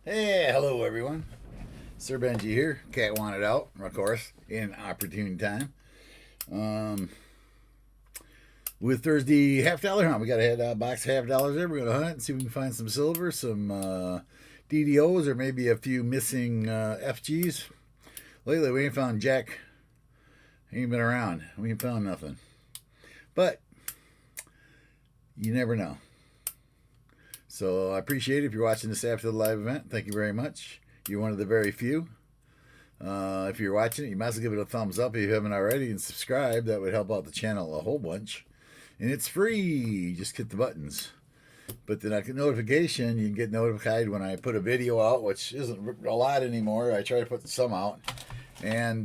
Hey, hello everyone. Sir Benji here. Cat wanted out, of course, in opportune time. Um, with Thursday $half hunt, we got a box of $half there. We're gonna hunt and see if we can find some silver, some DDOs, or maybe a few missing FGs. Lately, we ain't found jack. He ain't been around. We ain't found nothing. But you never know. So I appreciate it if you're watching this after the live event. Thank you very much. You're one of the very few. If you're watching it, you might as well give it a thumbs up if you haven't already and subscribe. That would help out the channel a whole bunch. And it's free. Just hit the buttons. But the notification, you can get notified when I put a video out, which isn't a lot anymore. I try to put some out. And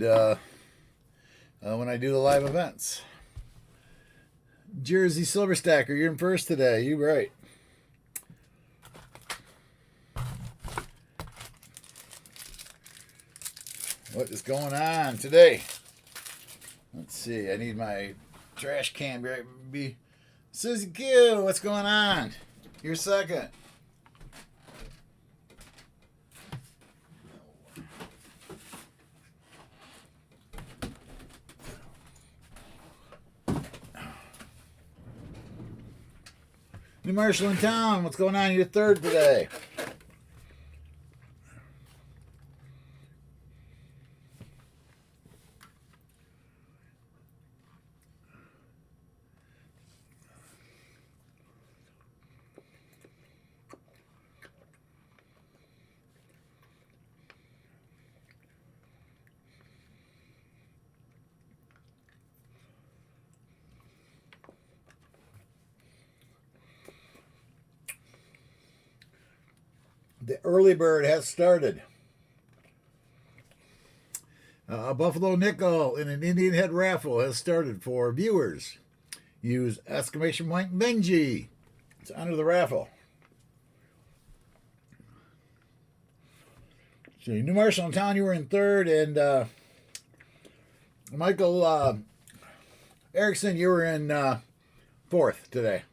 when I do the live events. Jersey Silver Stacker, you're in first today. You're right. What is going on today? Let's see. I need my trash can. Be Susie Q. What's going on? You're second. New Marshall in town. What's going on? You're third today. The early bird has started. A Buffalo nickel in an Indian head raffle has started for viewers. Use exclamation point Benji to enter the raffle. So New Marshall in town, you were in third, and Michael Erickson, you were in fourth today.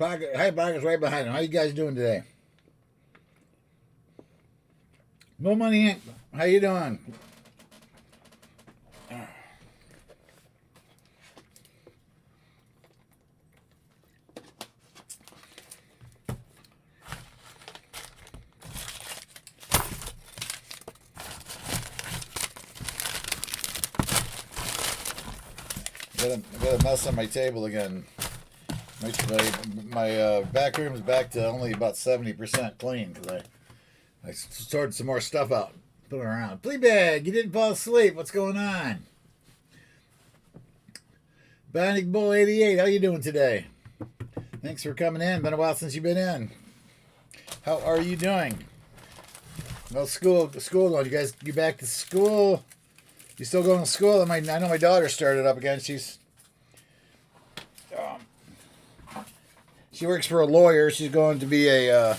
High Pocket's right behind him. How you guys doing today? No Money Inc. How you doing? I got a mess on my table again. My back room is back to only about 70% clean because I sorted some more stuff out, put it around. Fleabag, you didn't fall asleep. What's going on? Bionic Bull 88, how you doing today? Thanks for coming in. Been a while since you've been in. How are you doing? Well, school going. You guys get back to school? You still going to school? I know my daughter started up again. She works for a lawyer. She's going to be a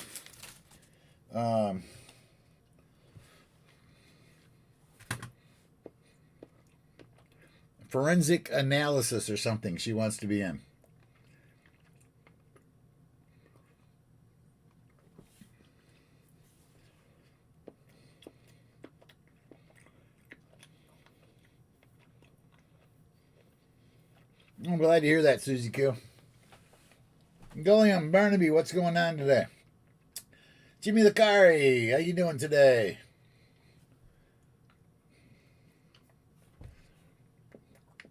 forensic analysis or something she wants to be in. I'm glad to hear that, Susie Q. Gilliam Barnaby, what's going on today? Jimmy Licari, how you doing today?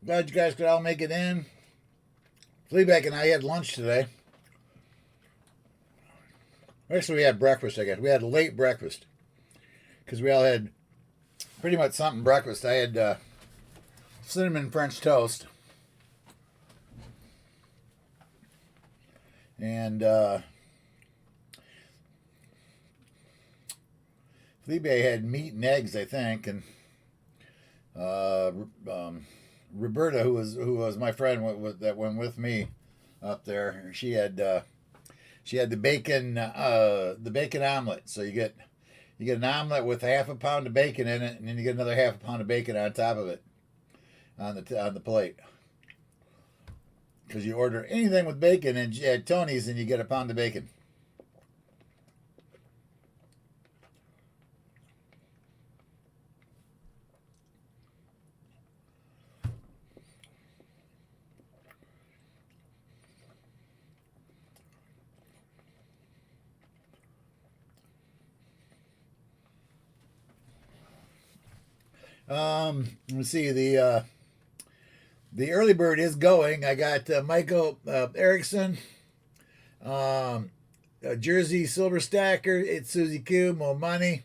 Glad you guys could all make it in. Fleabag and I had lunch today. Actually, we had breakfast, I guess. We had a late breakfast. Because we all had pretty much something breakfast. I had cinnamon French toast. And Fleabag had meat and eggs, I think. And Roberta, who was my friend that went with me up there, she had the bacon omelet. So you get an omelet with half a pound of bacon in it, and then you get another half a pound of bacon on top of it on the plate. Because you order anything with bacon and at Tony's, and you get a pound of bacon. Let's see, the early bird is going. I got Michael Erickson, Jersey Silver Stacker, It's Susie Q, Mo Money,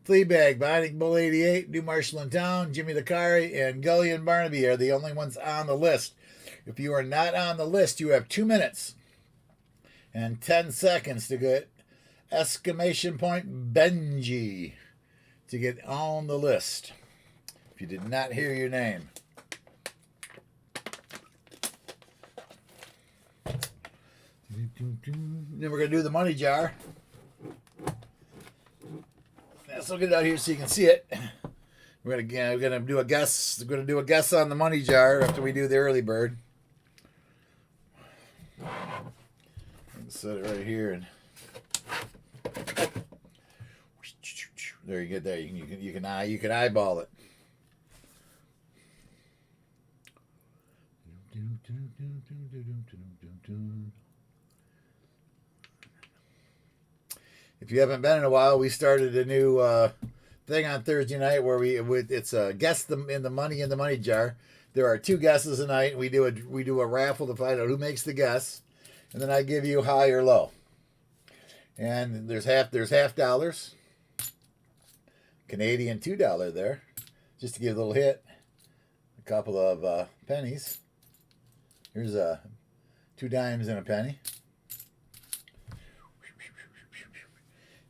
Fleabag, Bionic Bull 88, New Marshall in Town, Jimmy Licari, and Gully and Barnaby are the only ones on the list. If you are not on the list, you have 2 minutes and 10 seconds to get exclamation point Benji to get on the list. If you did not hear your name. Then we're going to do the money jar. So get it out here so you can see it. We're gonna do a guess. We're gonna do a guess on the money jar after we do the early bird. Set it right here, and there you get there. You can eyeball it. If you haven't been in a while, we started a new thing on Thursday night where it's a guess in the money jar. There are 2 guesses a night. We do a raffle to find out who makes the guess, and then I give you high or low. And there's half dollars, Canadian $2 there, just to give a little hit. A couple of pennies. Here's 2 dimes and a penny.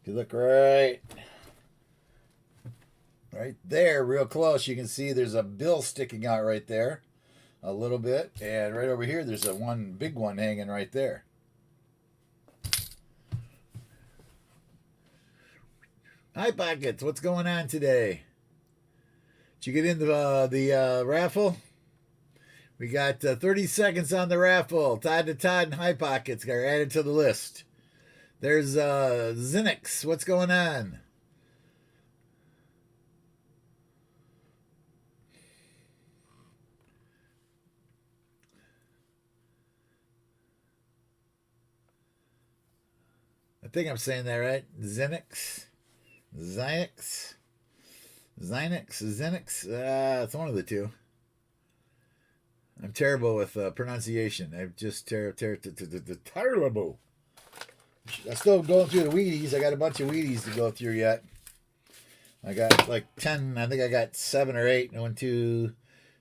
If you look right there, real close, you can see there's a bill sticking out right there a little bit. And right over here, there's one big one hanging right there. Hi, Pockets. What's going on today? Did you get into the raffle? We got 30 seconds on the raffle. Todd and Hi, Pockets are added to the list. There's Zinix. What's going on? I think I'm saying that right. Zinix. It's one of the two. I'm terrible with pronunciation. I'm just terrible. I'm still going through the Wheaties. I got a bunch of Wheaties to go through yet. I got like 10. I think I got 7 or 8. 1, 2,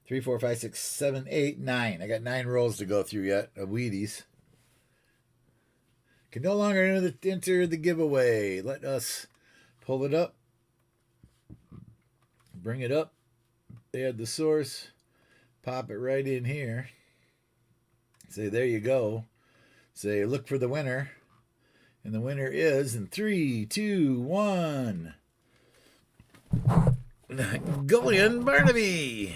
3, 4, 5, 6, 7, 8, 9. I got 9 rolls to go through yet of Wheaties. Can no longer enter the giveaway. Let us pull it up. Bring it up. Add the source. Pop it right in here. Say, there you go. Say, look for the winner. And the winner is in 3, 2, 1. Gillian Barnaby. Gulambarnabe.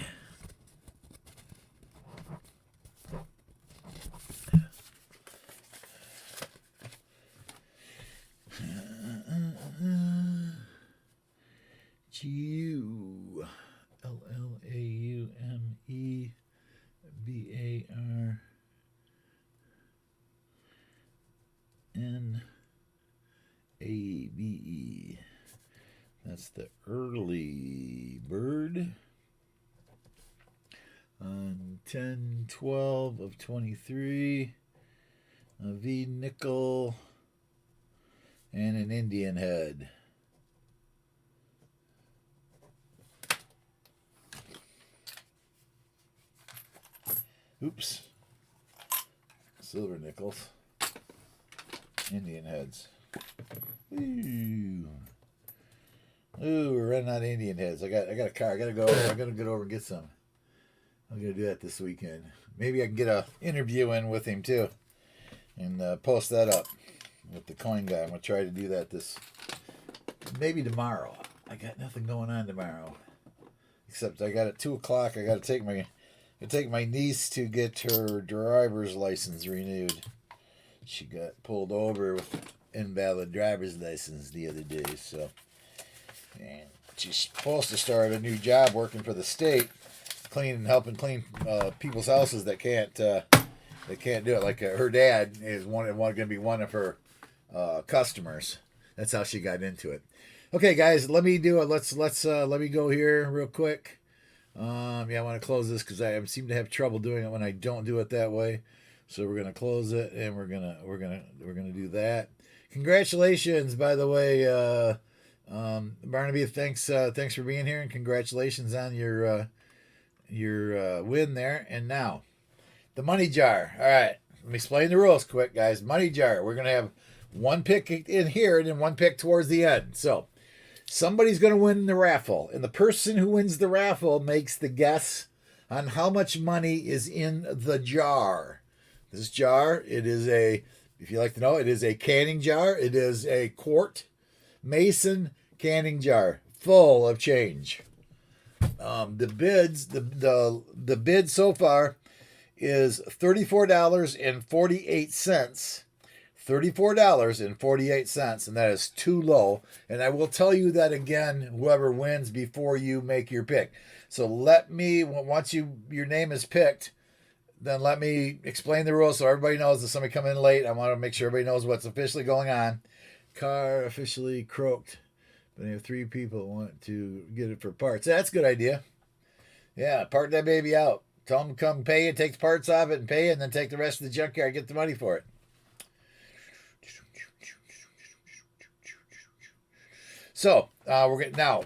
That's the early bird. On 10/12 of 23. A V nickel and an Indian head. Oops. Silver nickels. Indian heads. Ooh. Ooh, we're running out of Indian heads. I got a car. I gotta go over and get some. I'm gonna do that this weekend. Maybe I can get a interview in with him too, and post that up with the coin guy. I'm gonna try to do that maybe tomorrow. I got nothing going on tomorrow, except I got at 2:00. I gotta take my niece to get her driver's license renewed. She got pulled over with invalid driver's license the other day, so. And she's supposed to start a new job working for the state, helping clean people's houses that can't do it. Like her dad is going to be one of her customers. That's how she got into it. Okay, guys, let me do it. Let me go here real quick. Yeah, I want to close this because I seem to have trouble doing it when I don't do it that way. So we're gonna close it, and we're gonna do that. Congratulations, by the way, Barnaby. Thanks for being here, and congratulations on your win there. And now the money jar. All right, let me explain the rules quick, guys. Money jar. We're gonna have one pick in here and then one pick towards the end. So somebody's going to win the raffle, and the person who wins the raffle makes the guess on how much money is in the jar. This jar, if you like to know, it is a canning jar. It is a quart mason canning jar full of change. The bid so far is $34.48. $34.48, and that is too low. And I will tell you that again, whoever wins, before you make your pick. So once your name is picked, then let me explain the rules so everybody knows that somebody come in late. I want to make sure everybody knows what's officially going on. Car officially croaked, but I have 3 people want to get it for parts. That's a good idea. Yeah, part that baby out. Tell them to come pay it, take the parts off it and pay it, and then take the rest of the junkyard, get the money for it. So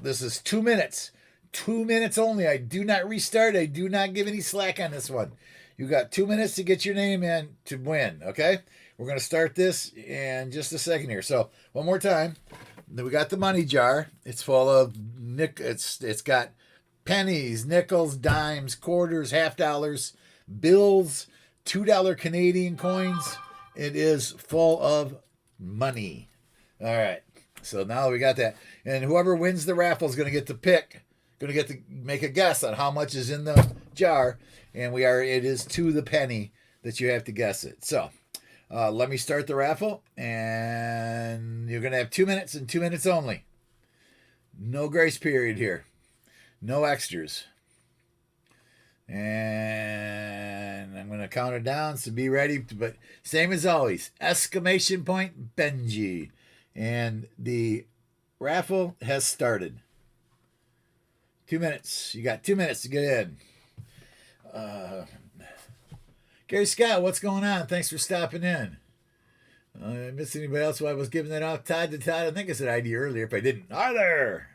this is 2 minutes. 2 minutes only. I do not restart. I do not give any slack on this one. You got 2 minutes to get your name in to win, okay? We're going to start this in just a second here. So one more time. We got the money jar. It's full of it's got pennies, nickels, dimes, quarters, half dollars, bills, $2 Canadian coins. It is full of money. All right. So now we got that. And whoever wins the raffle is going to get to pick, going to get to make a guess on how much is in the jar. And it is to the penny that you have to guess it. So let me start the raffle. And you're going to have 2 minutes and 2 minutes only. No grace period here. No extras. And I'm going to count it down, so be ready. But same as always, exclamation point Benji. And the raffle has started. 2 minutes. You got 2 minutes to get in. Gary Scott, what's going on? Thanks for stopping in. I missed anybody else while I was giving that off? Todd to Todd. I think I said ID earlier. If I didn't, hi there.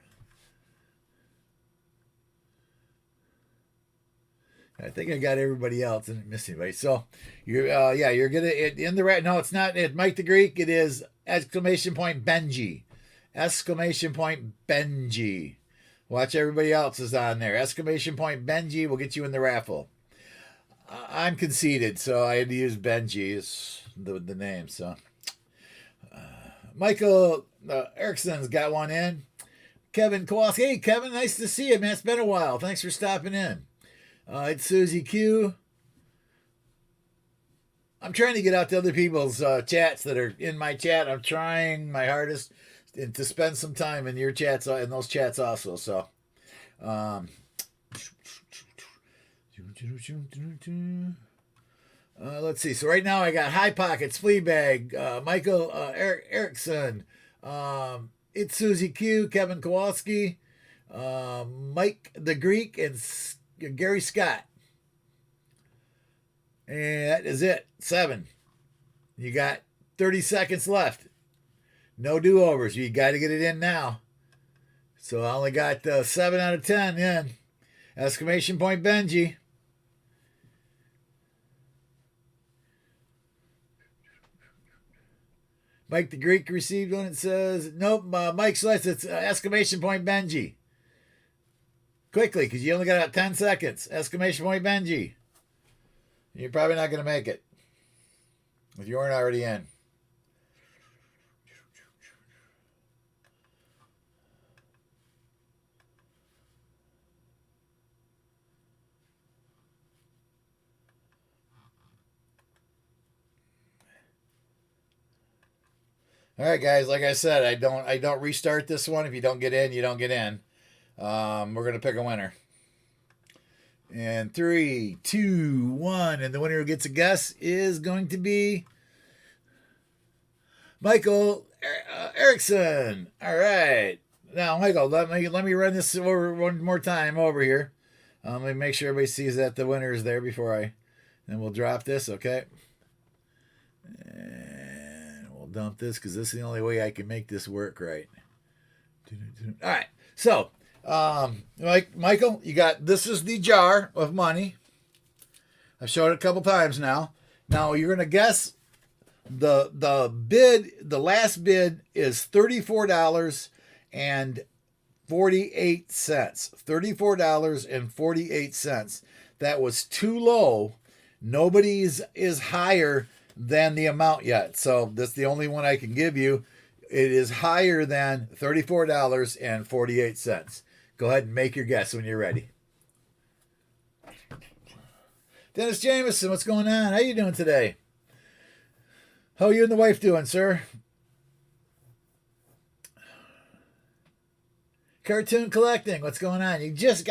I think I got everybody else and didn't miss anybody. So you're gonna in the right. No, it's not. It Mike the Greek. It is exclamation point Benji. Exclamation point Benji. Watch everybody else is on there. Exclamation point Benji will get you in the raffle. I'm conceited, so I had to use Benji as the name. So Michael Erickson's got one in. Kevin Kowalski. Hey, Kevin, nice to see you, man. It's been a while. Thanks for stopping in. It's Susie Q. I'm trying to get out to other people's chats that are in my chat. I'm trying my hardest to spend some time in your chats, in those chats also. So, let's see. So right now I got High Pockets, Fleabag, Michael Erickson, it's Susie Q, Kevin Kowalski, Mike the Greek, and Gary Scott. And that is it. 7. You got 30 seconds left. No do-overs. You got to get it in now. So I only got 7 out of 10 in. Exclamation point Benji. Mike the Greek received one. It says, nope, Mike Slice, it's exclamation point Benji. Quickly, because you only got 10 seconds. Exclamation point Benji. You're probably not going to make it if you weren't already in. All right, guys. Like I said, I don't restart this one. If you don't get in, you don't get in. We're gonna pick a winner. And 3, 2, 1, and the winner who gets a guess is going to be Michael Erickson. All right. Now, Michael, let me run this over one more time over here. Let me make sure everybody sees that the winner is there before then we'll drop this, okay? And we'll dump this because this is the only way I can make this work right. All right, so Michael, you got, this is the jar of money. I've showed it a couple times now. Now you're gonna guess the bid. The last bid is $34.48. $34.48. That was too low. Nobody's is higher than the amount yet. So that's the only one I can give you. It is higher than $34.48. Go ahead and make your guess when you're ready. Dennis Jameson, what's going on? How you doing today? How are you and the wife doing, sir? Cartoon Collecting, what's going on? You guys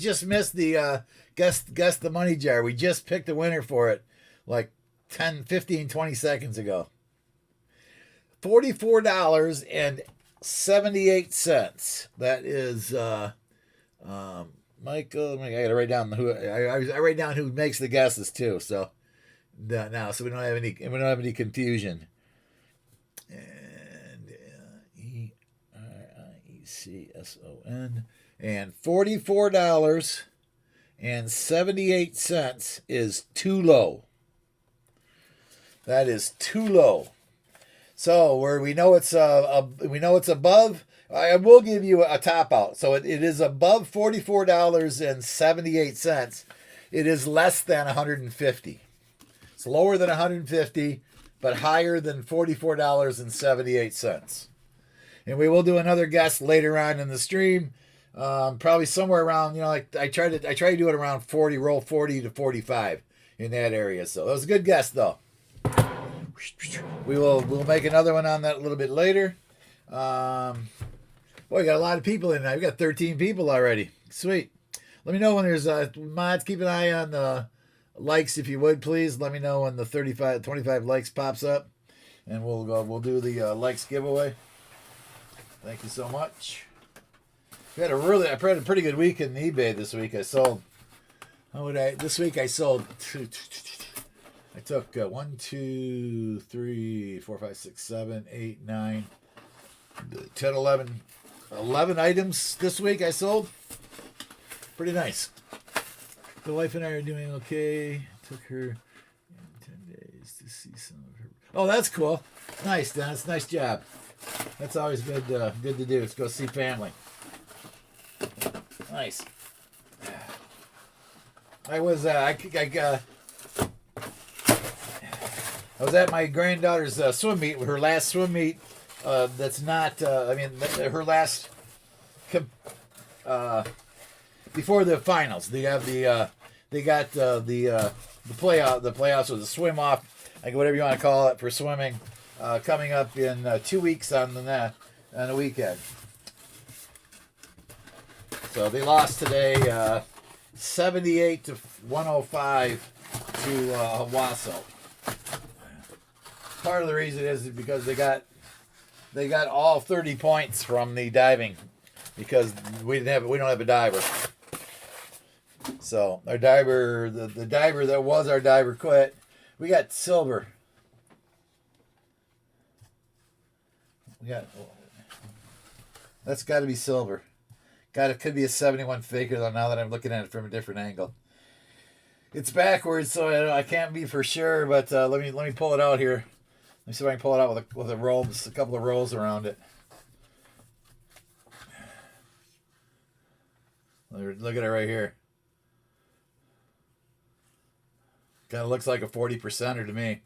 just missed the guess the money jar. We just picked a winner for it like 10, 15, 20 seconds ago. $44.78. That is Michael. I gotta write down who I write down who makes the guesses too. So now, so we don't have any confusion. And ERIECSON and $44.78 is too low. That is too low. So where we know it's above, I will give you a top out. So it is above $44.78. It is less than $150. It's lower than $150, but higher than $44.78. And we will do another guess later on in the stream. Probably somewhere around, like I try to do it around 40, roll 40 to 45 in that area. So that was a good guess though. We'll make another one on that a little bit later. Boy, we got a lot of people in now. We got 13 people already. Sweet. Let me know when there's mods. Keep an eye on the likes if you would, please. Let me know when the 25 likes pops up, and we'll do the likes giveaway. Thank you so much. I had a pretty good week in eBay this week. This week I sold. I took 1, 2, 3, 4, 5, 6, 7, 8, 9, 10, 11 items this week I sold. Pretty nice. The wife and I are doing okay. Took her in 10 days to see some of her. Oh, that's cool. Nice, Dennis. Nice job. That's always good to do. Let's go see family. Nice. I was at my granddaughter's swim meet, her last swim meet. That's not. Her last. Before the finals, they got the playoffs or the swim off, like whatever you want to call it for swimming, coming up in 2 weeks on the weekend. So they lost today, 78 to 105 to Wasso. Part of the reason is because they got all 30 points from the diving, because we don't have a diver. So our diver, the diver that was our diver quit. We got silver. That's got to be silver. It could be a 71 faker though. Now that I'm looking at it from a different angle, it's backwards, so I can't be for sure. But let me pull it out here. Let me see if I can pull it out with a roll, just a couple of rolls around it. Look at it right here. Kind of looks like a 40%er to me.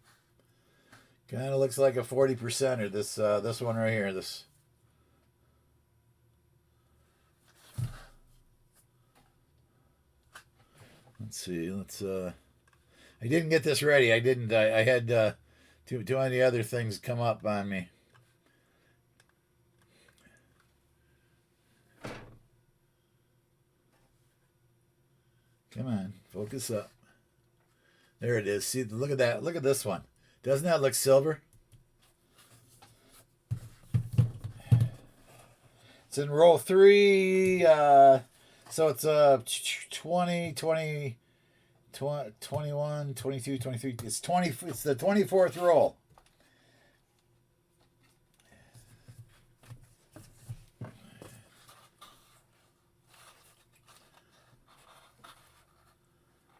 Kind of looks like a 40%er. This one right here. This. Let's see. I didn't get this ready. I had too many other things come up on me. Come on, focus up. There it is. See, look at that. Look at this one. Doesn't that look silver? It's in row 3. So it's 20, 20, 21, 22, 23. It's 20. It's the 24th roll.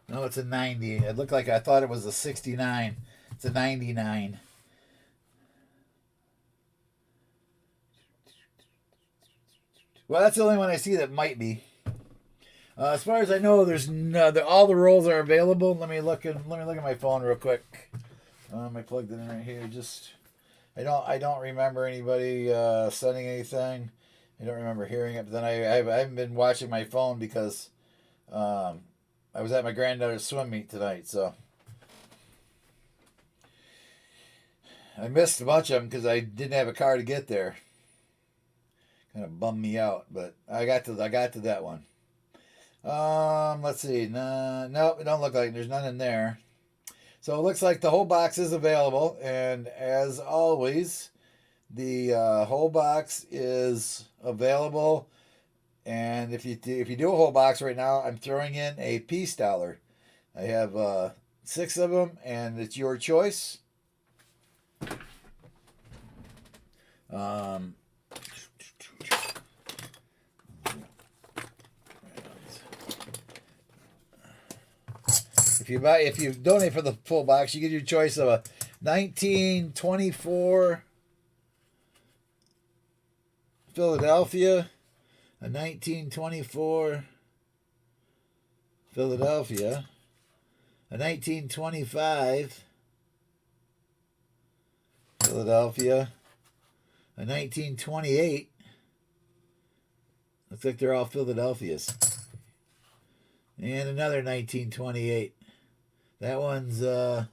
No, it's a 90. It looked like I thought it was a 69. It's a 99. Well, that's the only one I see that might be. As far as I know, there's all the rolls are available. Let me look at my phone real quick. I plugged it in right here. I don't remember anybody sending anything. I don't remember hearing it. But then I haven't been watching my phone because I was at my granddaughter's swim meet tonight, so I missed a bunch of them because I didn't have a car to get there. Kind of bummed me out, but I got to that one. Let's see. No, it don't look like there's none in there. So it looks like the whole box is available, and as always, the whole box is available. And if you do a whole box right now, I'm throwing in a peace dollar. I have 6 of them, and it's your choice. If you donate for the full box, you get your choice of a 1924 Philadelphia, a 1924 Philadelphia, a 1925 Philadelphia, a 1928. Looks like they're all Philadelphias. And another 1928. That one's that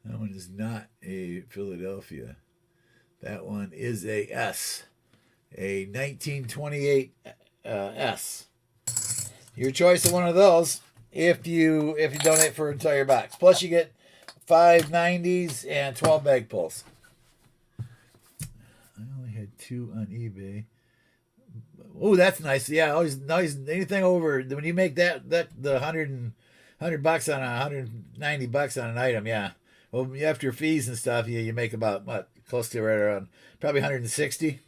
one is not a Philadelphia. That one is a S. A 1928 S. Your choice of one of those if you donate for an entire box. Plus you get 5 90s and 12 bag pulls. I only had 2 on eBay. Oh, that's nice. Yeah, always anything over when you make that the $100 on $190 on an item. Yeah. Well, after fees and stuff, you make about what, close to right around probably 160.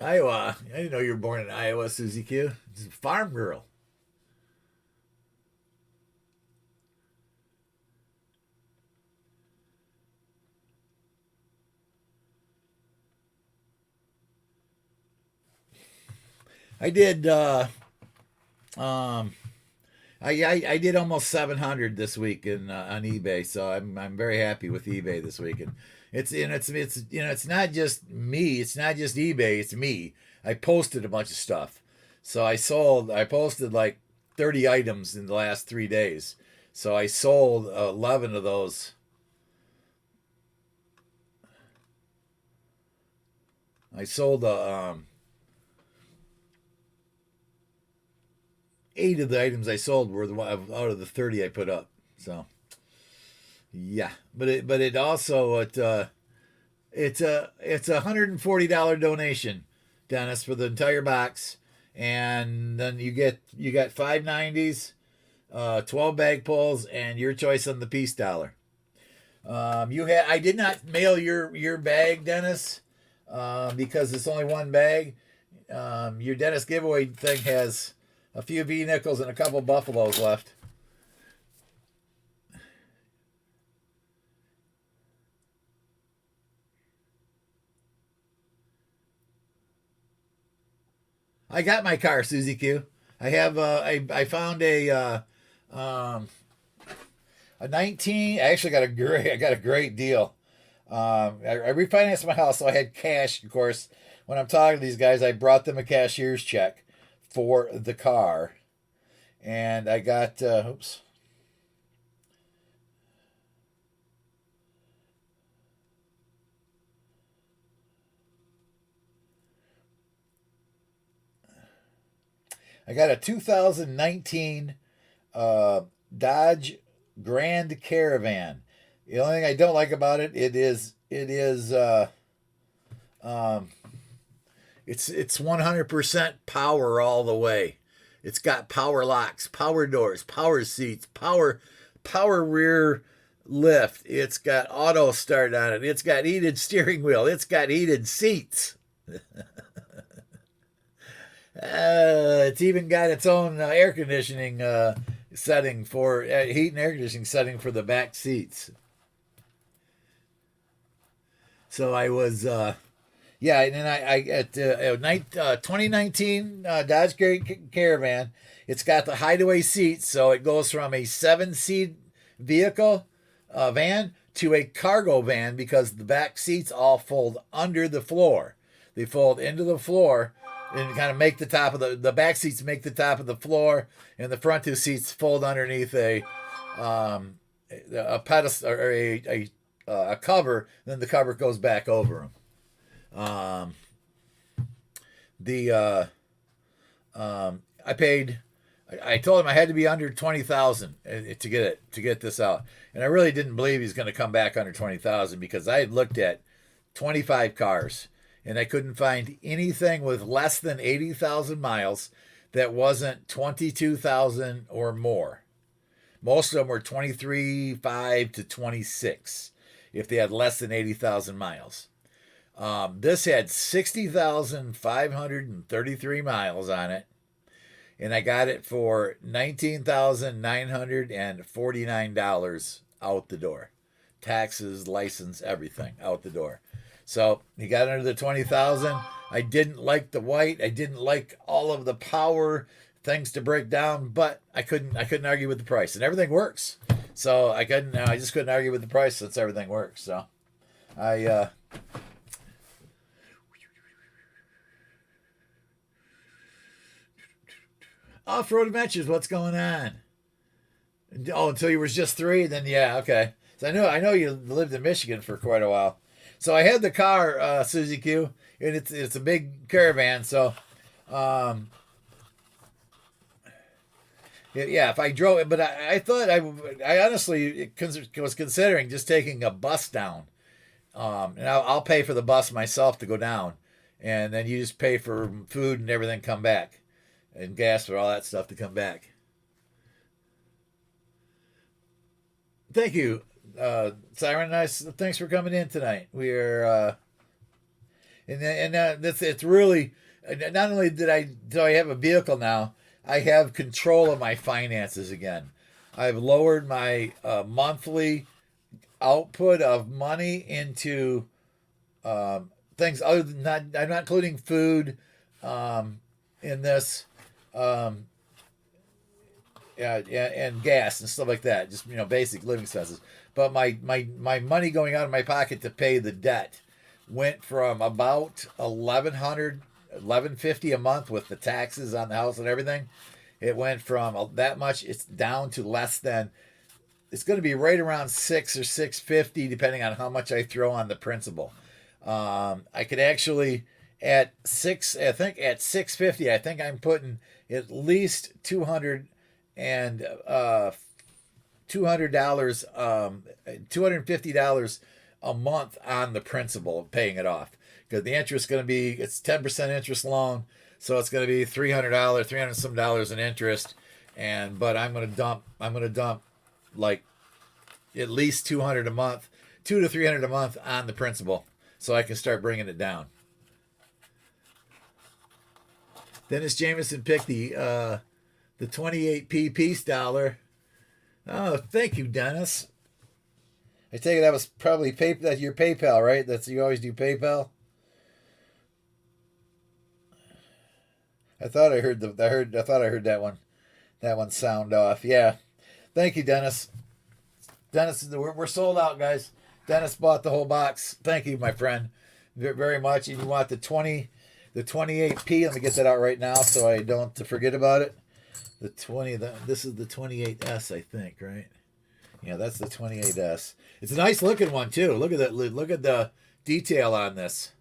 Iowa. I didn't know you were born in Iowa, Susie Q. She's a farm girl. I did. I did almost 700 this week on eBay, so I'm very happy with eBay this week. And it's not just me. It's not just eBay. It's me. I posted a bunch of stuff, so I posted like 30 items in the last 3 days. So I sold 11 of those. I sold 8 of the items I sold were out of the 30 I put up. So yeah, but it also it's a $140 donation, Dennis, for the entire box, and then you got 5 90s, 12 bag pulls, and your choice on the peace dollar. I did not mail your bag, Dennis, because it's only one bag. Your Dennis giveaway thing has a few V-nickels and a couple buffaloes left. I got my car, Susie Q. I have I found a 19. I actually got a great deal. I refinanced my house, so I had cash. Of course, when I'm talking to these guys, I brought them a cashier's check for the car, and I got I got a 2019 Dodge Grand Caravan. The only thing I don't like about it, it's 100% power all the way. It's got power locks, power doors, power seats, power rear lift. It's got auto start on it. It's got heated steering wheel. It's got heated seats. It's even got its own air conditioning setting for heat and air conditioning setting for the back seats. So I was, yeah, and then I at 2019 Dodge Caravan. It's got the hideaway seats, so it goes from a 7-seat vehicle van to a cargo van because the back seats all fold under the floor. They fold into the floor and kind of make the top of the back seats make the top of the floor, and the front two seats fold underneath a pedestal or a cover. Then the cover goes back over them. I paid. I told him I had to be under 20,000 to get this out, and I really didn't believe he's going to come back under 20,000 because I had looked at 25 cars and I couldn't find anything with less than 80,000 miles that wasn't 22,000 or more. Most of them were 23.5 to 26 if they had less than 80,000 miles. This had 60,533 miles on it, and I got it for $19,949 out the door. Taxes, license, everything out the door. So he got under the 20,000. I didn't like the white. I didn't like all of the power things to break down, but I couldn't argue with the price, and everything works. So I just couldn't argue with the price since everything works. So Off-road adventures, what's going on? Oh, until you was just 3, then yeah, okay. So I know you lived in Michigan for quite a while. So I had the car, Suzy Q, and it's a big caravan. So, yeah, if I drove it, but I thought I honestly was considering just taking a bus down, and I'll pay for the bus myself to go down, and then you just pay for food and everything, come back, and gas for all that stuff to come back. Thank you. Siren, nice. Thanks for coming in tonight. We are, it's really not only do I have a vehicle now, I have control of my finances again. I've lowered my monthly output of money into things other than I'm not including food in this. And gas and stuff like that, just basic living expenses. But my money going out of my pocket to pay the debt went from about $1,150 a month with the taxes on the house and everything. It went from that much. It's down to less than. It's going to be right around $600 or $650 depending on how much I throw on the principal. I could actually at $650. I think I'm putting at least $250 a month on the principal of paying it off, because the interest is going to be, it's 10% interest loan, so it's going to be $300 some dollars in interest, but I'm going to dump like at least $200 a month, $200 to $300 a month on the principal, so I can start bringing it down. Dennis Jameson picked the 28p Peace dollar. Oh, thank you, Dennis. I take it that was probably that's your PayPal, right? You always do PayPal. I thought I heard that one. That one sound off. Yeah. Thank you, Dennis. Dennis, we're sold out, guys. Dennis bought the whole box. Thank you, my friend, very much. And you want the 28p? Let me get that out right now so I don't forget about it. This is the 28S, I think, right? Yeah, that's the 28S. It's a nice looking one too. Look at that. Look at the detail on this.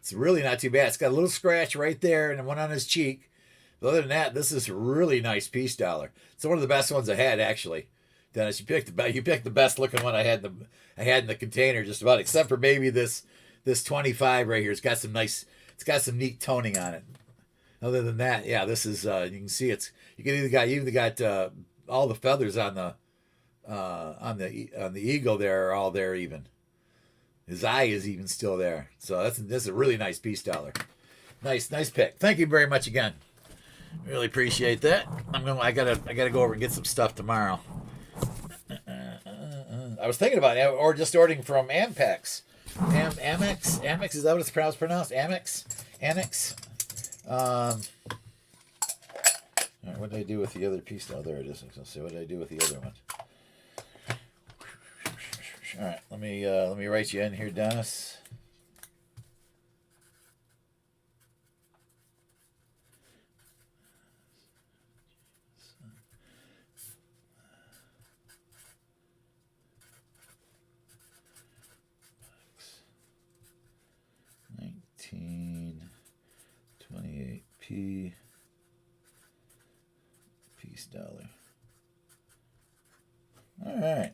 It's really not too bad. It's got a little scratch right there and one on his cheek, Other than that, this is a really nice peace dollar. It's one of the best ones I had, actually. Dennis, you picked the best looking one I had in the container, just about, except for maybe this 25 right here. It's got some neat toning on it. Other than that, yeah, this is you can see you even got all the feathers on the eagle there are all there even. His eye is even still there. So this is a really nice peace dollar. Nice pick. Thank you very much again. Really appreciate that. I gotta go over and get some stuff tomorrow. I was thinking about it, or just ordering from Ampex. Amex, is that what it's pronounced? Amex. All right, what did I do with the other piece? Oh, there it is. Let's see what did I do with the other one. All right, let me write you in here, Dennis. $19.28 peace dollar. All right.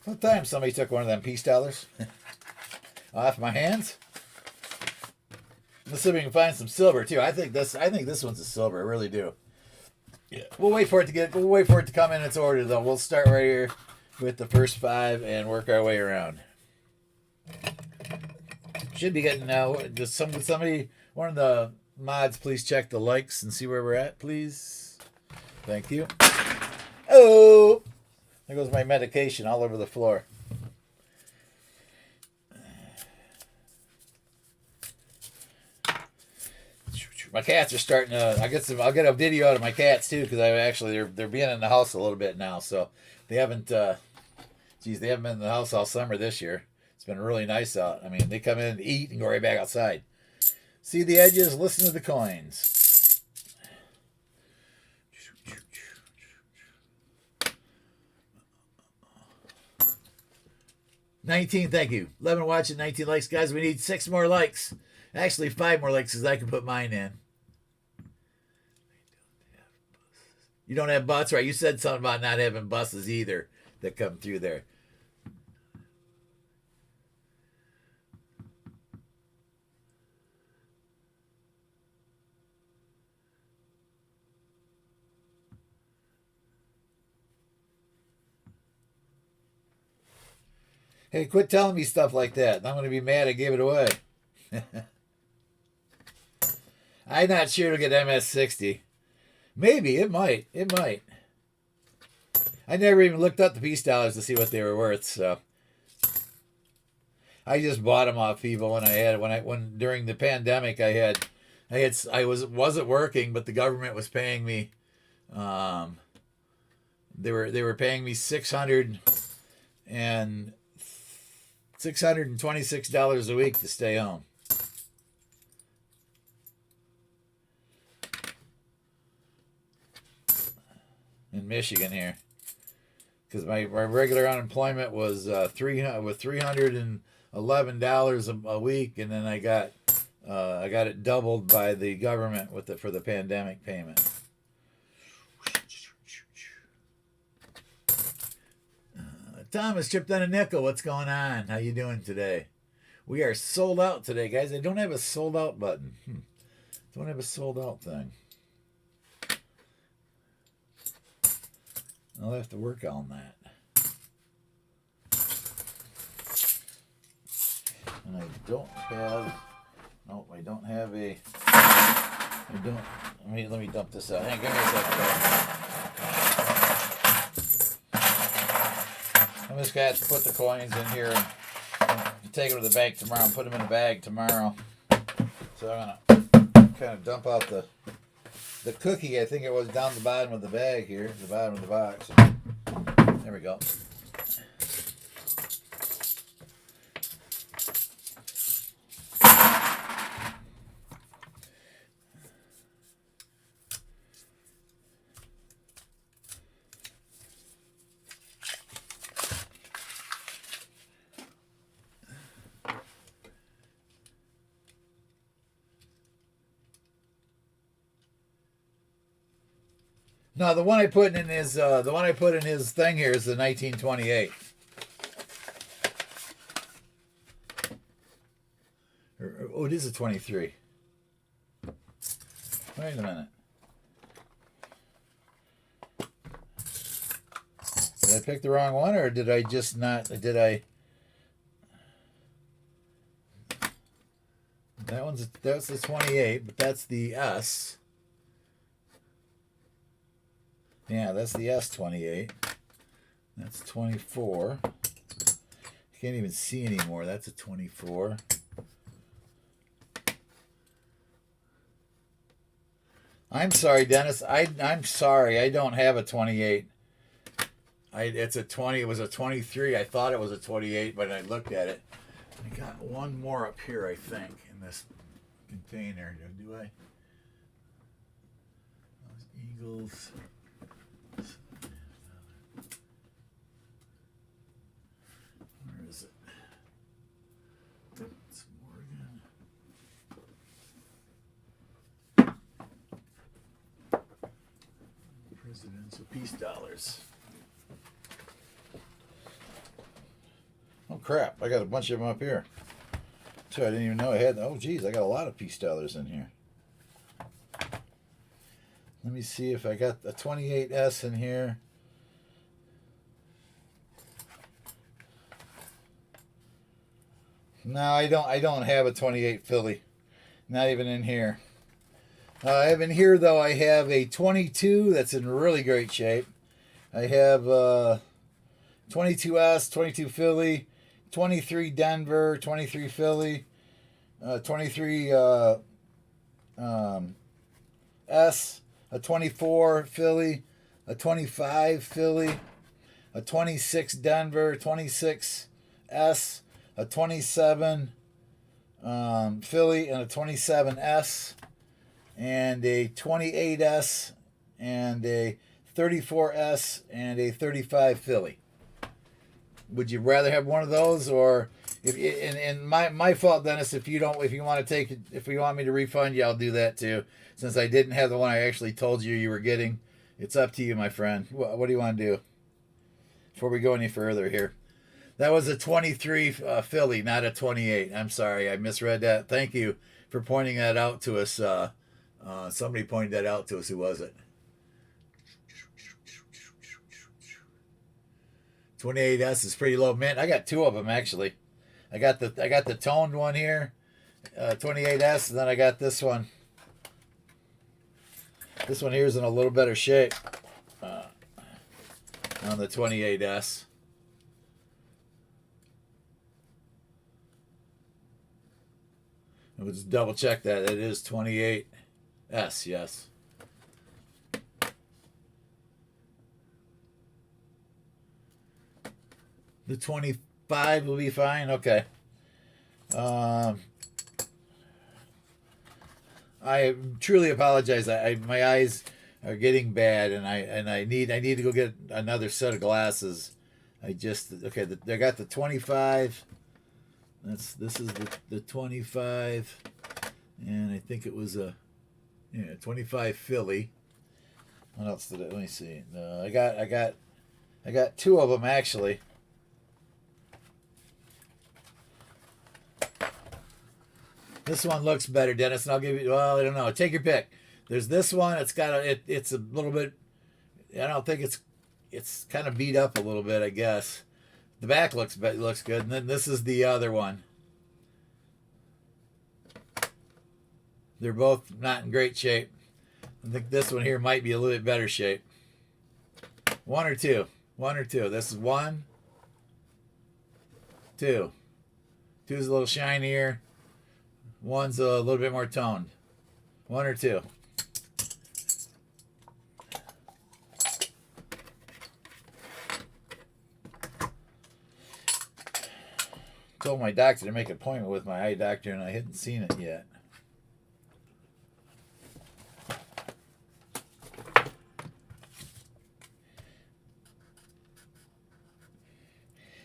What time somebody took one of them peace dollars off my hands? Let's see if we can find some silver too. I think this one's a silver. I really do. Yeah. We'll wait for it to come in its order though. We'll start right here with the first 5 and work our way around. Should be getting just somebody, one of the mods, please check the likes and see where we're at, please. Thank you. Oh, there goes my medication all over the floor. My cats are starting to. I'll get a video out of my cats too, because they're being in the house a little bit now, so they haven't. They haven't been in the house all summer this year. It's been really nice out. I mean, they come in, eat, and go right back outside. See the edges, listen to the coins. 19, thank you. 11 watching, 19 likes. Guys, we need 6 more likes. Actually, 5 more likes because I can put mine in. You don't have butts, right? You said something about not having buses either that come through there. Hey, quit telling me stuff like that. I'm going to be mad I gave it away. I'm not sure it'll get MS60. Maybe. It might. I never even looked up the peace dollars to see what they were worth, so I just bought them off people when during the pandemic I wasn't working, but the government was paying me they were paying me $626 a week to stay home. In Michigan here, because my regular unemployment was $311 a week, and then I got it doubled by the government for the pandemic payment. Thomas chipped on a nickel. What's going on? How you doing today? We are sold out today, guys. I don't have a sold out button. Don't have a sold out thing. I'll have to work on that. And I don't have. Nope, I don't have a. I don't. Let me dump this out. Hang on, give me a second. I'm just going to have to put the coins in here and take them to the bank tomorrow and put them in a bag tomorrow. So I'm going to kind of dump out the cookie. I think it was down the bottom of the bag here, the bottom of the box. There we go. No, the one I put in his thing here is the 1928. Oh, it is a 23. Wait a minute. Did I pick the wrong one, or did I just not? Did I? That's the 28, but that's the S. Yeah, that's the S28. That's 24. I can't even see anymore. That's a 24. I'm sorry, Dennis. I'm sorry. I don't have a 28. It's a 20. It was a 23. I thought it was a 28, but I looked at it. I got one more up here, I think, in this container. Do I? Those Eagles. Where is it? It's Morgan. Presidential peace dollars. Oh crap, I got a bunch of them up here. So I didn't even know I had. Oh geez, I got a lot of peace dollars in here. Let me see if I got a 28S in here. No, I don't have a 28 Philly. Not even in here. I have in here though. I have a 22 that's in really great shape. I have 22S, 22 Philly, 23 Denver, 23 Philly, 23 S, a 24 Philly, a 25 Philly, a 26 Denver, 26 S, a 27 Philly, and a 27S, and a 28S, and a 34S, and a 35 Philly. Would you rather have one of those, or if and my fault, Dennis? If you want to take it, if you want me to refund you, I'll do that too. Since I didn't have the one I actually told you were getting, it's up to you, my friend. What do you want to do? Before we go any further here, that was a 23 Philly, not a 28. I'm sorry, I misread that. Thank you for pointing that out to us. Somebody pointed that out to us. Who was it? 28S is pretty low mint. I got two of them actually. I got the toned one here, 28S, and then I got this one. This one here is in a little better shape on the 28S. Let's double check that. It is 28S, yes. The 25 will be fine. Okay. I truly apologize. My eyes are getting bad, and I need to go get another set of glasses. I got the 25. This is the 25, and I think it was a 25 Philly. What else did I? Let me see. I got two of them actually. This one looks better, Dennis, and I'll give you. Well, I don't know. Take your pick. There's this one. It's got it's a little bit. I don't think it's kind of beat up a little bit, I guess. The back looks good, and then this is the other one. They're both not in great shape. I think this one here might be a little bit better shape. One or two. This is one. Two. Two's a little shinier. One's a little bit more toned. One or two. Told my doctor to make an appointment with my eye doctor, and I hadn't seen it yet.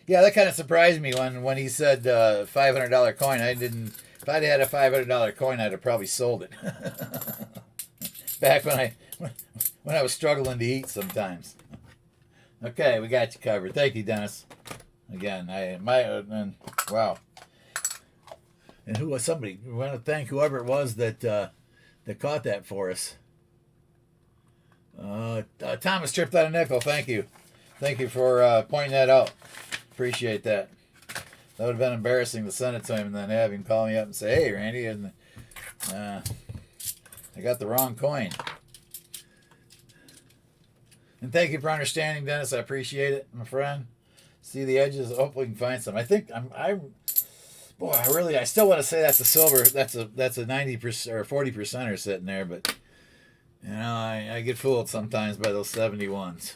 Yeah, that kind of surprised me when he said $500 coin. I didn't. If I'd had a $500 coin, I'd have probably sold it. Back when when I was struggling to eat sometimes. Okay, we got you covered. Thank you, Dennis. Again, wow. And who was somebody? We want to thank whoever it was that caught that for us. Thomas tripped out a nickel. Thank you for pointing that out. Appreciate that. That would have been embarrassing to send it to him and then have him call me up and say, "Hey, Randy, and I got the wrong coin." And thank you for understanding, Dennis. I appreciate it, my friend. See the edges. Hopefully, we can find some. I think I still want to say that's a silver. That's a 90% or 40%er sitting there, but you know, I get fooled sometimes by those 71s.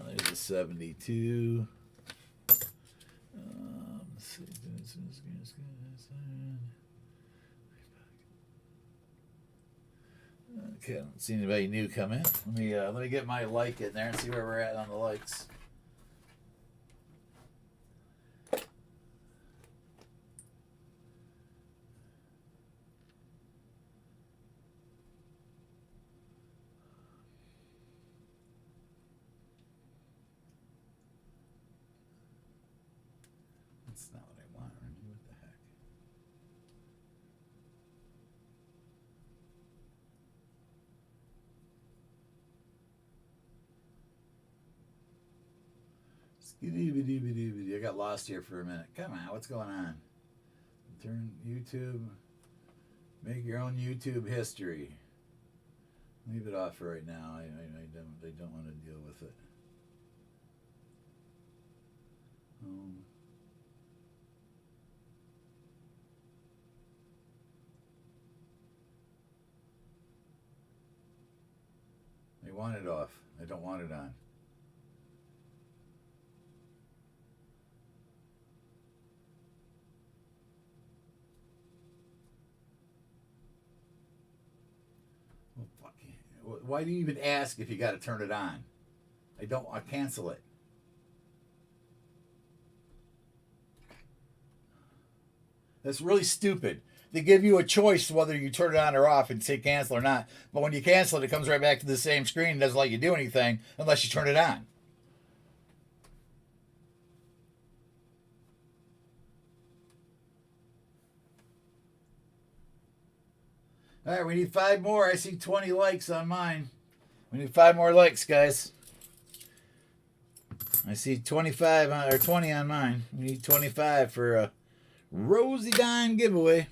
There's a 72. Let's see. Okay, I don't see anybody new come in. Let me get my like in there and see where we're at on the likes. That's not what I want. What the heck? I got lost here for a minute. Come on, what's going on? Turn YouTube. Make your own YouTube history. Leave it off for right now. I don't want to deal with it. I want it off. I don't want it on. Why do you even ask if you got to turn it on? I cancel it. That's really stupid. They give you a choice whether you turn it on or off and say cancel or not. But when you cancel it, it comes right back to the same screen and doesn't let you do anything unless you turn it on. All right, we need 5 more. I see 20 likes on mine. We need 5 more likes, guys. I see 25 or 20 on mine. We need 25 for a Rosie Dime giveaway.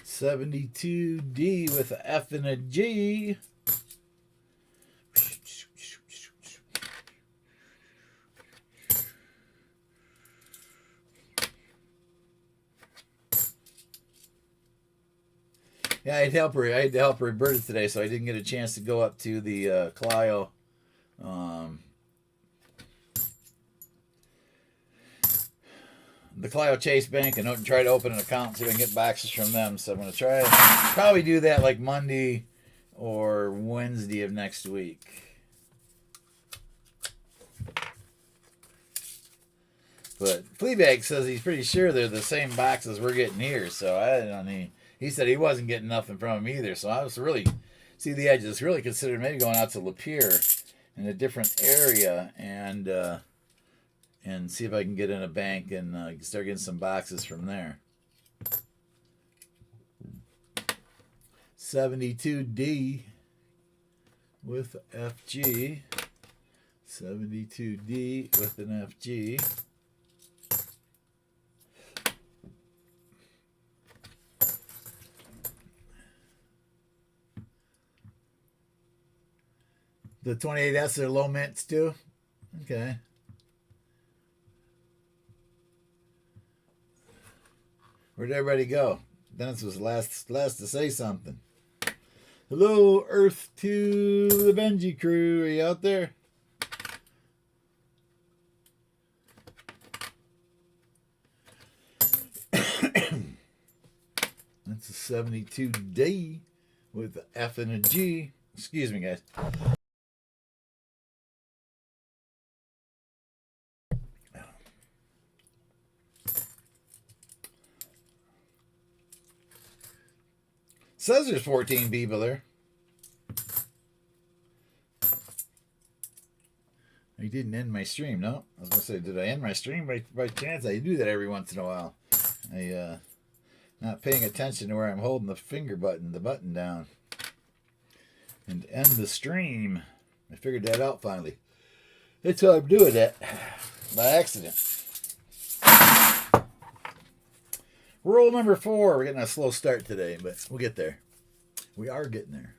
$72D with an F and a G. Yeah, I had to help her bird it today, so I didn't get a chance to go up to the Clio. The Clio Chase Bank and try to open an account and see if I can get boxes from them. So I'm going to probably do that like Monday or Wednesday of next week. But Fleabag says he's pretty sure they're the same boxes we're getting here. So I don't know. He said he wasn't getting nothing from them either. So I was really, see the edges, really considered maybe going out to Lapeer in a different area and see if I can get in a bank and start getting some boxes from there. 72D with FG. 72D with an FG. The 28S are low mints too? Okay. Where'd everybody go? Dennis was last to say something. Hello, Earth to the Benji crew. Are you out there? That's a 72D with the F and a G. Excuse me, guys. Says there's 14 people there. I didn't end my stream, no. I was going to say, did I end my stream? By chance, I do that every once in a while. I, not paying attention to where I'm holding the button down. And end the stream. I figured that out finally. That's how I'm doing that. By accident. Rule number 4. We're getting a slow start today, but we'll get there. We are getting there.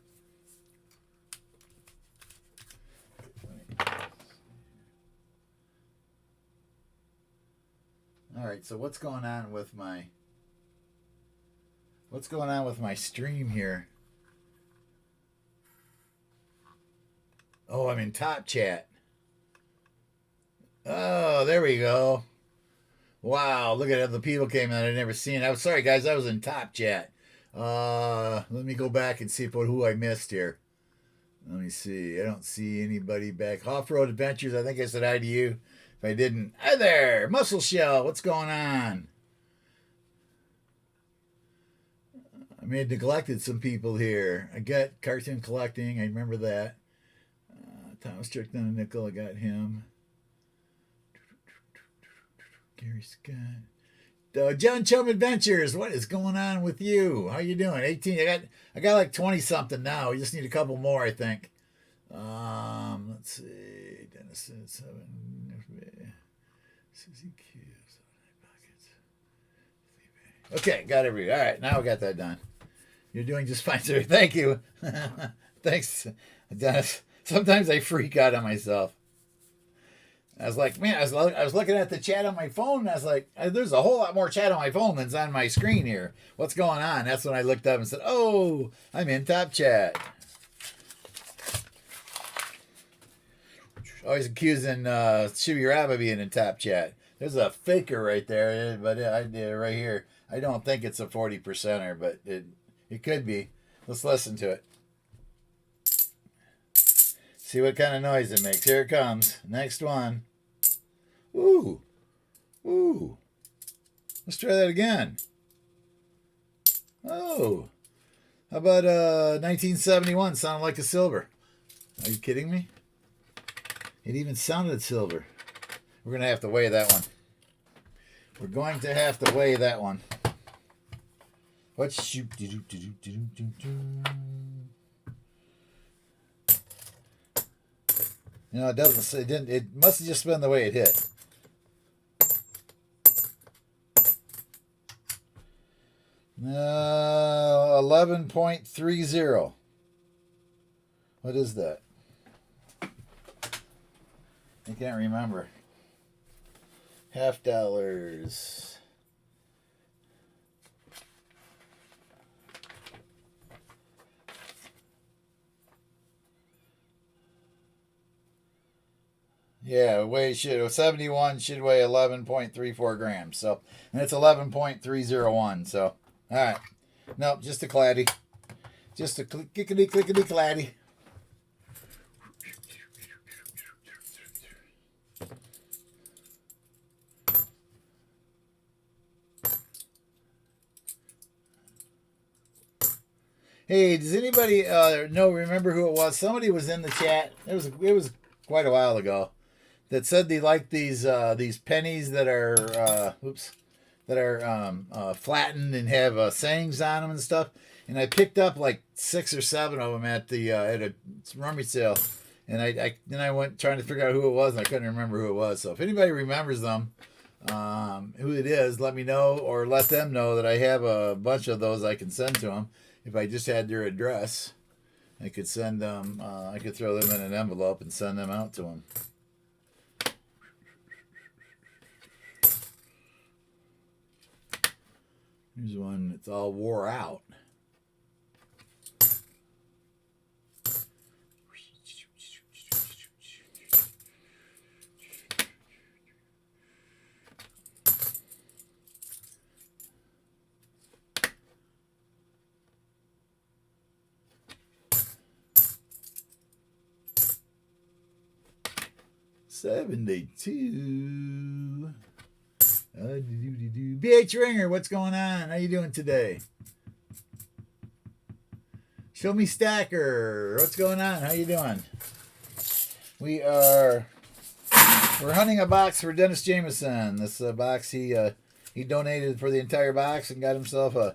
All right, so what's going on with my stream here? Oh, I'm in top chat. Oh, there we go. Wow, look at the people came in I'd never seen. I'm sorry, guys, I was in top chat. Let me go back and see who I missed here. Let me see. I don't see anybody back. Off-Road Adventures, I think I said hi to you. If I didn't, hi there, Muscle Shell, what's going on? I may have neglected some people here. I got Cartoon Collecting, I remember that. Thomas Strickland and Nickel, I got him. Gary Scott. John Chum Adventures, what is going on with you? How you doing? 18. I got like 20 something now. We just need a couple more, I think. Let's see. Dennis 7. Susie Q. Okay, got everything. All right, now we got that done. You're doing just fine, sir. Thank you. Thanks, Dennis. Sometimes I freak out on myself. I was like, man, I was looking at the chat on my phone, and I was like, there's a whole lot more chat on my phone than's on my screen here. What's going on? That's when I looked up and said, oh, I'm in top chat. Always accusing Chibi Rabbit being in top chat. There's a faker right there, but I did right here. I don't think it's a 40%er, but it could be. Let's listen to it. See what kind of noise it makes. Here it comes. Next one. Ooh. Ooh. Let's try that again. Oh. How about 1971? Sounded like a silver. Are you kidding me? It even sounded silver. We're going to have to weigh that one. We're going to have to weigh that one. What's shoot? You know, it doesn't say, it must have just been the way it hit. No, 11.30. What is that? I can't remember. Half dollars. Yeah, 71 should weigh 11.34 grams. So, and it's 11.301. So, all right. Nope, just a claddy. Just a clickety claddy. Hey, does anybody remember who it was? Somebody was in the chat. It was quite a while ago. That said they like these pennies that are flattened and have sayings on them and stuff. And I picked up like 6 or 7 of them at a rummage sale. And then I went trying to figure out who it was, and I couldn't remember who it was. So if anybody remembers them, who it is, let me know, or let them know that I have a bunch of those I can send to them. If I just had their address, I could send them. I could throw them in an envelope and send them out to them. Here's one that's all wore out. 72. BH Ringer, what's going on? How you doing today? Show me Stacker, what's going on? How you doing? We're hunting a box for Dennis Jameson. This box he donated for the entire box and got himself a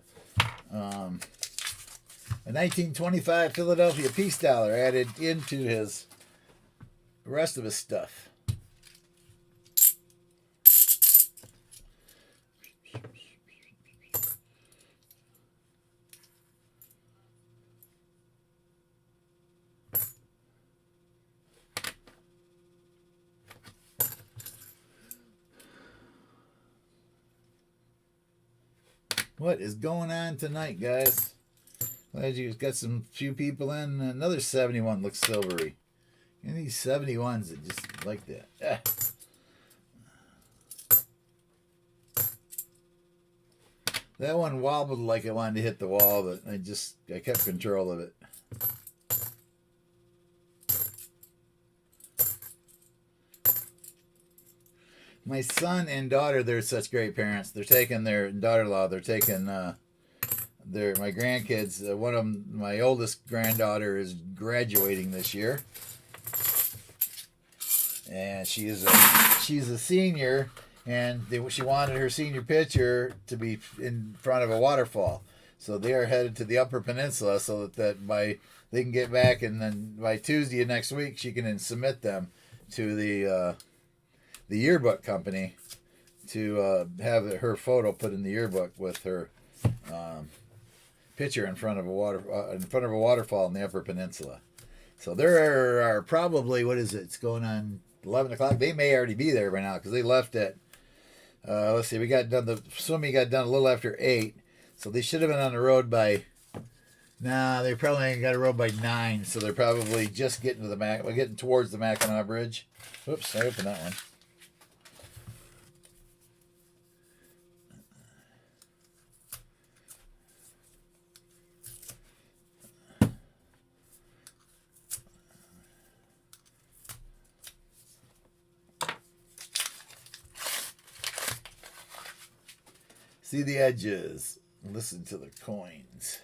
1925 Philadelphia peace dollar added into his rest of his stuff. What is going on tonight, guys? Glad you got some few people in. Another 71 looks silvery. And these 71s that just like that. That one wobbled like it wanted to hit the wall, but I kept control of it. My son and daughter, they're such great parents. They're taking their daughter-in-law. They're taking my grandkids. One of them, my oldest granddaughter, is graduating this year, and she's a senior. And she wanted her senior picture to be in front of a waterfall, so they are headed to the Upper Peninsula so that they can get back, and then by Tuesday of next week she can then submit them to the yearbook company to have her photo put in the yearbook with her picture in front of a waterfall in the Upper Peninsula. So there are probably, what is it? It's going on 11 o'clock. They may already be there by now because they left at let's see. The swimming got done a little after 8, so they should have been on the road by. Nah, they probably ain't got a road by 9, so they're probably just getting to getting towards the Mackinac Bridge. Oops, I opened that one. See the edges. Listen to the coins.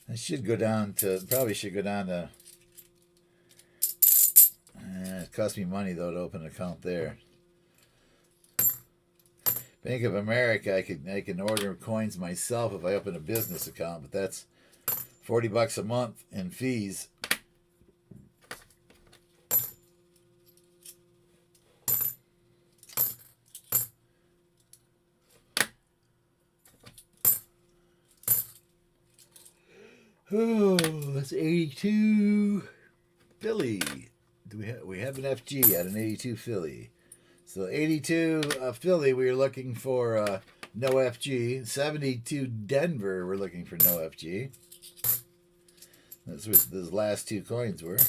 I should go down to. It cost me money though to open an account there. Bank of America, I can order coins myself if I open a business account, but that's $40 a month in fees. Oh, that's 82 Philly. We have an FG at an 82 Philly. So 82 Philly, we were looking for no FG. 72 Denver, we're looking for no FG. That's what those last two coins were.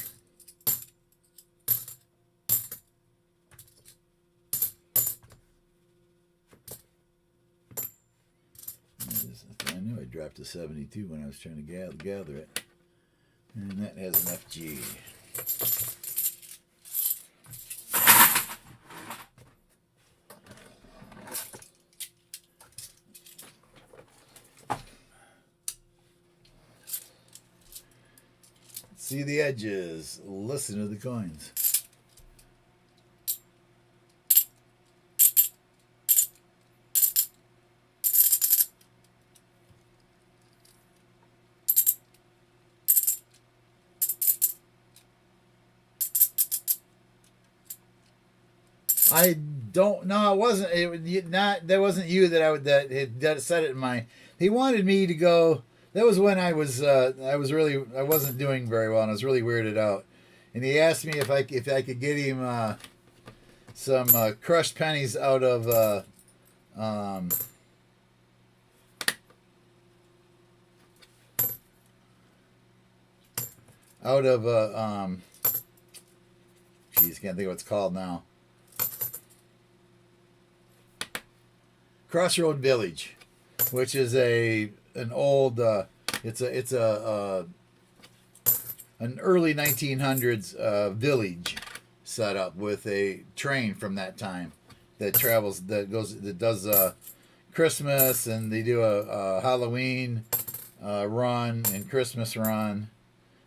I knew I dropped a 72 when I was trying to gather it. And that has an FG. See the edges. Listen to the coins. I don't know. It wasn't. That wasn't you that had said it in my. He wanted me to go. That was when I wasn't doing very well and I was really weirded out, and he asked me if I could get him some crushed pennies out of geez, can't think of what it's called now. Crossroad Village, which is an old it's a an early 1900s village set up with a train from that time that travels, that does Christmas, and they do a Halloween run and Christmas run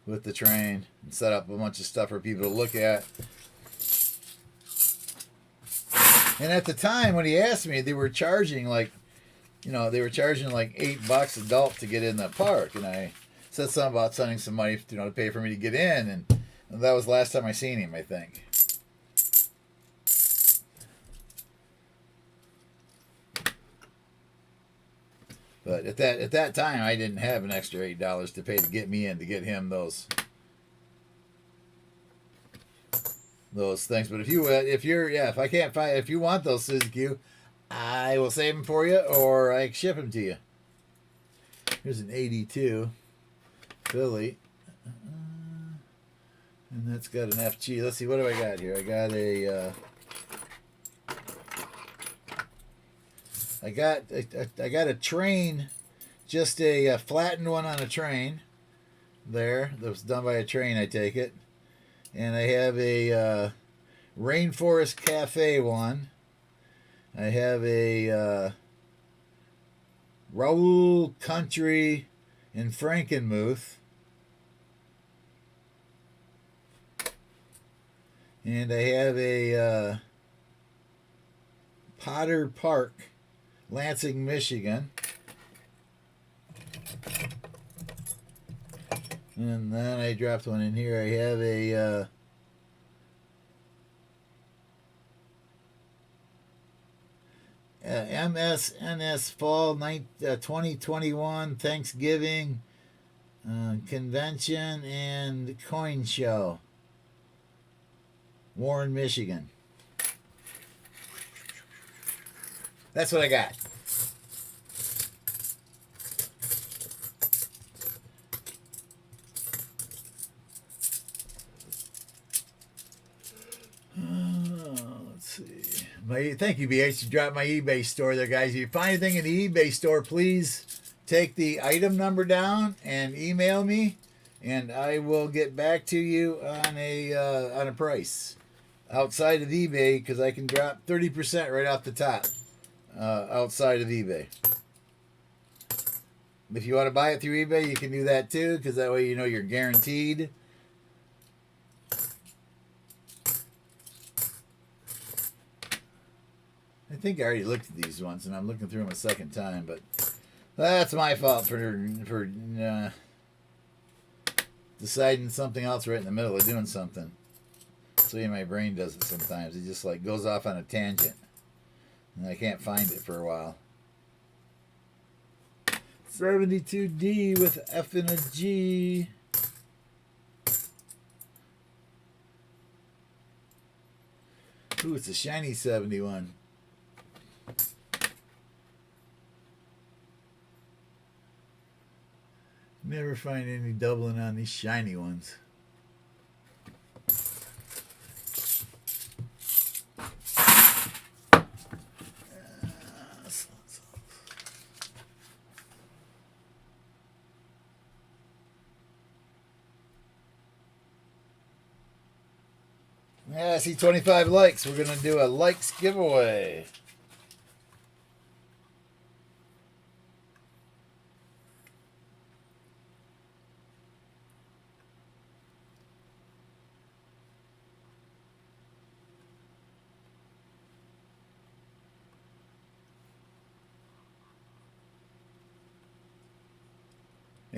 with the train, and set up a bunch of stuff for people to look at. And at the time when he asked me, they were charging like, they were charging like $8 adult to get in the park, and I said something about sending some money, to pay for me to get in, and that was the last time I seen him, I think. But at that time, I didn't have an extra $8 to pay to get me in, to get him those things. But if you want those Suzuki, I will save them for you, or I ship them to you. Here's an 82 Philly, and that's got an FG. Let's see, what do I got here? I got a I got a train, just a flattened one on a train there, that was done by a train, I take it. And I have a Rainforest Cafe one. I have a Raoul Country in Frankenmuth. And I have a Potter Park, Lansing, Michigan. And then I dropped one in here. I have a MSNS Fall 2021 Thanksgiving Convention and Coin Show, Warren, Michigan. That's what I got. Let's see. Thank you, BH. You dropped my eBay store there, guys. If you find anything in the eBay store, please take the item number down and email me, and I will get back to you on a price outside of eBay, because I can drop 30% right off the top. Outside of eBay. If you want to buy it through eBay, you can do that too, because that way you're guaranteed. I think I already looked at these once, and I'm looking through them a second time, but that's my fault for deciding something else right in the middle of doing something. So my brain does it sometimes. It just like goes off on a tangent, and I can't find it for a while. 72D with F and a G. Ooh, it's a shiny 71. Never find any doubling on these shiny ones. Yeah, I see 25 likes. We're going to do a likes giveaway.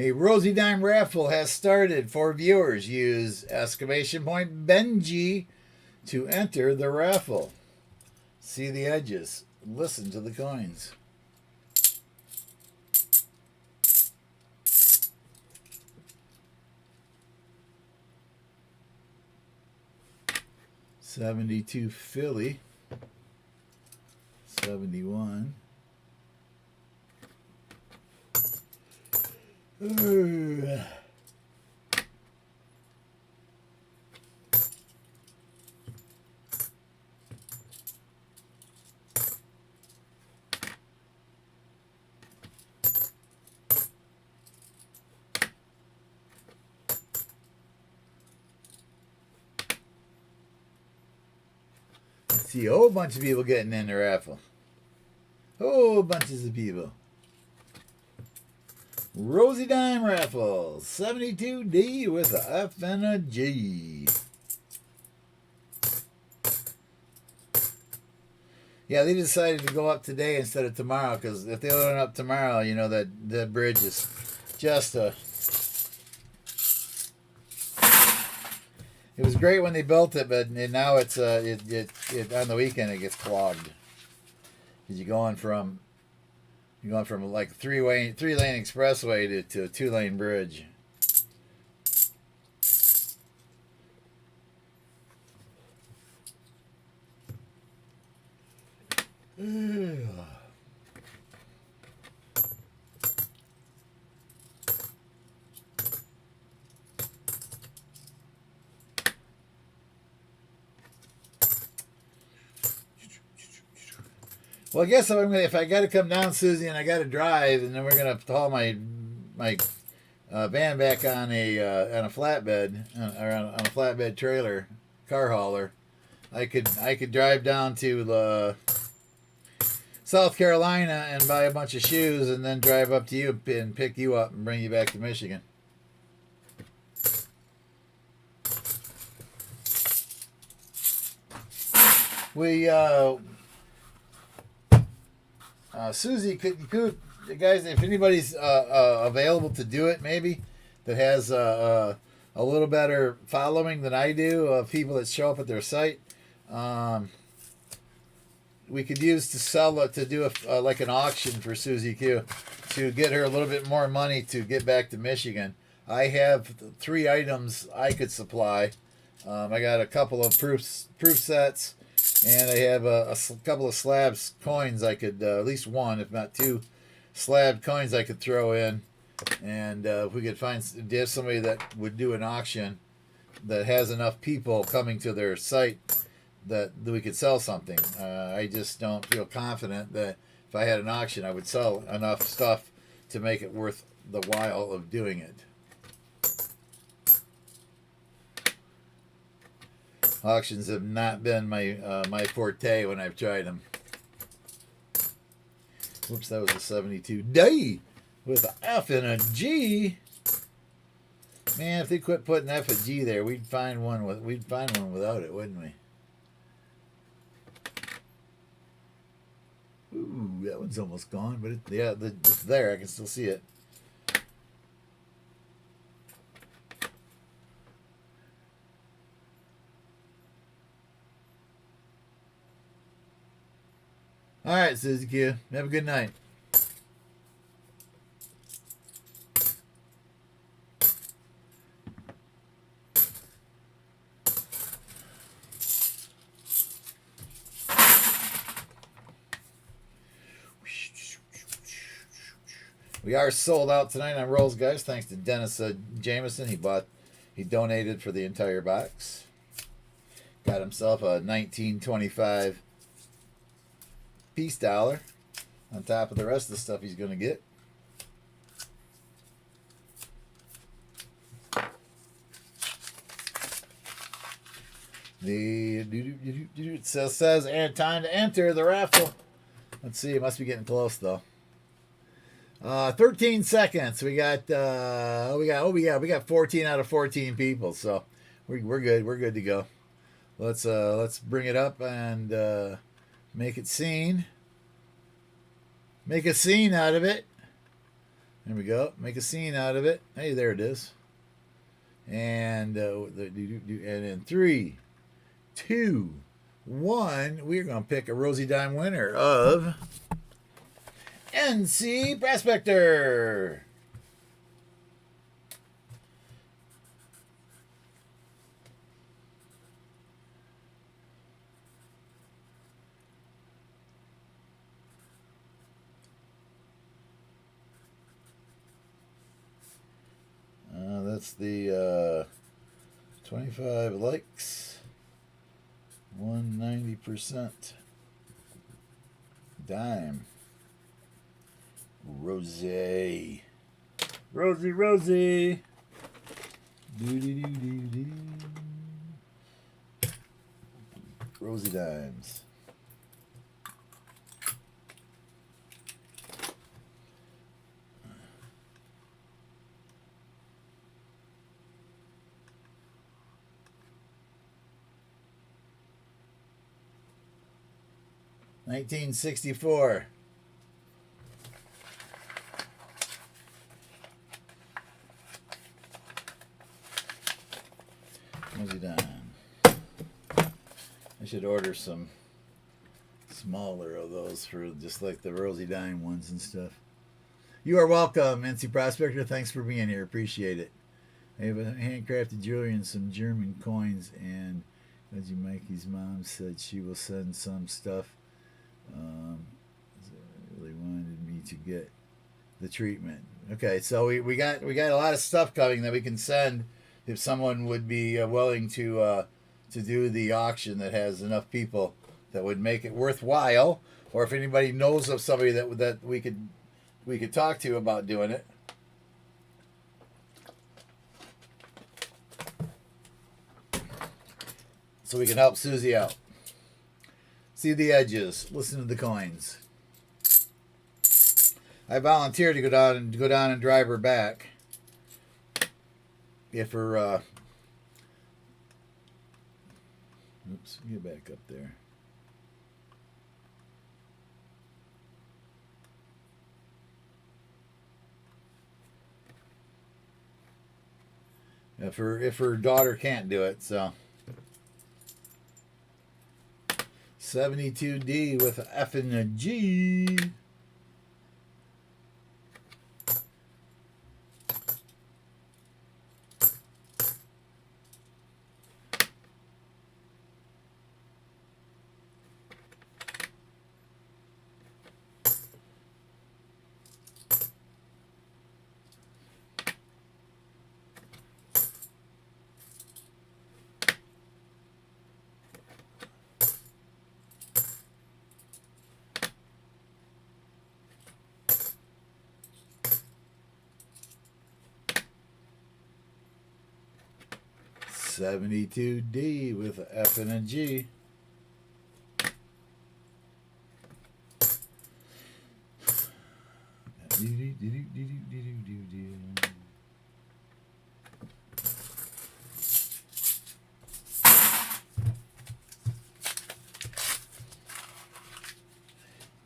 A Rosie Dime raffle has started for viewers. Use exclamation point Benji to enter the raffle. See the edges. Listen to the coins. $72 Philly. 71. See a whole bunch of people getting in the raffle. Whole bunches of people. Rosie Dime raffle. 72D with a F and a G. Yeah, they decided to go up today instead of tomorrow, because if they went up tomorrow, you know, that bridge is just a... It was great when they built it, but now it's it on the weekend it gets clogged. Because you're going from like three-lane expressway to a 2-lane bridge. Well, I guess if I got to come down, Susie, and I got to drive, and then we're gonna haul my van back on a flatbed or on a flatbed trailer, car hauler. I could drive down to South Carolina and buy a bunch of shoes, and then drive up to you and pick you up and bring you back to Michigan. Susie, could guys, if anybody's available to do it, maybe that has a little better following than I do of people that show up at their site, we could use to sell it, to do like an auction for Susie Q, to get her a little bit more money to get back to Michigan. I have 3 items I could supply. I got a couple of proof sets. And I have a couple of slabs coins I could, at least 1, if not 2, slab coins I could throw in. And if we could find somebody that would do an auction that has enough people coming to their site that we could sell something. I just don't feel confident that if I had an auction, I would sell enough stuff to make it worth the while of doing it. Auctions have not been my forte when I've tried them. Whoops, that was a 72 D with an F and a G. Man, if they quit putting F and G there, we'd find one without it, wouldn't we? Ooh, that one's almost gone, but it's there. I can still see it. All right, Susie Q. Have a good night. We are sold out tonight on rolls, guys. Thanks to Dennis Jameson. He donated for the entire box. Got himself a 1925 peace dollar on top of the rest of the stuff he's going to get. It says and time to enter the raffle. Let's see, it must be getting close though. 13 seconds. We got 14 out of 14 people, so we're good. We're good to go. Let's bring it up and make it seen. Make a scene out of it. There we go. Make a scene out of it. Hey, there it is. And in 3, 2, 1, we're gonna pick a Rosie Dime winner of NC Prospector. That's the 25 likes, 190% dime. Rosie. Rosie. Rosie Dimes. 1964. What's he done? I should order some smaller of those for just like the Rosie Dime ones and stuff. You are welcome, NC Prospector. Thanks for being here. Appreciate it. I have a handcrafted jewelry and some German coins, and Benji Mikey's mom said she will send some stuff. Really wanted me to get the treatment. Okay, so we got a lot of stuff coming that we can send if someone would be willing to do the auction that has enough people that would make it worthwhile, or if anybody knows of somebody that we could talk to about doing it. So we can help Susie out. See the edges. Listen to the coins. I volunteered to go down and drive her back. If her oops, get back up there. If her daughter can't do it, so 72D with an F and a G. $72D with an F and a G.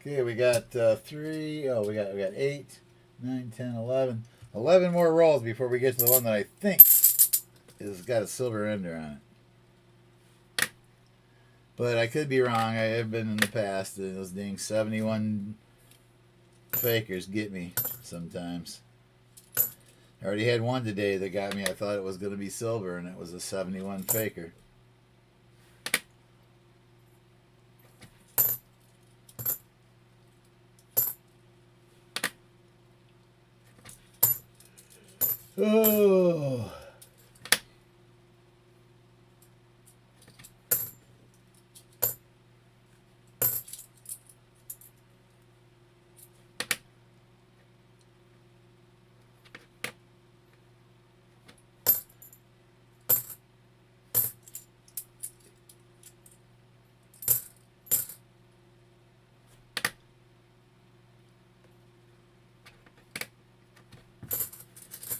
Okay, we got three. Oh, we got 8, 9, 10, 11. 11 more rolls before we get to the one that I think has got a silver ender on it. But I could be wrong. I have been in the past. Those dang 71 fakers get me sometimes. I already had one today that got me. I thought it was going to be silver, and it was a 71 faker. Oh.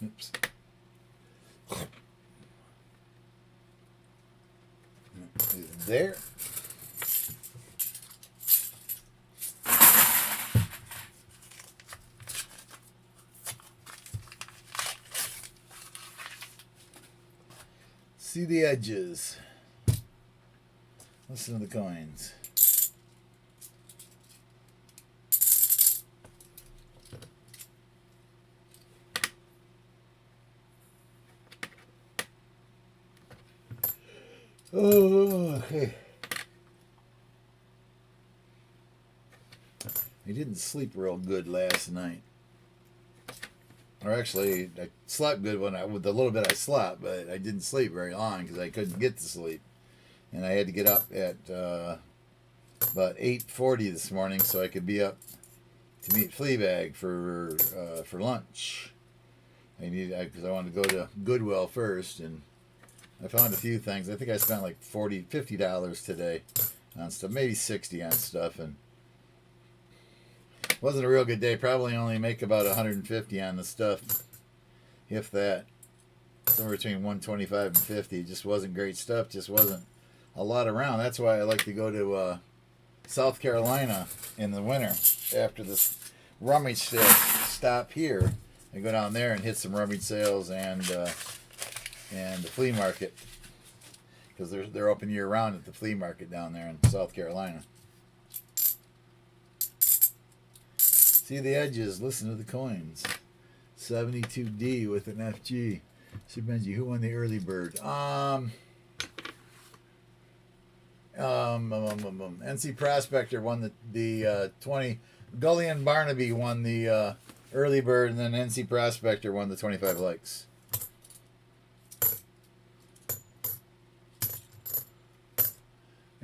Oops. There. See the edges. Listen to the coins. Oh, okay. I didn't sleep real good last night. Or actually, I slept good with the little bit I slept, but I didn't sleep very long because I couldn't get to sleep. And I had to get up at about 8:40 this morning so I could be up to meet Fleabag for lunch. Because I wanted to go to Goodwill first, and I found a few things. I think I spent like $50 today on stuff, maybe 60 on stuff, and it wasn't a real good day. Probably only make about 150 on the stuff, if that. Somewhere between 125 and 50. It just wasn't great stuff. Just wasn't a lot around. That's why I like to go to South Carolina in the winter after this rummage sale stop here. I go down there and hit some rummage sales and the flea market, because they're open year round at the flea market down there in South Carolina. See the edges, listen to the coins. 72D with an FG. Sir Benji, who won the early bird? NC Prospector won the 20. Gully and Barnaby won the early bird, and then NC Prospector won the 25 likes.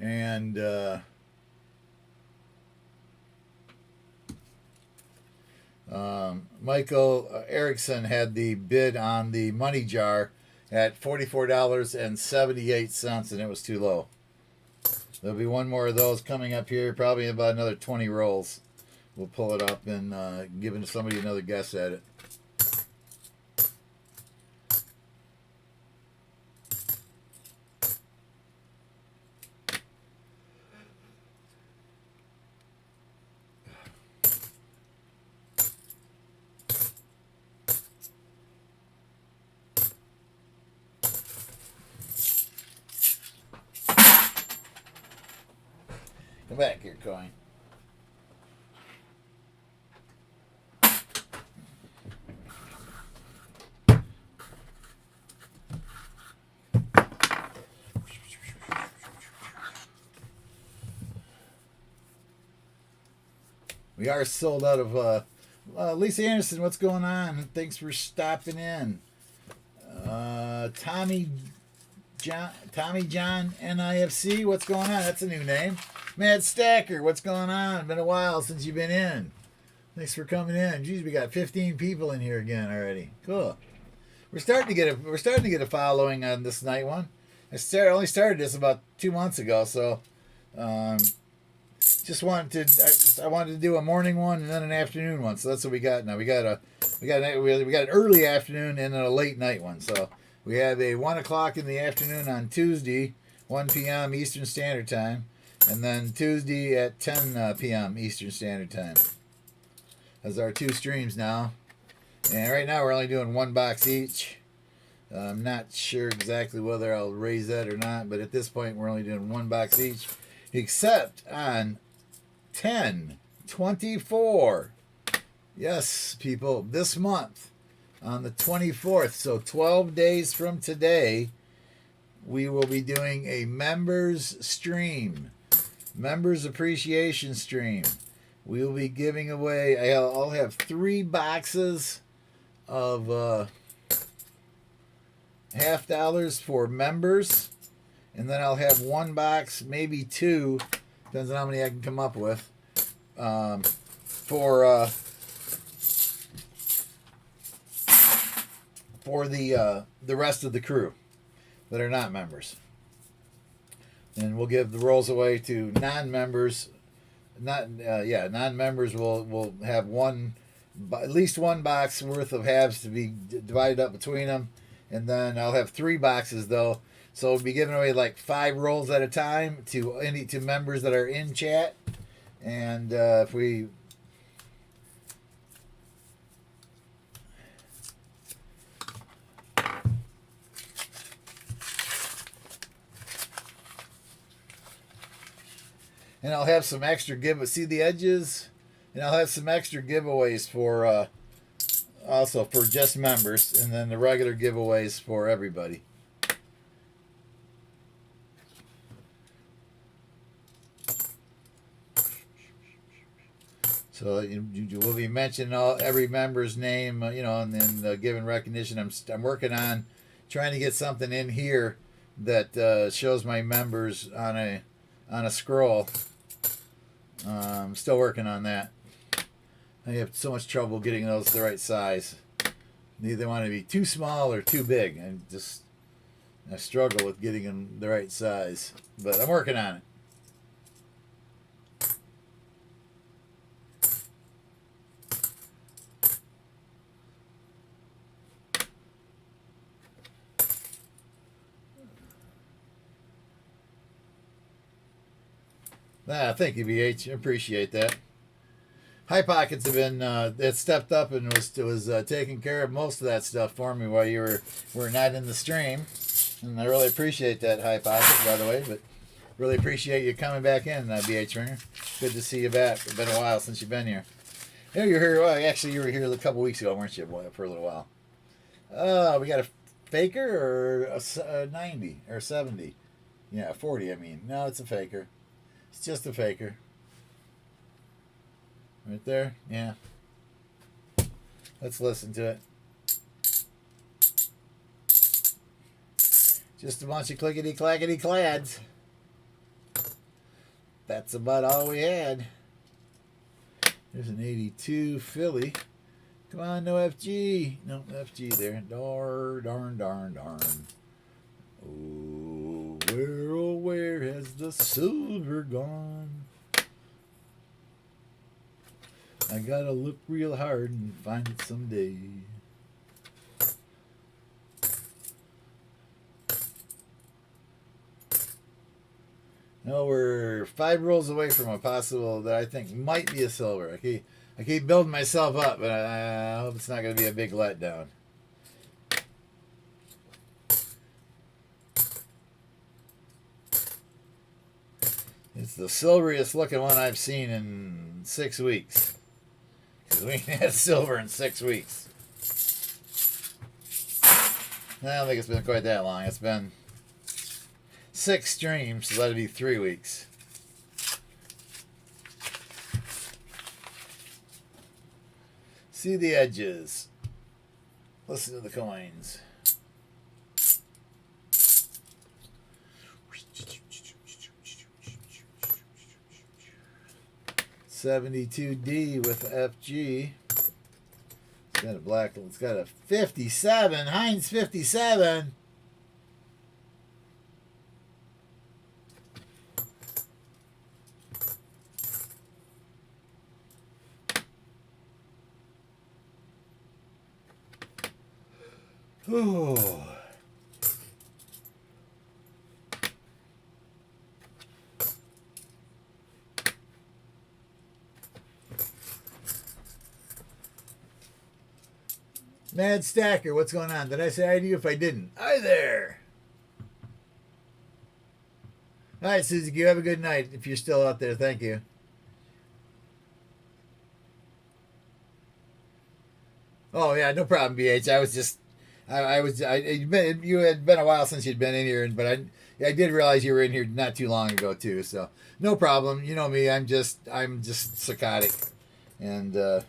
And Michael Erickson had the bid on the money jar at $44.78, and it was too low. There'll be one more of those coming up here, probably about another 20 rolls. We'll pull it up and give somebody another guess at it. Come back here, coin. We are sold out of Lisa Anderson. What's going on? Thanks for stopping in. Tommy John NIFC. What's going on? That's a new name. Mad Stacker. What's going on? Been a while since you've been in. Thanks for coming in. Geez, we got 15 people in here again already. Cool. We're starting to get a following on this night one. I only started this about 2 months ago, so just wanted to. I wanted to do a morning one and then an afternoon one. So that's what we got now. We got an early afternoon and then a late night one. So we have a 1 o'clock in the afternoon on Tuesday, 1 p.m. Eastern Standard Time, and then Tuesday at 10 p.m. Eastern Standard Time. Those are our two streams now. And right now we're only doing one box each. I'm not sure exactly whether I'll raise that or not, but at this point we're only doing one box each, except on 10/24. Yes, people, this month on the 24th, so 12 days from today, we will be doing a members stream, members appreciation stream. We will be giving away, I'll have 3 boxes of $half for members, and then I'll have 1 box, maybe 2, depends on how many I can come up with, for the rest of the crew that are not members. And we'll give the rolls away to non-members. Non-members will have at least 1 box worth of halves to be divided up between them, and then I'll have 3 boxes though, so we'll be giving away like 5 rolls at a time to members that are in chat. And if we and I'll have some extra see the edges, and I'll have some extra giveaways for also for just members, and then the regular giveaways for everybody. So you will be mentioning every member's name, and then giving recognition. I'm working on trying to get something in here that shows my members on a scroll. I'm still working on that. I have so much trouble getting those the right size. Neither want to be too small or too big. I struggle with getting them the right size, but I'm working on it. Thank you, BH. Appreciate that. High Pockets have been that stepped up and was taking care of most of that stuff for me while you were not in the stream, and I really appreciate that, High Pockets, by the way. But really appreciate you coming back in, BH Ringer. Good to see you back. It's been a while since you've been here. Yeah, you're here. Well, actually, you were here a couple weeks ago, weren't you? For a little while. We got a faker or a 90 or 70. Yeah, 40. I mean, no, it's a faker. It's just a faker. Right there? Yeah. Let's listen to it. Just a bunch of clickety-clackety clads. That's about all we had. There's an 82 Philly. Come on, no FG. No FG there. Darn. Oh, where has the silver gone? I gotta look real hard and find it someday. No, we're 5 rolls away from a possible that I think might be a silver. I keep building myself up, but I hope it's not going to be a big letdown. It's the silveriest looking one I've seen in 6 weeks. Because we ain't had silver in 6 weeks. I don't think it's been quite that long. It's been 6 streams, so that'd be 3 weeks. See the edges. Listen to the coins. $72D with FG. It's got a black. It's got a 57. Heinz 57. Ooh. Mad Stacker, what's going on? Did I say hi to you? If I didn't, hi there. All right, Susie, you have a good night. If you're still out there, thank you. Oh yeah, no problem, BH. I was just, you had been a while since you'd been in here, but I did realize you were in here not too long ago too. So no problem. You know me. I'm just psychotic, and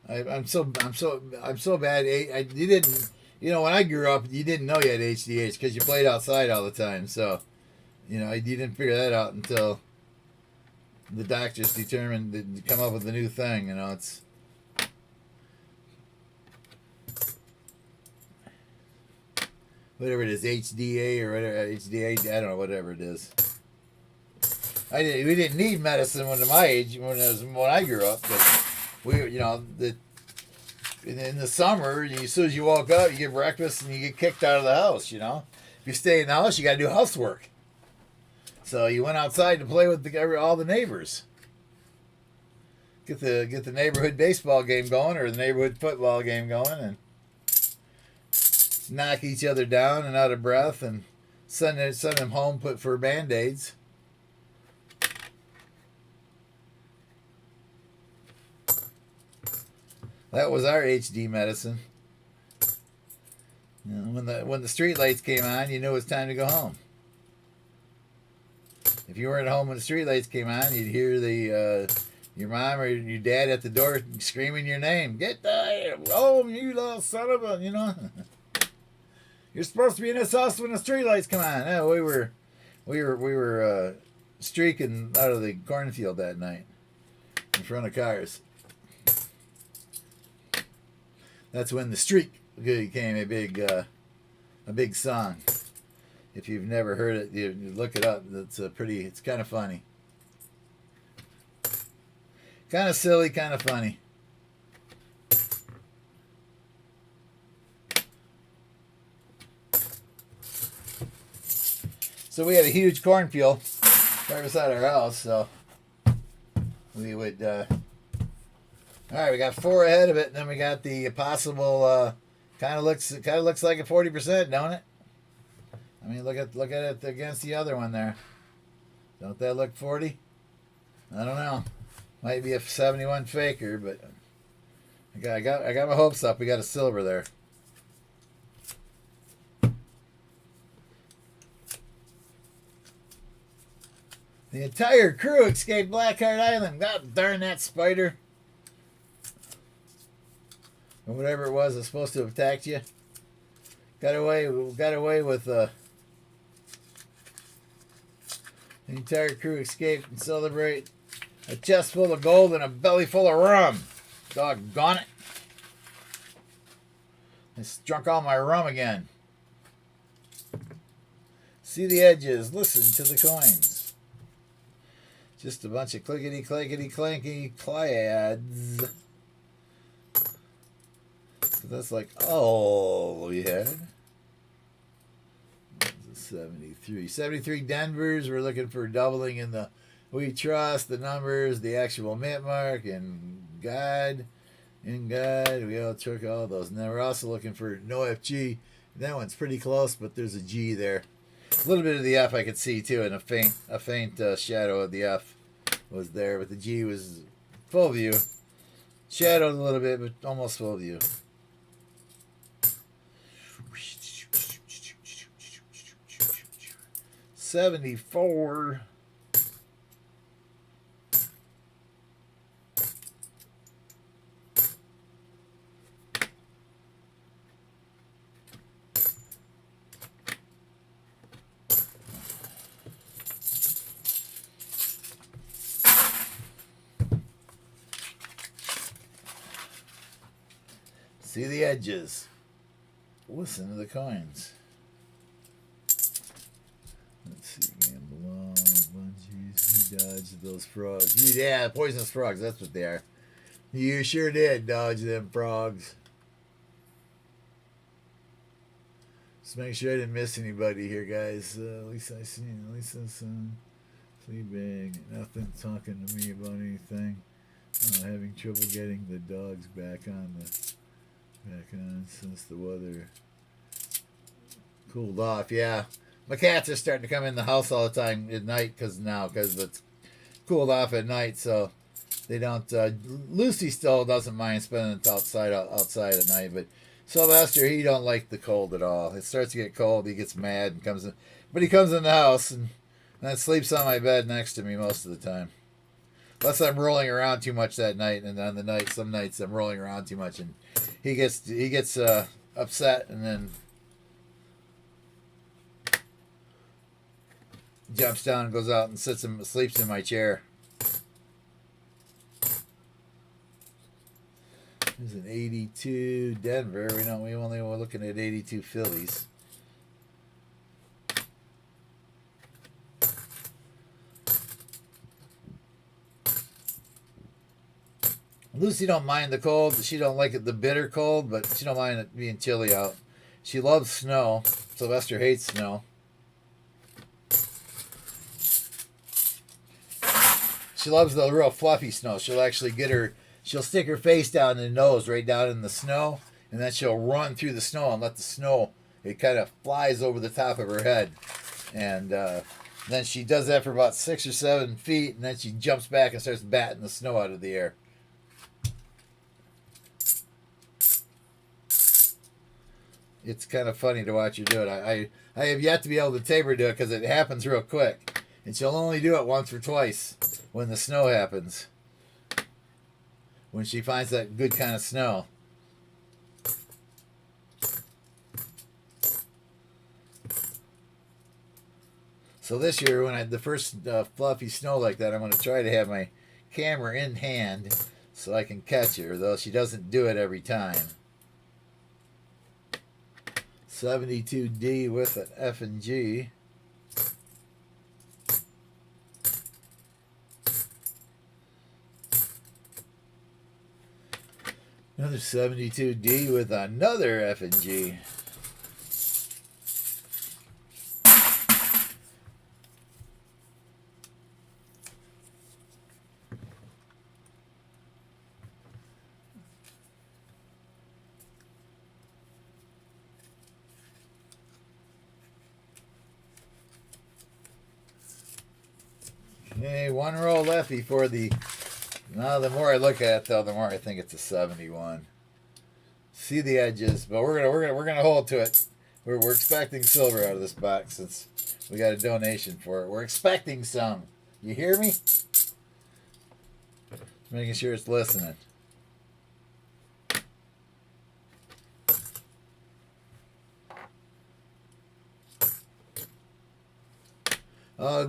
I'm so bad. You didn't, when I grew up, you didn't know you had HDH because you played outside all the time. So, you didn't figure that out until the doctors determined to come up with a new thing. It's whatever it is, HDA or whatever, HDA. I don't know, whatever it is. We didn't need medicine when my age when I grew up, but we, in the summer, as soon as you woke up, you get breakfast and you get kicked out of the house. If you stay in the house, you got to do housework. So you went outside to play with all the neighbors. Get the neighborhood baseball game going or the neighborhood football game going, and knock each other down and out of breath, and send them home for Band-Aids. That was our HD medicine. When the street lights came on, you knew it was time to go home. If you weren't at home when the street lights came on, you'd hear your mom or your dad at the door screaming your name. Get home, you little son of a, You're supposed to be in this house when the street lights come on. No, we were streaking out of the cornfield that night in front of cars. That's when the streak became a big song. If you've never heard it, you look it up. It's kind of funny. Kind of silly, kind of funny. So we had a huge cornfield right beside our house, so we would all right, we got 4 ahead of it, and then we got the possible kind of looks like a 40%, don't it? I mean, look at it against the other one there. Don't that look 40? I don't know. Might be a 71 faker, but I got my hopes up. We got a silver there. The entire crew escaped Blackheart Island. God darn that spider. Or whatever it was that's supposed to have attacked you. Got away with the entire crew escaped and celebrate a chest full of gold and a belly full of rum. Doggone it. I drunk all my rum again. See the edges. Listen to the coins. Just a bunch of clickety clankety clanky clads. So that's like all we had. 73. 73 Denvers. We're looking for doubling in the we trust, the numbers, the actual mint mark, and God. In God, we all took all those. And then we're also looking for no FG. That one's pretty close, but there's a G there. A little bit of the F I could see too, and a faint shadow of the F was there, but the G was full view. Shadowed a little bit, but almost full view. $74. See the edges. Listen to the coins. Let's see, gamble on bungees. You dodged those frogs. Yeah, poisonous frogs. That's what they are. You sure did dodge them frogs. Just make sure I didn't miss anybody here, guys. At least I seen. At least that's Fleabag. Nothing talking to me about anything. Having trouble getting the dogs back on since the weather cooled off. Yeah, my cats are starting to come in the house all the time at night because it's cooled off at night, so they don't. Lucy still doesn't mind spending it outside at night, but Sylvester, he don't like the cold at all. It starts to get cold, he gets mad and comes in, but he comes in the house and then sleeps on my bed next to me most of the time. Unless I'm rolling around too much that night, and on the night, some nights I'm rolling around too much, and he gets upset, and then jumps down and goes out and sleeps in my chair. There's an 82 Denver. We only were looking at 82 Phillies. Lucy don't mind the cold. She don't like it the bitter cold, but she don't mind it being chilly out. She loves snow. Sylvester hates snow. She loves the real fluffy snow. She'll stick her face down in the nose, right down in the snow, and then she'll run through the snow and let the snow, it kind of flies over the top of her head. And then she does that for about 6 or 7 feet, and then she jumps back and starts batting the snow out of the air. It's kind of funny to watch her do it. I have yet to be able to tape her do it because it happens real quick. And she'll only do it once or twice when the snow happens. When she finds that good kind of snow. So this year, when the first fluffy snow like that, I'm going to try to have my camera in hand so I can catch her, though she doesn't do it every time. 72D with an F and G. Another 72D with another F and G. Okay, one row left before the. Now, the more I look at it, though, the more I think it's a 71. See the edges, but we're gonna hold to it. We're expecting silver out of this box since we got a donation for it. We're expecting some. You hear me? Making sure it's listening.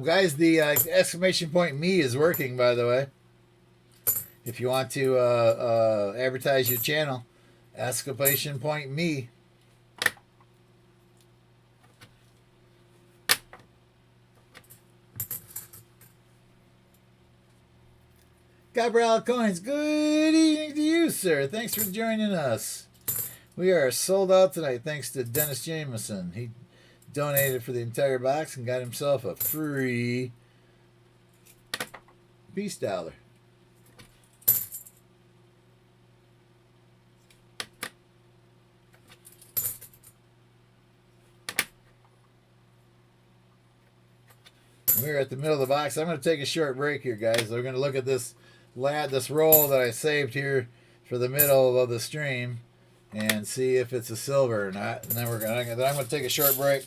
Guys, the exclamation point me is working, by the way. If you want to advertise your channel, exclamation point me. Gabriel Coins, good evening to you, sir. Thanks for joining us. We are sold out tonight thanks to Dennis Jameson. He donated for the entire box and got himself a free peace dollar. We're at the middle of the box. I'm going to take a short break here, guys. We're going to look at this roll that I saved here for the middle of the stream and see if it's a silver or not. And then I'm going to take a short break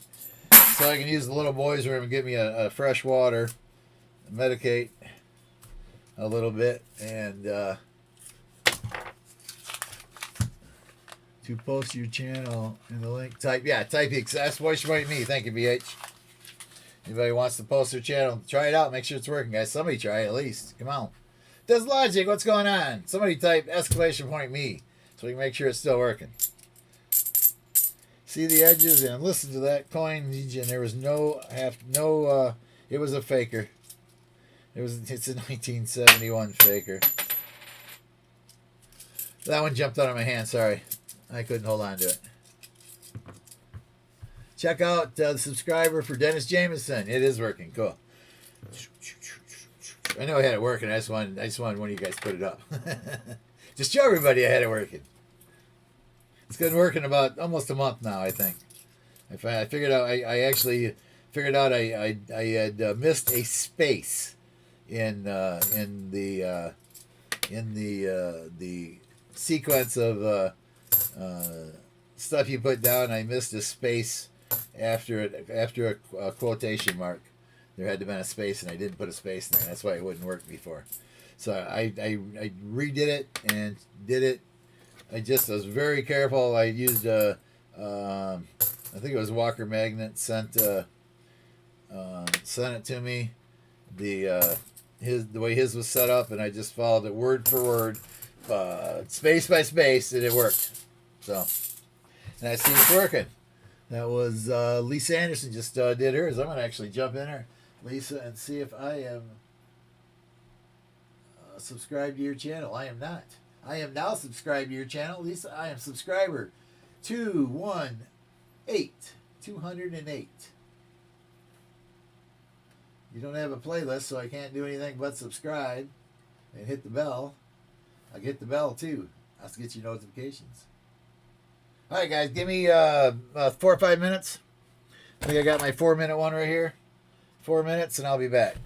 so I can use the little boys' room and get me a fresh water, medicate a little bit, and to post your channel in the link. Type exclamation me. Thank you, BH. Anybody wants to post their channel, try it out. Make sure it's working, guys. Somebody try it at least. Come on. Does Logic, what's going on? Somebody type exclamation point me so we can make sure it's still working. See the edges and listen to that coin. And there was it was a faker. It's a 1971 faker. That one jumped out of my hand. Sorry. I couldn't hold on to it. Check out the subscriber for Dennis Jameson. It is working. Cool. I know I had it working. I just wanted one of you guys to put it up. Just show everybody I had it working. It's been working about almost a month now, I think. I figured out. I actually figured out I had missed a space in the sequence of stuff you put down. I missed a space after a quotation mark. There had to have been a space, and I didn't put a space in there. That's why it wouldn't work before. So I redid it and did it. I was very careful. I used I think it was Walker Magnet sent it to me. The way his was set up, and I just followed it word for word, space by space, and it worked. So, and I see it's working. That was Lisa Anderson just did hers. I'm going to actually jump in there, Lisa, and see if I am subscribed to your channel. I am not. I am now subscribed to your channel, Lisa. I am subscriber 208. 208. You don't have a playlist, so I can't do anything but subscribe and hit the bell. I'll hit the bell too. I'll get you notifications. All right, guys, give me 4 or 5 minutes. I think I got my 4-minute one right here. 4 minutes, and I'll be back.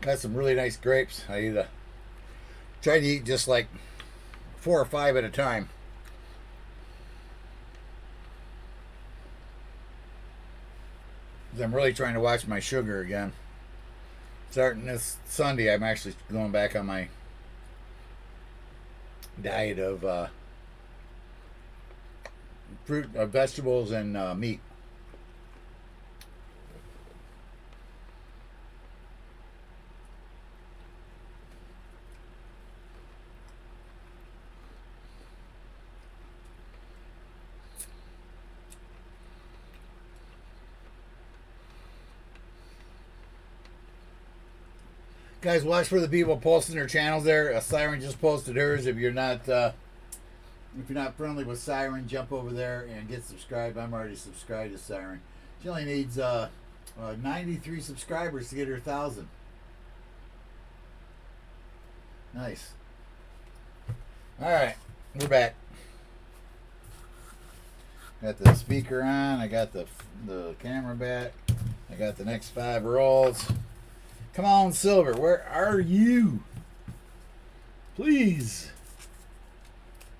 Got some really nice grapes. I try to eat just like 4 or 5 at a time. I'm really trying to watch my sugar again. Starting this Sunday, I'm actually going back on my diet of fruit, vegetables, and meat. Guys, watch for the people posting their channels there. Siren just posted hers. If you're not friendly with Siren, jump over there and get subscribed. I'm already subscribed to Siren. She only needs 93 subscribers to get her 1,000. Nice. All right, we're back. Got the speaker on. I got the camera back. I got the next 5 rolls. Come on, Silver. Where are you? Please.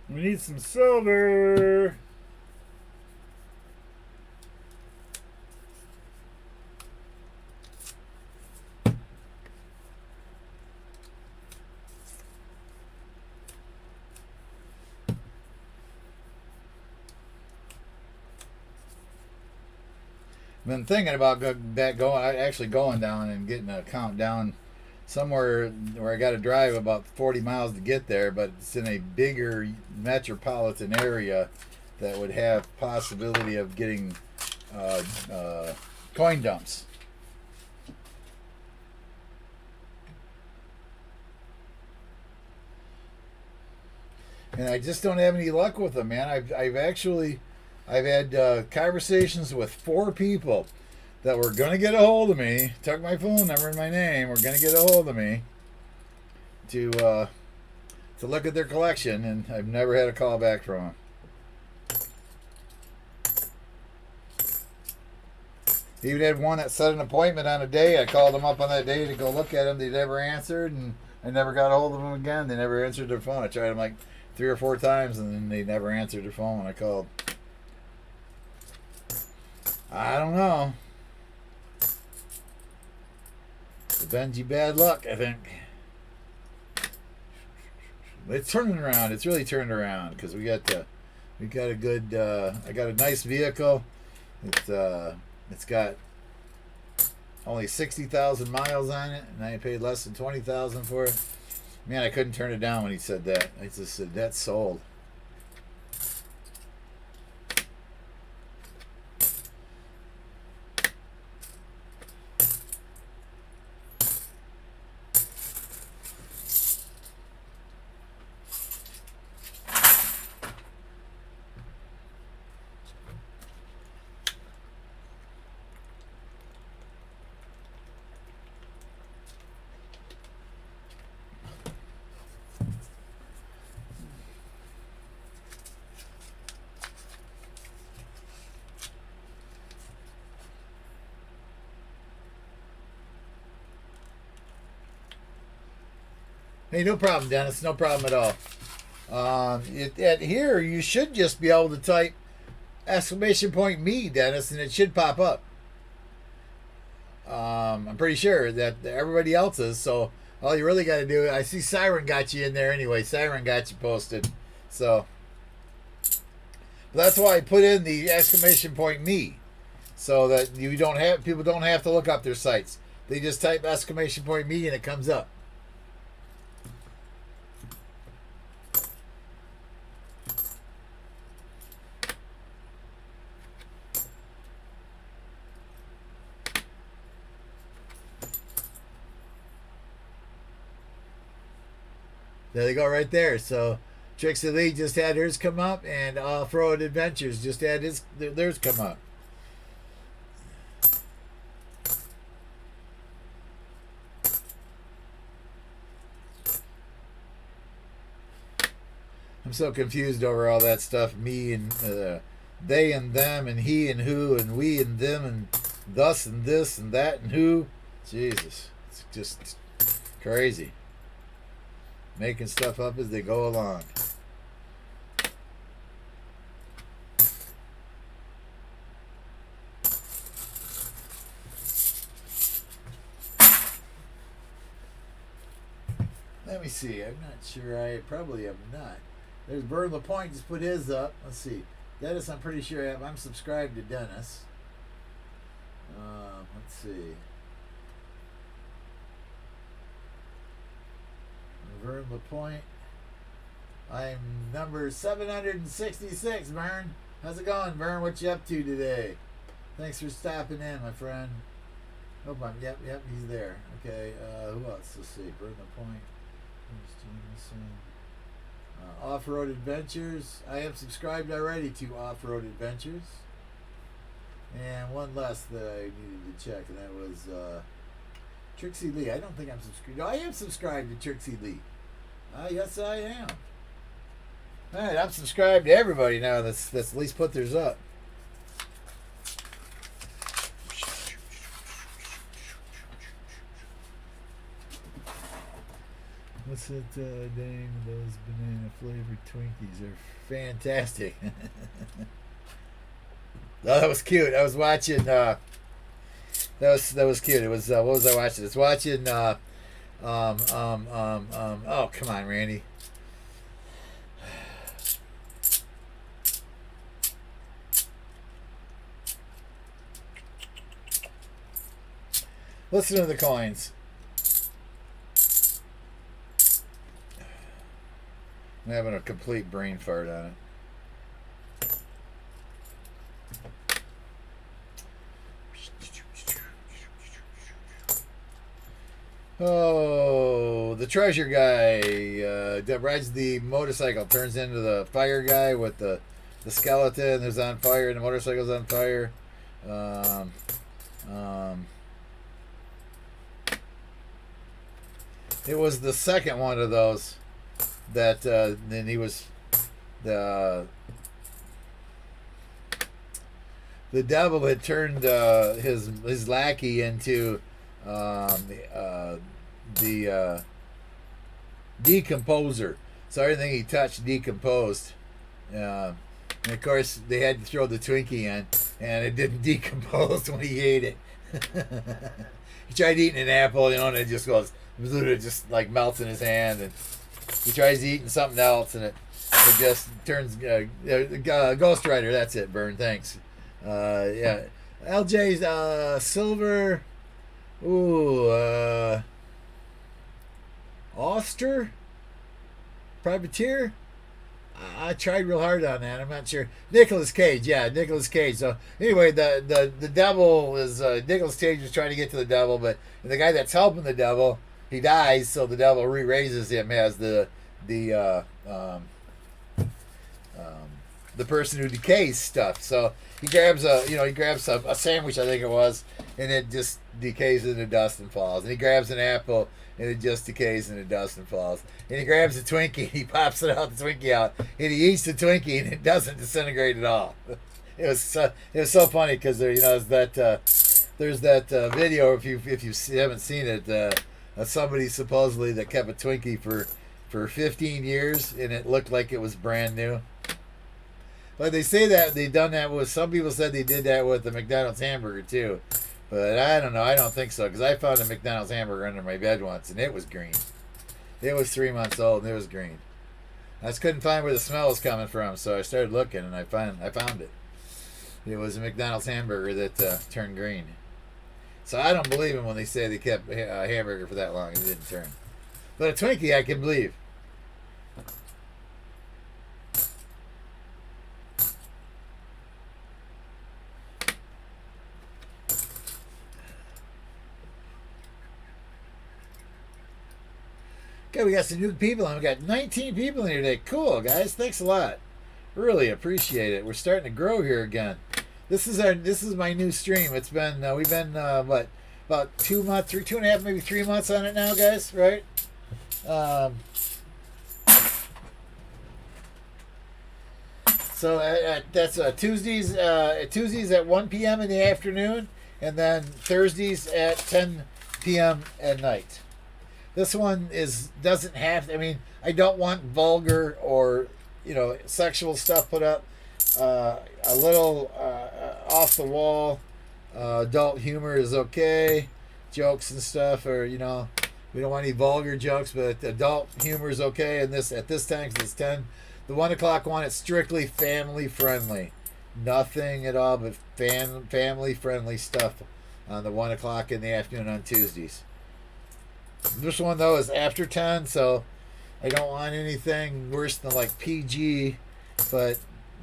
We need some silver. Been thinking about actually going down and getting a count down somewhere where I got to drive about 40 miles to get there, but it's in a bigger metropolitan area that would have possibility of getting coin dumps. And I just don't have any luck with them, man. I've had conversations with 4 people that were going to get a hold of me, took my phone number and my name, were going to get a hold of me to look at their collection, and I've never had a call back from them. Even had one that set an appointment on a day. I called them up on that day to go look at them. They never answered, and I never got a hold of them again. They never answered their phone. I tried them like 3 or 4 times, and then they never answered their phone when I called. I don't know. The Benji bad luck, I think. It's turning around. It's really turned around because we got a good. I got a nice vehicle. It's got only 60,000 miles on it, and I paid less than 20,000 for it. Man, I couldn't turn it down when he said that. I just said that's sold. Hey, no problem, Dennis. No problem at all. At here, you should just be able to type !me, Dennis, and it should pop up. I'm pretty sure that everybody else is. So all you really got to do, I see Siren got you in there anyway. Siren got you posted. So that's why I put in the !me, so that people don't have to look up their sites. They just type !me and it comes up. There they go right there. So Trixie Lee just had hers come up, and Off-Road Adventures just had theirs come up. I'm so confused over all that stuff. Me and they and them and he and who and we and them and thus and this and that and who. Jesus. It's just Crazy. Making stuff up as they go along. Let me see. I'm not sure. I probably have not. There's Bird LaPointe just put his up. Let's see. Dennis, I'm pretty sure I have. I'm subscribed to Dennis. Let's see. Vern LaPointe. I'm number 766, Vern. How's it going, Vern? What you up to today? Thanks for stopping in, my friend. Hope I'm, yep, he's there. Okay, who else? Let's see. Vern LaPointe. Off-Road Adventures. I am subscribed already to Off-Road Adventures. And one less that I needed to check, and that was Trixie Lee. I don't think I'm subscribed. No, I am subscribed to Trixie Lee. Yes, I am. All right, I'm subscribed to everybody now that's at least put theirs up. What's that name of those banana flavored Twinkies? They're fantastic. Oh, that was cute. I was watching. That was cute. It was. What was I watching? I was watching. Oh, come on, Randy. Listen to the coins. I'm having a complete brain fart on it. Oh, the treasure guy that rides the motorcycle turns into the fire guy with the skeleton is on fire and the motorcycle's on fire. It was the second one of those that then he was the devil had turned his lackey into the decomposer, so everything he touched decomposed, and of course they had to throw the Twinkie in and it didn't decompose when he ate it. He tried eating an apple, and it just goes, it just like melts in his hand, and he tries eating something else and it just turns Ghost Rider. That's it, Vern, thanks. Yeah, LJ's silver. Ooh, Oster? Privateer? I tried real hard on that. I'm not sure. Nicolas Cage, yeah, Nicolas Cage. So anyway, the devil is Nicolas Cage was trying to get to the devil, but the guy that's helping the devil, he dies, so the devil re-raises him as the person who decays stuff. So he grabs a sandwich, I think it was, and it just decays into dust and falls. And he grabs an apple, and it just decays into dust and falls. And he grabs a Twinkie, and he pops the Twinkie out, and he eats the Twinkie, and it doesn't disintegrate at all. It was so funny because there's that video, if you haven't seen it, somebody supposedly that kept a Twinkie for 15 years, and it looked like it was brand new. But they say that they've done that with, some people said they did that with the McDonald's hamburger too. But I don't know. I don't think so, because I found a McDonald's hamburger under my bed once, and it was green. It was 3 months old, and it was green. I just couldn't find where the smell was coming from, so I started looking, and I found it. It was a McDonald's hamburger that turned green. So I don't believe them when they say they kept a hamburger for that long and it didn't turn. But a Twinkie, I can believe. Okay, we got some new people, and we got 19 people in here today. Cool, guys. Thanks a lot. Really appreciate it. We're starting to grow here again. This is my new stream. It's been we've been about 2 months, 2.5, maybe 3 months on it now, guys. Right? So that's Tuesdays at 1 p.m. in the afternoon, and then Thursdays at 10 p.m. at night. This one doesn't have. I mean, I don't want vulgar or sexual stuff put up. A little off the wall adult humor is okay. Jokes and stuff, or we don't want any vulgar jokes, but adult humor is okay. And this at this time, 'cause it's 10, the 1 o'clock one, it's strictly family friendly. Nothing at all but family friendly stuff on the 1 o'clock in the afternoon on Tuesdays. This one though is after 10, so I don't want anything worse than like PG, but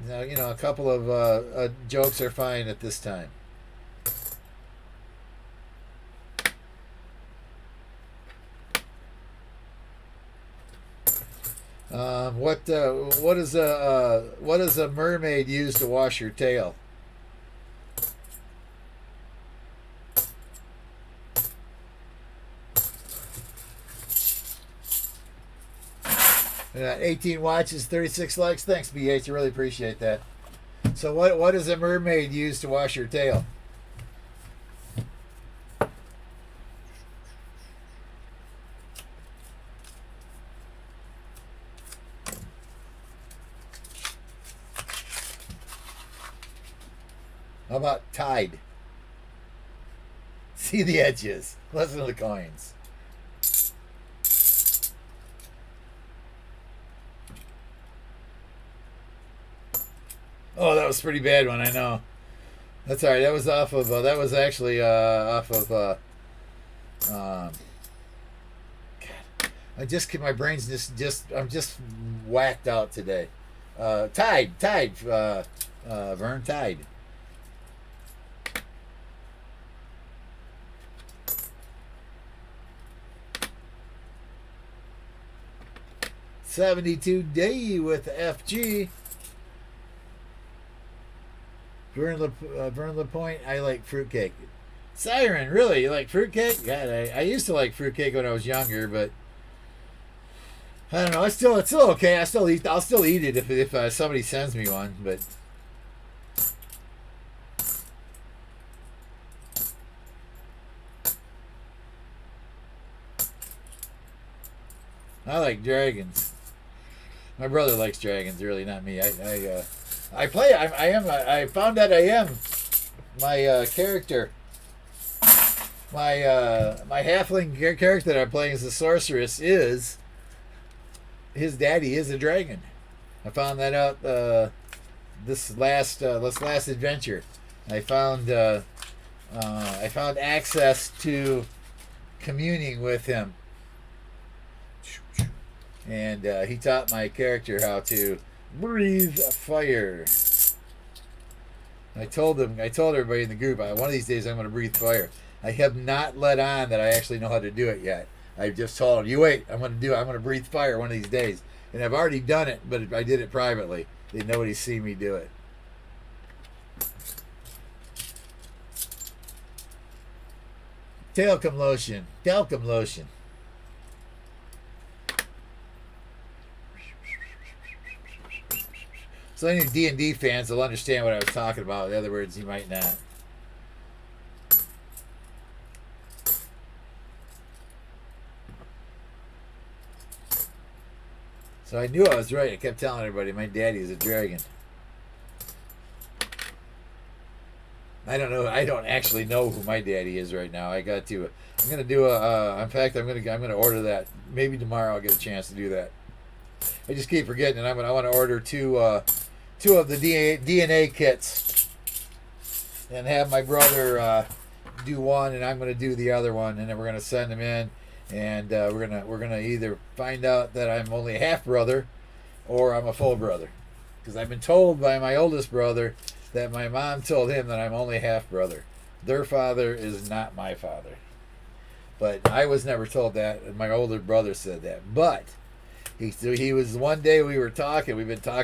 a couple of jokes are fine at this time. What does a mermaid use to wash her tail? And 18 watches, 36 likes. Thanks, BH. I really appreciate that. So what does a mermaid use to wash her tail? How about Tide? See the edges. Listen to the coins. Oh, that was a pretty bad one. I know. That's all right. That was off of. That was actually off of. God, my brain's just. I'm just whacked out today. Tide. Vern Tide. $72 day with FG. Vern LaPointe, I like fruitcake. Siren, really? You like fruitcake? God, I used to like fruitcake when I was younger, but I don't know. It's still okay. I'll still eat it if somebody sends me one. But I like dragons. My brother likes dragons, really, not me. I found that I am my character. My halfling character that I'm playing as a sorceress is his daddy is a dragon. I found that out this last adventure. I found access to communing with him. And he taught my character how to breathe fire. I told everybody in the group, one of these days I'm going to breathe fire. I have not let on that I actually know how to do it yet. I've just told them, you wait, I'm going to breathe fire one of these days. And I've already done it, but I did it privately. Nobody's seen me do it. Talcum lotion. So any D&D fans will understand what I was talking about. In other words, you might not. So I knew I was right. I kept telling everybody my daddy is a dragon. I don't know. I don't actually know who my daddy is right now. I'm gonna do in fact, I'm gonna order that. Maybe tomorrow I'll get a chance to do that. I just keep forgetting, and I want to order two of the DNA kits, and have my brother do one, and I'm going to do the other one, and then we're going to send them in, and we're gonna either find out that I'm only a half brother, or I'm a full brother, because I've been told by my oldest brother that my mom told him that I'm only half brother. Their father is not my father, but I was never told that, and my older brother said that, but. He was one day we've been talking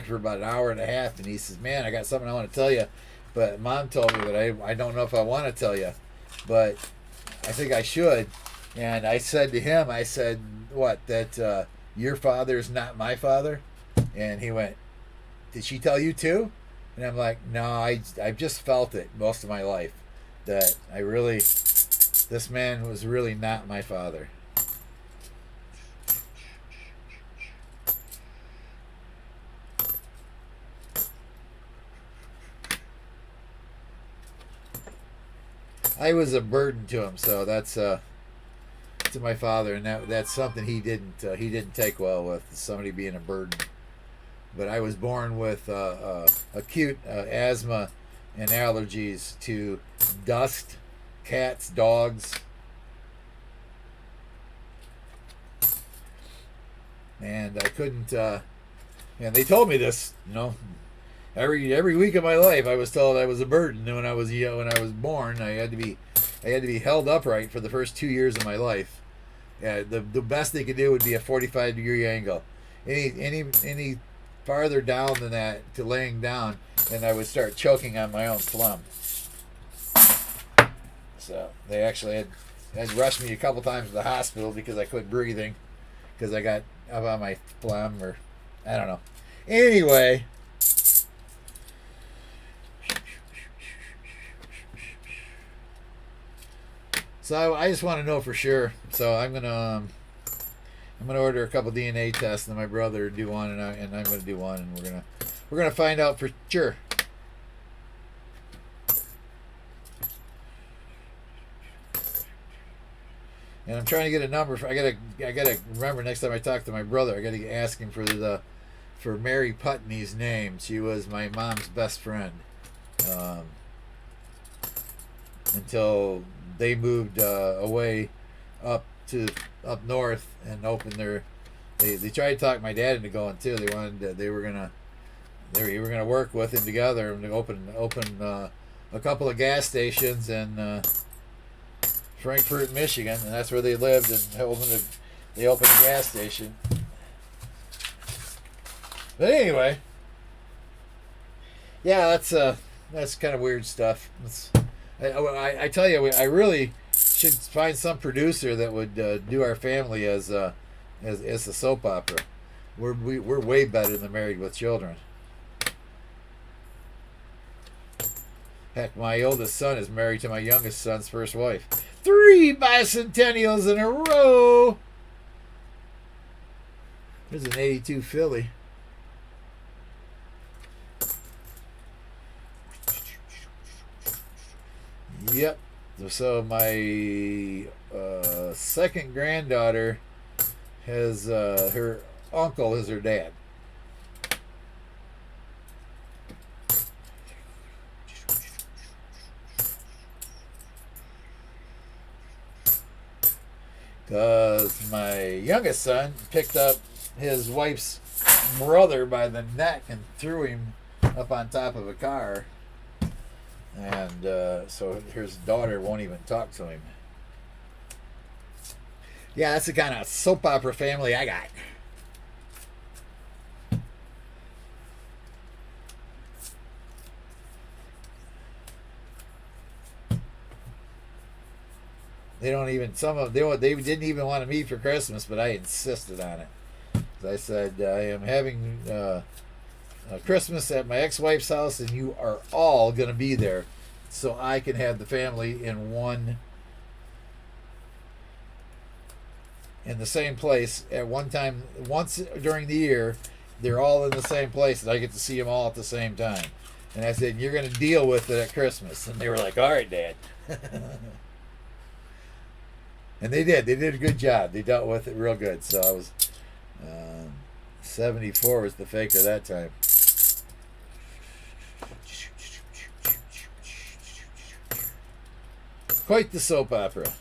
for about an hour and a half, and he says, man, I got something I want to tell you, but Mom told me that I don't know if I want to tell you, but I think I should. And I said to him, I said, what, that your father's not my father? And he went, did she tell you too? And I'm like, no, I've just felt it most of my life, that this man was really not my father. I was a burden to him. So that's to my father, and that's something he didn't take well with, somebody being a burden. But I was born with acute asthma and allergies to dust, cats, dogs, and I couldn't. And they told me this, every week of my life. I was told I was a burden. And when I was born, I had to be held upright for the first 2 years of my life. The best they could do would be a 45-degree angle. Any farther down than that to laying down, and I would start choking on my own phlegm. So they actually had rushed me a couple times to the hospital because I quit breathing because I got up on my phlegm, or I don't know. Anyway, so I just want to know for sure. So I'm gonna order a couple DNA tests, and my brother will do one, and I'm gonna do one, and we're gonna find out for sure. And I'm trying to get a number. I gotta remember next time I talk to my brother. I gotta ask him for Mary Putney's name. She was my mom's best friend until they moved away up north and opened their. They tried to talk my dad into going too. They were gonna work with him together and open a couple of gas stations in Frankfort, Michigan, and that's where they lived. And they opened a gas station. But anyway, yeah, that's kind of weird stuff. I tell you, I really should find some producer that would do our family as a soap opera. We're way better than Married with Children. Heck, my oldest son is married to my youngest son's first wife. 3 bicentennials in a row. There's an 82 Philly. Yep. So my second granddaughter has her uncle is her dad. Because my youngest son picked up his wife's brother by the neck and threw him up on top of a car. And so his daughter won't even talk to him. Yeah, that's the kind of soap opera family I got. They didn't even want to meet for Christmas, but I insisted on it. I said, I am having Christmas at my ex-wife's house, and you are all going to be there, so I can have the family in the same place at one time. Once during the year, they're all in the same place, and I get to see them all at the same time. And I said, you're going to deal with it at Christmas. And they were like, all right, Dad. And they did. They did a good job. They dealt with it real good. So I was 74 was the faker that time. Quite the soap opera.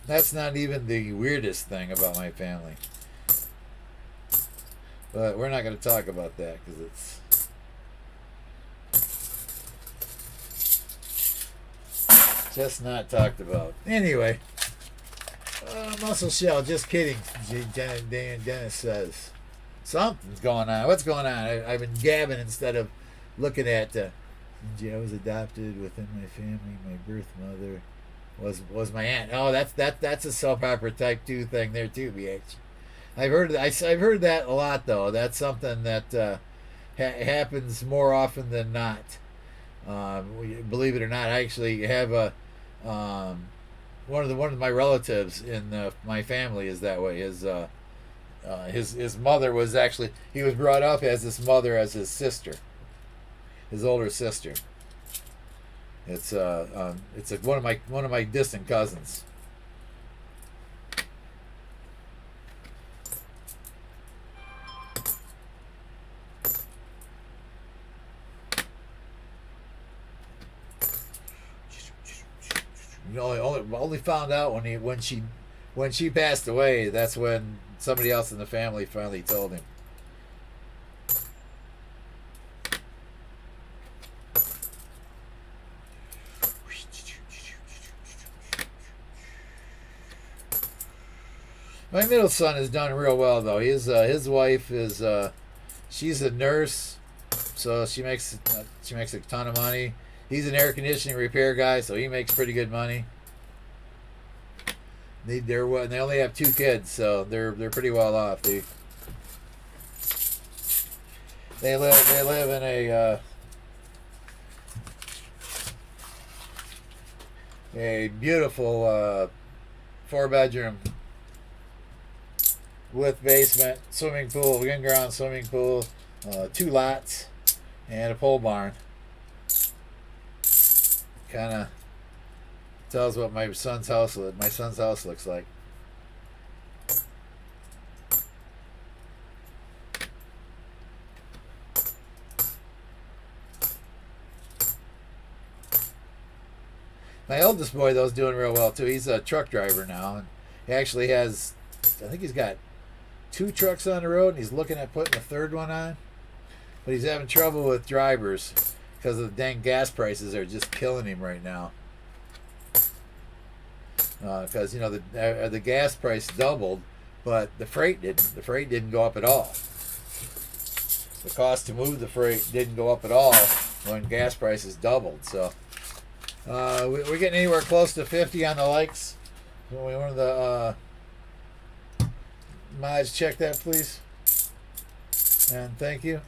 That's not even the weirdest thing about my family. But we're not going to talk about that because it's just not talked about. Anyway, muscle shell, just kidding, Dennis says. Something's going on. What's going on? I've been gabbing instead of looking at I was adopted within my family. My birth mother was my aunt. Oh, that's a soap opera type 2 thing there too, BH. I've heard that a lot though. That's something that happens more often than not. Believe it or not, I actually have a one of my relatives in my family is that way. His mother was actually, he was brought up as his mother as his sister, his older sister. It's one of my distant cousins. You know, only found out when she passed away. That's when somebody else in the family finally told him. My middle son has done real well though. His wife is she's a nurse, so she makes a ton of money. He's an air conditioning repair guy, so he makes pretty good money. They only have 2 kids, so they're pretty well off. They live in a beautiful 4-bedroom with basement, swimming pool, in-ground swimming pool, 2 lots, and a pole barn. Kind of tells what my son's house looks like. My oldest boy though is doing real well too. He's a truck driver now, and he actually has, I think he's got 2 trucks on the road, and he's looking at putting a 3rd one on, but he's having trouble with drivers because the dang gas prices are just killing him right now. Because you know the gas price doubled, but the freight didn't. The freight didn't go up at all. The cost to move the freight didn't go up at all when gas prices doubled. So we're getting anywhere close to 50 on the likes. One of the mods, check that please, and thank you.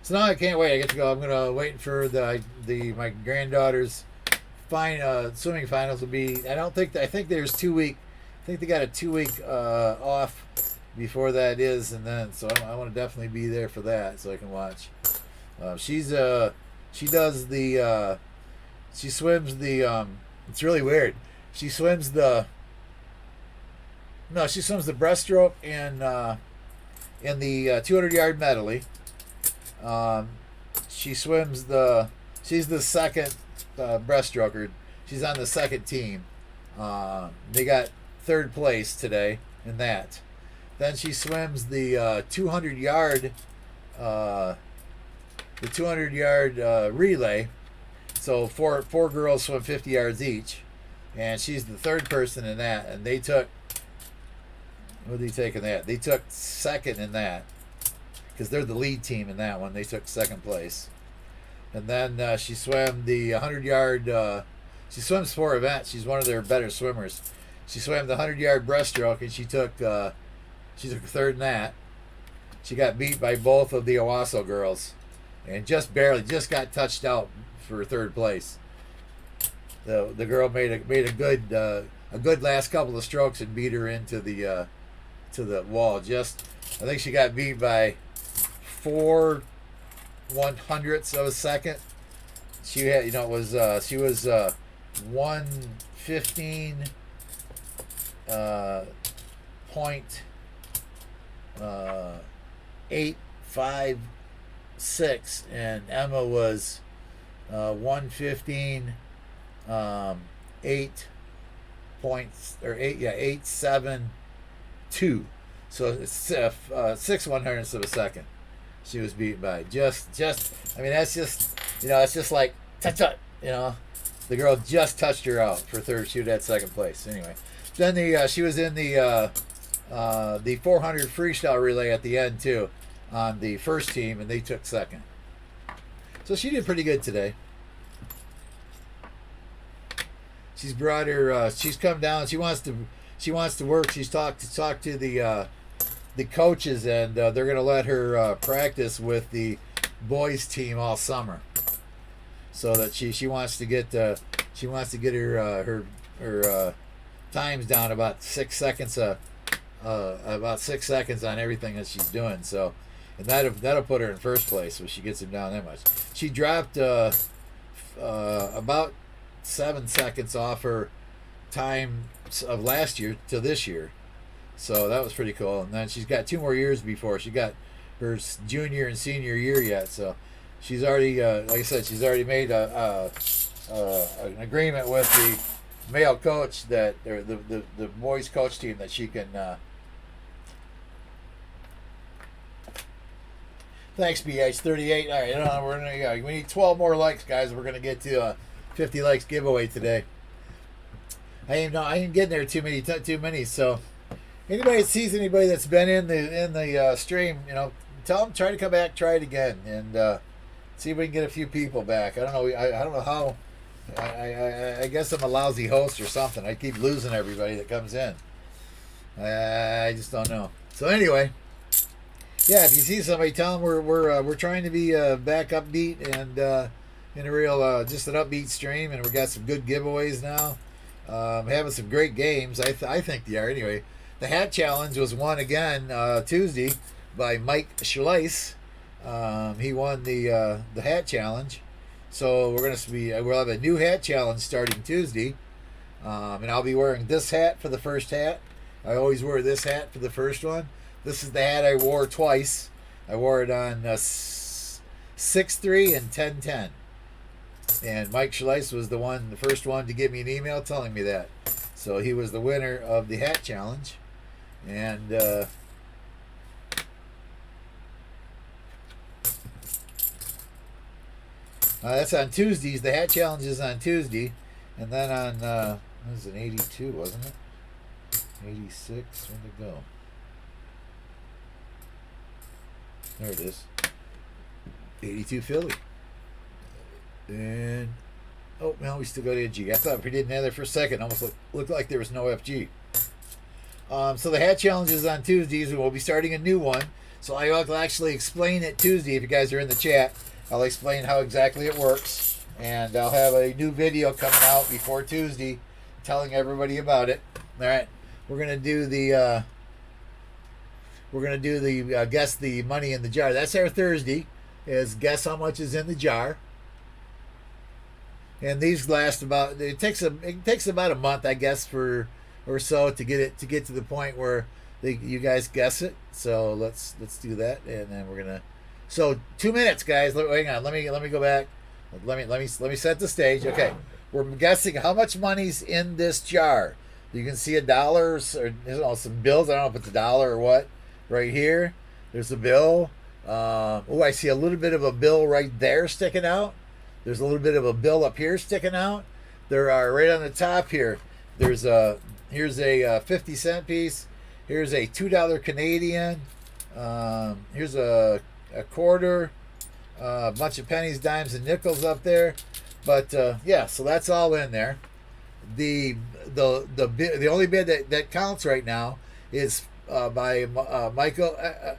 So now I can't wait. I get to go. I'm gonna wait for my granddaughter's swimming finals will be. I think there's 2 week. I think they got a 2 week off before that is, and then so I want to definitely be there for that so I can watch. She swims the. It's really weird. She swims the breaststroke in the 200-yard medley. She's the second breaststroker. She's on the second team. They got 3rd place today in that. Then she swims the 200-yard relay. So four girls swim 50 yards each, and she's the 3rd person in that. And they took, what did they take in that? They took 2nd in that, because they're the lead team in that one. They took 2nd place. And then she swam the 100-yard. She swims 4 events. She's one of their better swimmers. She swam the 100-yard breaststroke, and she took 3rd in that. She got beat by both of the Owasso girls, and just got touched out for 3rd place. The girl made a good last couple of strokes and beat her into the wall. I think she got beat by 4 100ths of a second. She had, she was 115 point 856, and Emma was 115 8 points or 872. So it's 6 100ths of a second. She was beaten by that's just it's just like touch. The girl just touched her out for 3rd. She had 2nd place anyway. Then she was in the 400 freestyle relay at the end too, on the 1st team, and they took 2nd. So she did pretty good today. She's brought her. She's come down. She wants to work. She's talked to the coaches, and they're going to let her practice with the boys team all summer, so that she wants to get her times down about 6 seconds about 6 seconds on everything that she's doing. So, and that'll put her in first place when she gets him down that much. She dropped about 7 seconds off her time of last year to this year. So that was pretty cool. And then she's got 2 more years before she got her junior and senior year yet. So she's already, like I said, she's already made an agreement with the male coach that, or the boys coach team, that she can. Thanks, BH38. All right, we're gonna. We need 12 more likes, guys. We're gonna get to 50 likes giveaway today. I ain't getting there too many. So, anybody that sees anybody that's been in the stream, tell them, try to come back, try it again, and see if we can get a few people back. I don't know. I don't know how. I guess I'm a lousy host or something. I keep losing everybody that comes in. I just don't know. So anyway, yeah, if you see somebody, tell them we're trying to be back upbeat and in a real just an upbeat stream, and we got some good giveaways now. Having some great games. I think they are anyway. The hat challenge was won again Tuesday by Mike Schleiss. He won the hat challenge. So we'll have a new hat challenge starting Tuesday, and I'll be wearing this hat for the first hat. I always wear this hat for the first one. This is the hat I wore twice. I wore it on 6/3 and 10/10, and Mike Schleiss was the first one to give me an email telling me that. So he was the winner of the hat challenge, and that's on Tuesdays. The hat challenge is on Tuesday. And then on, what was it, 82, wasn't it? 86, where'd it go? There it is. 82 Philly. And, oh, well, we still got FG. I thought if we didn't have that for a second, almost looked like there was no FG. So the hat challenge is on Tuesdays, and we'll be starting a new one. So I'll actually explain it Tuesday if you guys are in the chat. I'll explain how exactly it works, and I'll have a new video coming out before Tuesday telling everybody about it. All right, we're gonna do the guess the money in the jar. That's our Thursday, is guess how much is in the jar. And these last about, it takes about a month, I guess, or so to get to the point where you guys guess it. So let's do that, and then we're gonna. So 2 minutes, guys. Hang on. Let me go back. Let me set the stage. Okay, we're guessing how much money's in this jar. You can see $1 or some bills. I don't know if it's $1 or what. Right here, there's a bill. I see a little bit of a bill right there sticking out. There's a little bit of a bill up here sticking out. There are right on the top here. Here's a 50-cent piece. Here's a $2 Canadian. Here's a quarter, a bunch of pennies, dimes, and nickels up there. But yeah, so that's all in there. The only bid that counts right now is by Michael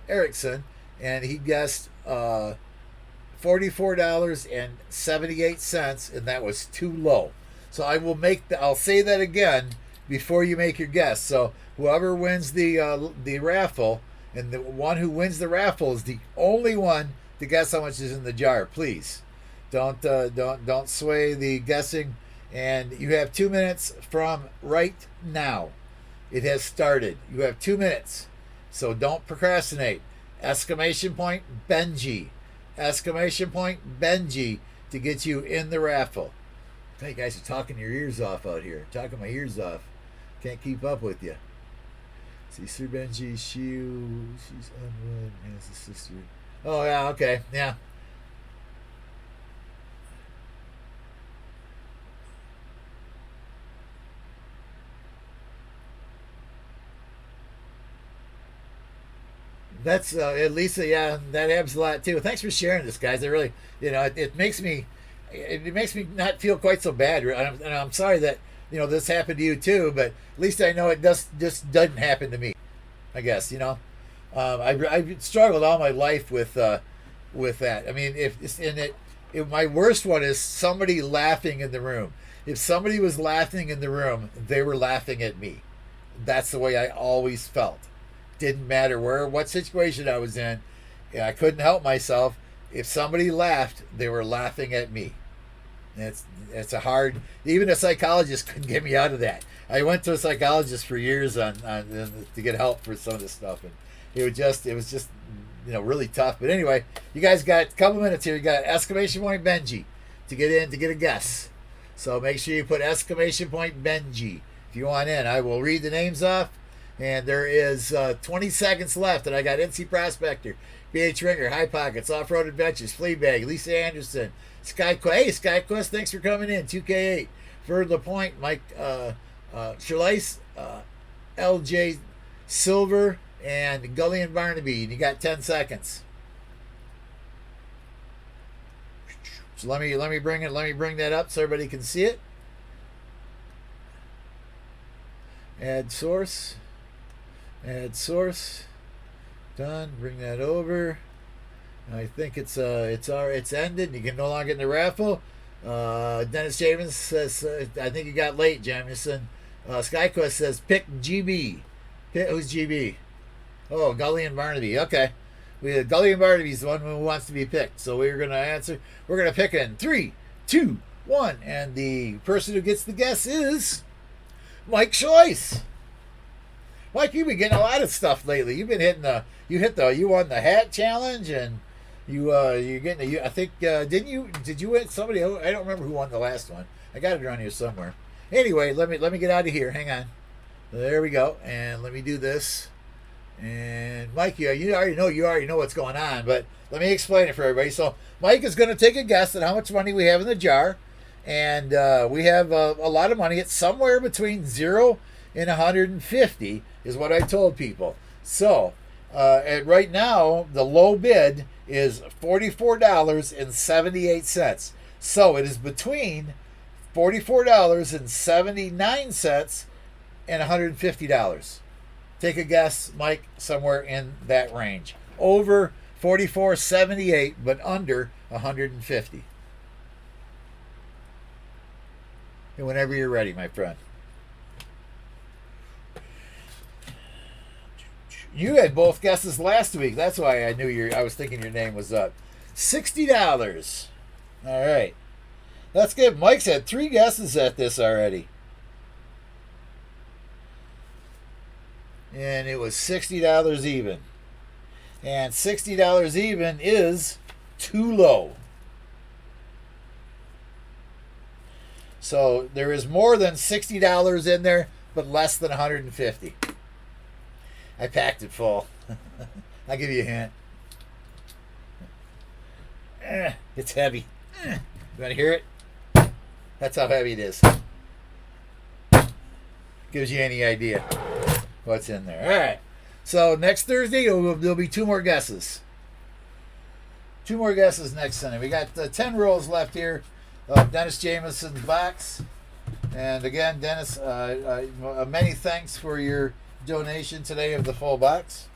Erickson, and he guessed $44.78, and that was too low. So I'll say that again before you make your guess. So whoever wins the raffle, and the one who wins the raffle is the only one to guess how much is in the jar. Please don't sway the guessing. And you have 2 minutes from right now. It has started. You have 2 minutes, so don't procrastinate. Exclamation point Benji! Exclamation point Benji to get you in the raffle. Hey, you guys are talking your ears off out here. Talking my ears off. Can't keep up with you. See, Sir Benji, she's unwed, has a sister. Oh, yeah, okay, yeah. That's at least, yeah, that happens a lot too. Thanks for sharing this, guys. I really, it makes me not feel quite so bad. And I'm sorry that this happened to you too, but at least I know it just doesn't happen to me. I guess I've struggled all my life with with that. I mean, if it's in it, my worst one is somebody laughing in the room. If somebody was laughing in the room, they were laughing at me. That's the way I always felt. Didn't matter what situation I was in. I couldn't help myself. If somebody laughed, they were laughing at me. And it's a hard. Even a psychologist couldn't get me out of that. I went to a psychologist for years to get help for some of this stuff, and it was just really tough. But anyway, you guys got a couple minutes here. You got exclamation point Benji to get in to get a guess. So make sure you put exclamation point Benji if you want in. I will read the names off, and there is 20 seconds left. And I got NC Prospector, BH Ringer, High Pockets, Off Road Adventures, Fleabag, Lisa Anderson, SkyQuest. Hey, SkyQuest, thanks for coming in. 2K8, Ferd LaPointe, Mike Charlize, LJ Silver, and Gully and Barnaby. And you got 10 seconds. So let me bring that up so everybody can see it. Add source. Done. Bring that over. I think it's ended. You can no longer get in the raffle. Dennis Javens says, I think you got late, Jamison. SkyQuest says pick GB. Who's GB? Oh, Gully and Barnaby. Okay. Gully and Barnaby's the one who wants to be picked. So we're going to answer. We're going to pick in 3, 2, 1. And the person who gets the guess is Mike Schleiss. Mike, you've been getting a lot of stuff lately. You've been you won the hat challenge, and you're getting I think, did you win somebody? I don't remember who won the last one. I got it around here somewhere. Anyway, let me get out of here. Hang on. There we go. And let me do this. And Mike, you already know what's going on, but let me explain it for everybody. So Mike is going to take a guess at how much money we have in the jar, and we have a lot of money. It's somewhere between 0 and 150 is what I told people. So right now the low bid is $44.78. So it is between $44.79 and $150. Take a guess, Mike, somewhere in that range. Over $44.78, but under $150. And whenever you're ready, my friend. You had both guesses last week. That's why I knew I was thinking your name was up. $60. All right. Let's get Mike's had 3 guesses at this already. And it was $60 even. And $60 even is too low. So there is more than $60 in there, but less than $150. I packed it full. I'll give you a hint. It's heavy. You want to hear it? That's how heavy it is. Gives you any idea what's in there. All right. So next Thursday, there'll be 2 more guesses. 2 more guesses next Sunday. We got 10 rolls left here of Dennis Jamison's box. And again, Dennis, many thanks for your donation today of the full box.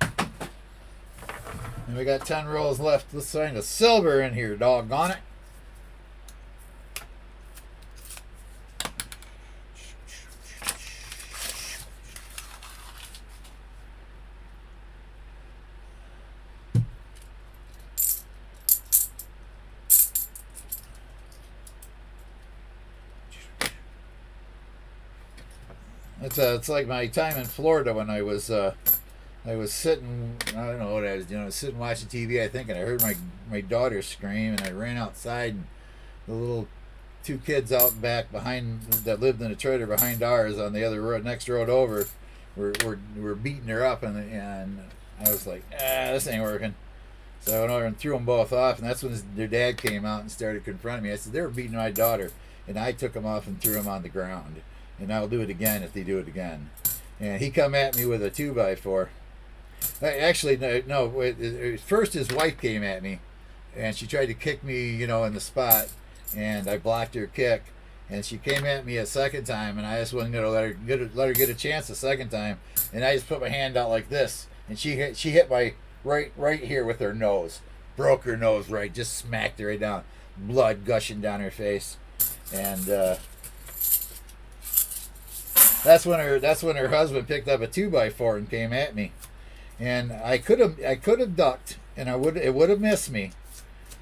And we got 10 rolls left. Let's find a silver in here, doggone it. It's like my time in Florida when I was sitting, I don't know what I was doing. I was sitting watching TV, I think, and I heard my daughter scream, and I ran outside, and the little 2 kids out back behind that lived in a trailer behind ours on the other road, next road over, were beating her up, and I was like, this ain't working. So I went over and threw them both off, and that's when their dad came out and started confronting me. I said, they were beating my daughter, and I took them off and threw them on the ground. And I'll do it again if they do it again. And he come at me with a 2x4. Actually, no. First, his wife came at me, and she tried to kick me, in the spot, and I blocked her kick. And she came at me a second time, and I just wasn't gonna let her get a chance a second time. And I just put my hand out like this, and she hit my right here with her nose. broke her nose right, just smacked her right down, blood gushing down her face, and that's when her husband picked up a 2x4 and came at me, and I could have ducked, and it would have missed me,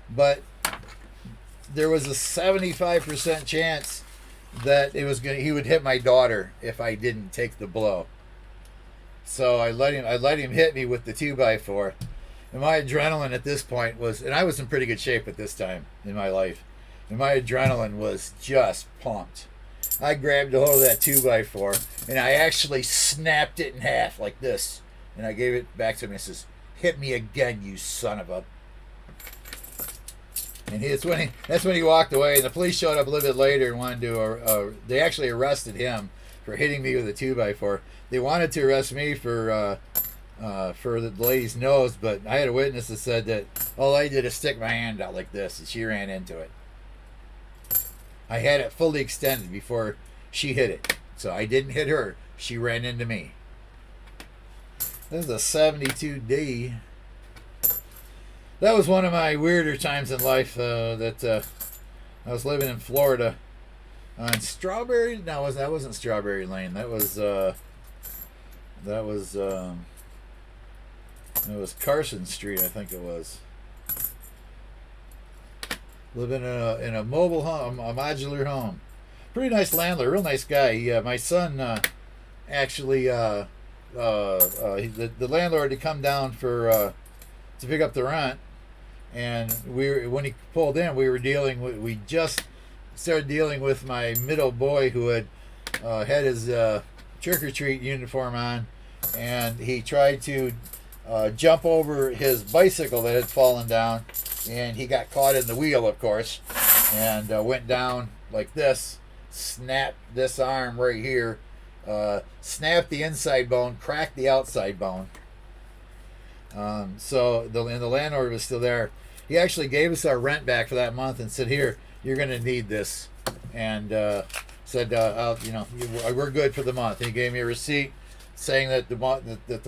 but there was a 75% chance that he would hit my daughter if I didn't take the blow. So I let him hit me with the 2x4. And my adrenaline at this point and I was in pretty good shape at this time in my life, and my adrenaline was just pumped. I grabbed a hold of that 2x4 and I actually snapped it in half like this, and I gave it back to him and says, "Hit me again, you son of a..." And that's when he walked away, and the police showed up a little bit later and wanted to. They actually arrested him for hitting me with a 2x4. They wanted to arrest me for the lady's nose, but I had a witness that said that all I did is stick my hand out like this, and she ran into it. I had it fully extended before she hit it, so I didn't hit her. She ran into me. This is a 72D. That was one of my weirder times in life. I was living in Florida on Strawberry. No, that wasn't Strawberry Lane. That was Carson Street, I think it was. Living in a mobile home, a modular home. Pretty nice landlord, real nice guy. My son actually, the landlord had come down to pick up the rent, and when he pulled in, we just started dealing with my middle boy who had had his trick-or-treat uniform on, and he tried to jump over his bicycle that had fallen down, and he got caught in the wheel, of course, and went down like this, snapped this arm right here, snapped the inside bone, cracked the outside bone. So the landlord was still there. He actually gave us our rent back for that month and said, "Here, you're going to need this," and said, "We're good for the month." And he gave me a receipt saying that the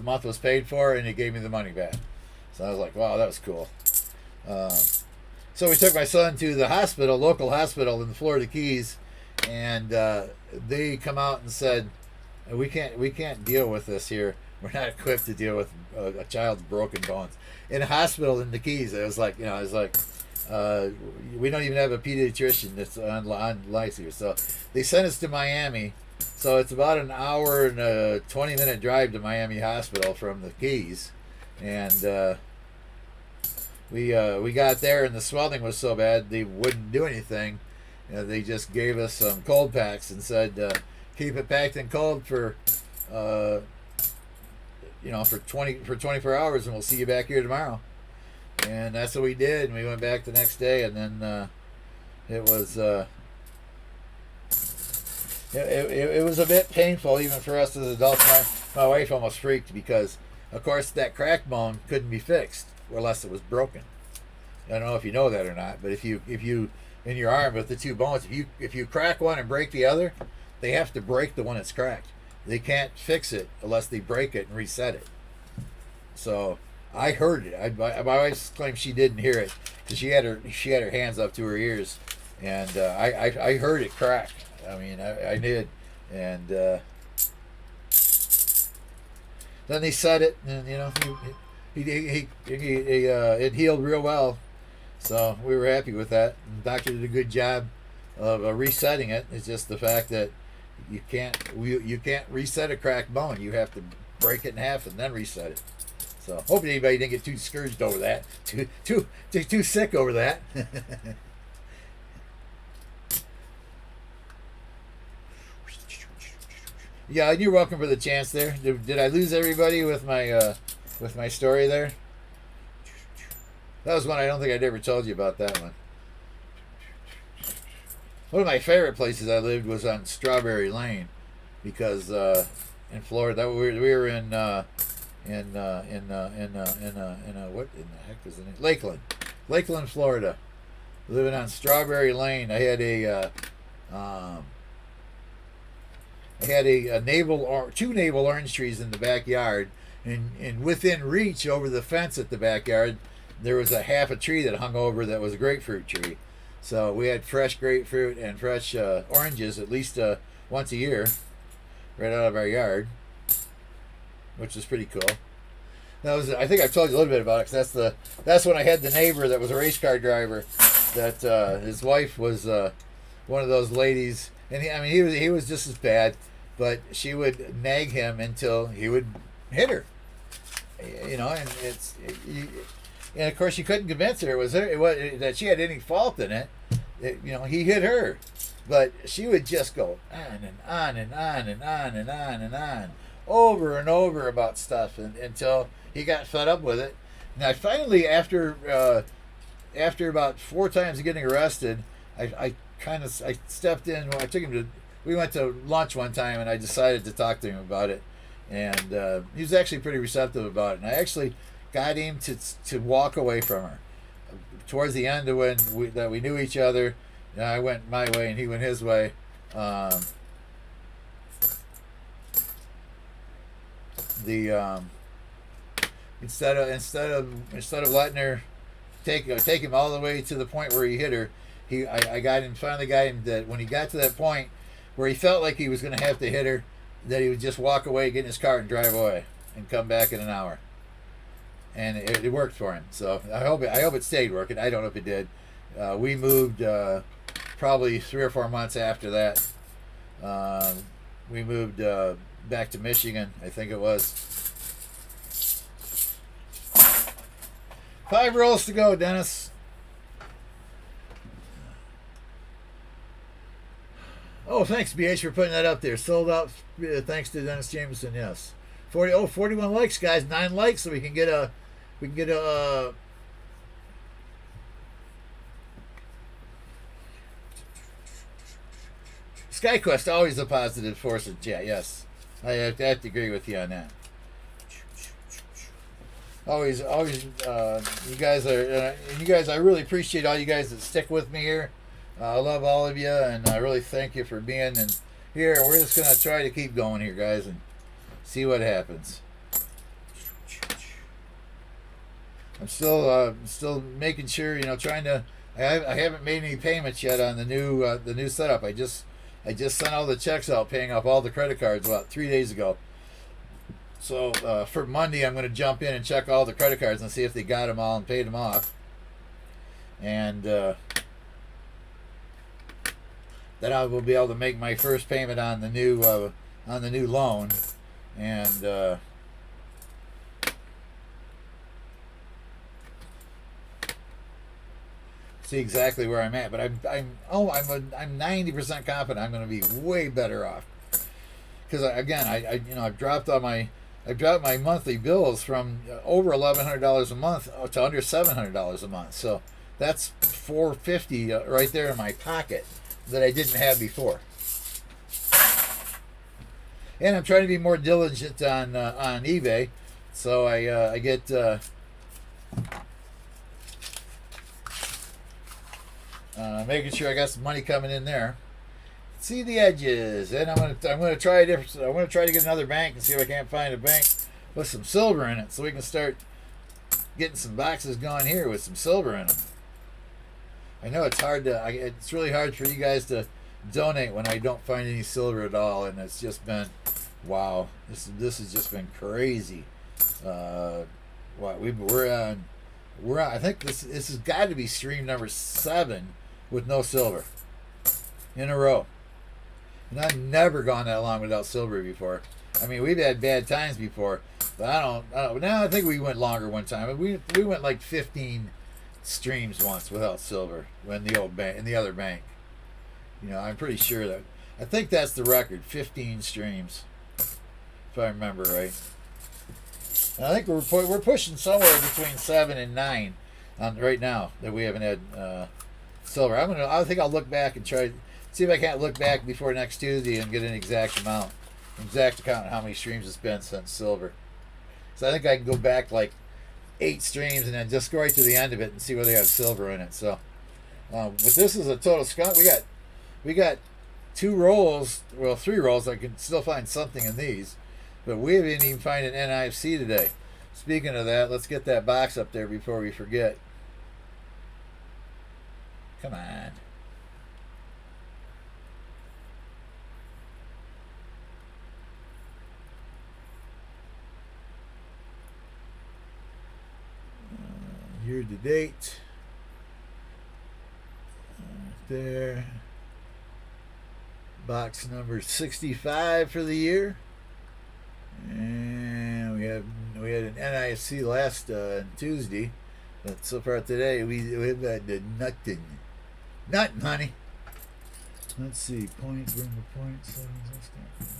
month was paid for, and he gave me the money back. So I was like, "Wow, that was cool." So we took my son to the hospital, local hospital in the Florida Keys, and they come out and said, we can't deal with this here. We're not equipped to deal with a child's broken bones in a hospital in the Keys. It was like, we don't even have a pediatrician that's on license. So they sent us to Miami. So it's about an hour and a 20-minute drive to Miami Hospital from the Keys, and we got there, and the swelling was so bad they wouldn't do anything. They just gave us some cold packs and said, keep it packed and cold for 24 hours, and we'll see you back here tomorrow. And that's what we did. And we went back the next day, and then it was a bit painful even for us as adults. My wife almost freaked because, of course, that cracked bone couldn't be fixed unless it was broken. I don't know if you know that or not, but if you in your arm with the two bones, if you crack one and break the other, they have to break the one that's cracked. They can't fix it unless they break it and reset it. So I heard it. My wife claims she didn't hear it because she had her hands up to her ears, and I heard it crack. I mean, I did, and then they set it, and it healed real well. So we were happy with that. And the doctor did a good job of resetting it. It's just the fact that you can't reset a cracked bone. You have to break it in half and then reset it. So hoping anybody didn't get too scourged over that, too sick over that. Yeah, you're welcome for the chance there. Did I lose everybody with my story there? That was one I don't think I'd ever told you about that one. One of my favorite places I lived was on Strawberry Lane, because in Florida we were in what in the heck is it? Lakeland, Florida. Living on Strawberry Lane, I had two navel orange trees in the backyard, and within reach over the fence at the backyard, there was a half a tree that hung over that was a grapefruit tree. So we had fresh grapefruit and fresh oranges at least once a year, right out of our yard, which was pretty cool. That was, I think I've told you a little bit about it, because that's when I had the neighbor that was a race car driver. That his wife was one of those ladies, and he was just as bad, but she would nag him until he would hit her. You know, and and of course you couldn't convince her that she had any fault in it. You know, he hit her, but she would just go on and on and on and on and on and on, over and over about stuff, until he got fed up with it. And I finally, after about 4 times of getting arrested, I stepped in. Well, I took him to. We went to lunch one time, and I decided to talk to him about it. And he was actually pretty receptive about it. And I actually got him to walk away from her. Towards the end of when we knew each other, I went my way and he went his way. Instead of letting her take him all the way to the point where he hit her, I finally got him that when he got to that point where he felt like he was going to have to hit her, that he would just walk away, get in his car, and drive away, and come back in an hour. And it worked for him. So I hope it stayed working. I don't know if it did. We moved probably 3 or 4 months after that. We moved back to Michigan, I think it was. 5 rolls to go, Dennis. Oh, thanks, BH, for putting that up there. Sold out, thanks to Dennis Jameson, yes. 41 likes, guys. 9 likes, so we can get a SkyQuest, always a positive force in chat, yes. I have to agree with you on that. Always, you guys, I really appreciate all you guys that stick with me here. I love all of you, and I really thank you for being in here. We're just going to try to keep going here, guys, and see what happens. I'm still making sure, trying to. I haven't made any payments yet on the new setup. I just sent all the checks out, paying off all the credit cards about 3 days ago. So for Monday, I'm going to jump in and check all the credit cards and see if they got them all and paid them off. And then I will be able to make my first payment on the new loan, and see exactly where I'm at. But I'm 90% confident I'm going to be way better off, because I've dropped my monthly bills from over $1,100 a month to under $700 a month. So that's $450 right there in my pocket that I didn't have before. And I'm trying to be more diligent on eBay, so I get making sure I got some money coming in there. See the edges, and I'm gonna try a different. I'm gonna try to get another bank and see if I can't find a bank with some silver in it, so we can start getting some boxes going here with some silver in them. I know it's hard to. It's really hard for you guys to donate when I don't find any silver at all, and it's just been, wow. This has just been crazy. We're on. I think this has got to be stream number 7 with no silver in a row, and I've never gone that long without silver before. I mean, we've had bad times before, but I don't. Now I think we went longer one time. We went like 15 streams once without silver when the old bank in the other bank. I'm pretty sure that I think that's the record, 15 streams, if I remember right. And I think we're pushing somewhere between 7 and 9 right now that we haven't had silver. I think I'll look back and try see if I can't look back before next Tuesday and get an exact account of how many streams it's been since silver. So I think I can go back like 8 streams and then just go right to the end of it and see where they have silver in it. So, but this is a total skunk. We got 2 rolls, well 3 rolls. I can still find something in these, but we didn't even find an NIFC today. Speaking of that, let's get that box up there before we forget. Come on. Year to date. There. Box number 65 for the year. And we had an NIC last Tuesday. But so far today, we've had nothing. Nothing, honey. Let's see. Point, bring the point. 7, let's go first.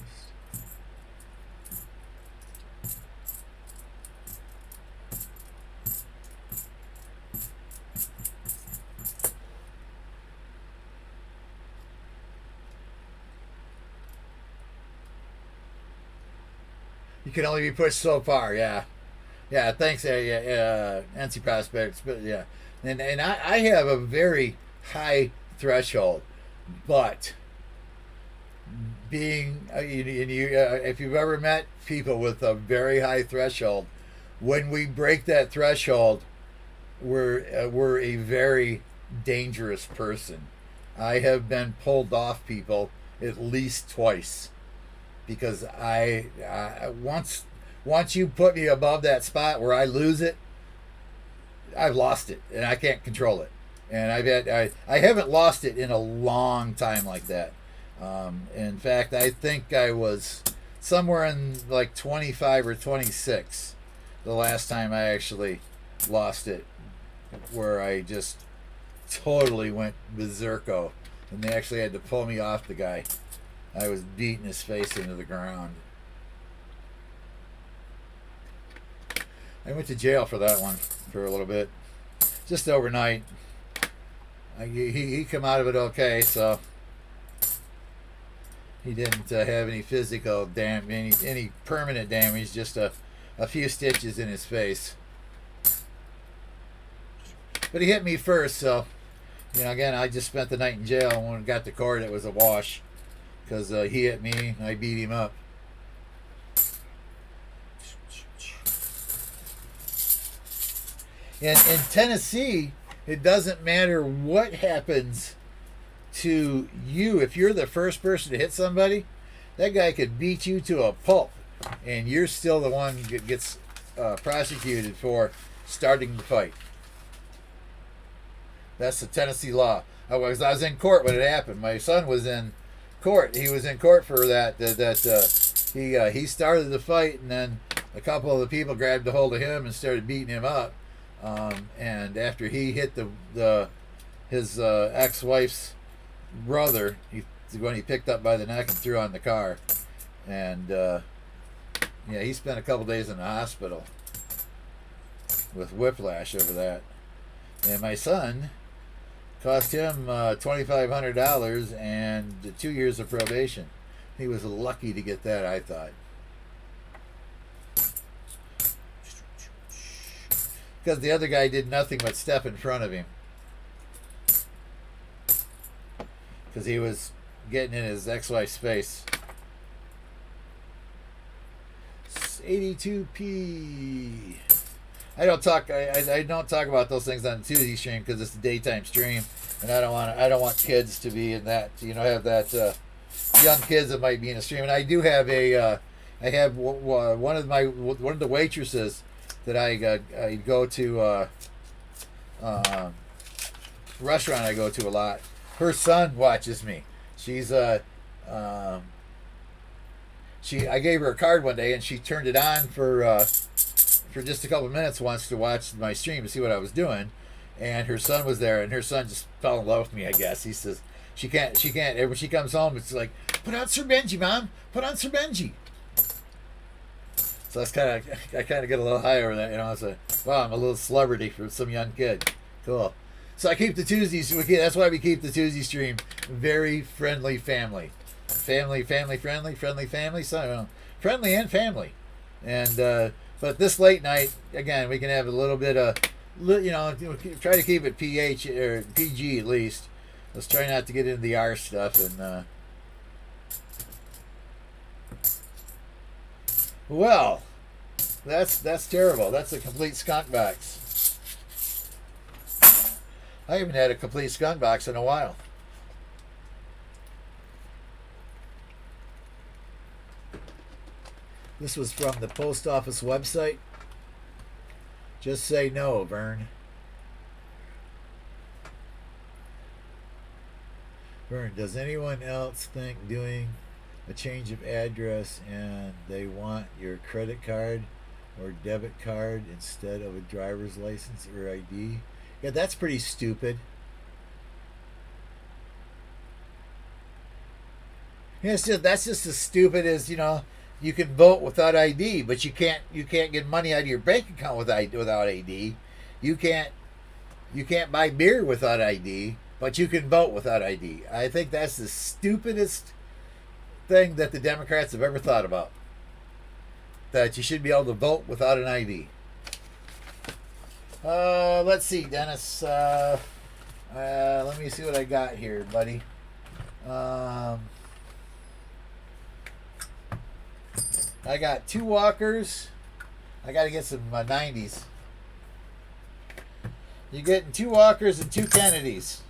You can only be pushed so far, yeah. Yeah, thanks, NC Prospects, but yeah. And I have a very high threshold, but being, if you've ever met people with a very high threshold, when we break that threshold, we're a very dangerous person. I have been pulled off people at least twice. Because I once you put me above that spot where I lose it, I've lost it and I can't control it. And I haven't lost it in a long time like that. In fact, I think I was somewhere in like 25 or 26 the last time I actually lost it, where I just totally went berserko, and they actually had to pull me off the guy. I was beating his face into the ground. I went to jail for that one for a little bit, just overnight. He come out of it okay, so he didn't have any physical any permanent damage, just a few stitches in his face. But he hit me first, so again, I just spent the night in jail, and when I got to court, it was a wash. Because he hit me, and I beat him up. And in Tennessee, it doesn't matter what happens to you. If you're the first person to hit somebody, that guy could beat you to a pulp, and you're still the one that gets prosecuted for starting the fight. That's the Tennessee law. I was in court when it happened. My son was in court. He was in court for that. He started the fight, and then a couple of the people grabbed a hold of him and started beating him up. And after he hit his ex-wife's brother, when he picked up by the neck and threw on the car, and he spent a couple days in the hospital with whiplash over that. And my son cost him $2,500 and 2 years of probation. He was lucky to get that, I thought. Because the other guy did nothing but step in front of him. Because he was getting in his ex-wife's face. 82p. I don't talk about those things on the Tuesday stream because it's a daytime stream, and I don't want kids to be in that. Have that young kids that might be in the stream. And I do have one of the waitresses that I go to restaurant I go to a lot. Her son watches me. She's I gave her a card one day, and she turned it on for just a couple of minutes once to watch my stream to see what I was doing, and her son was there, and her son just fell in love with me, I guess. He says she can't when she comes home, it's like, put on Sir Benji, Mom, put on Sir Benji. So I kind of get a little high over that, I was like, wow, I'm a little celebrity for some young kid. Cool. So I keep the Tuesdays, that's why we keep the Tuesday stream very friendly family. Friendly family, so friendly and family. And but this late night, again, we can have a little bit of, try to keep it PH or PG at least. Let's try not to get into the R stuff. And well, That's terrible. That's a complete skunk box. I haven't had a complete skunk box in a while. This was from the post office website. Just say no, Vern. Vern, does anyone else think doing a change of address and they want your credit card or debit card instead of a driver's license or ID? Yeah, that's pretty stupid. Yeah, that's just as stupid as, you can vote without ID, but you can't get money out of your bank account without ID. You can't buy beer without ID, but you can vote without ID. I think that's the stupidest thing that the Democrats have ever thought about. That you should be able to vote without an ID. Let's see, Dennis. Let me see what I got here, buddy. I got 2 Walkers. I got to get some 90s. You're getting 2 Walkers and 2 Kennedys.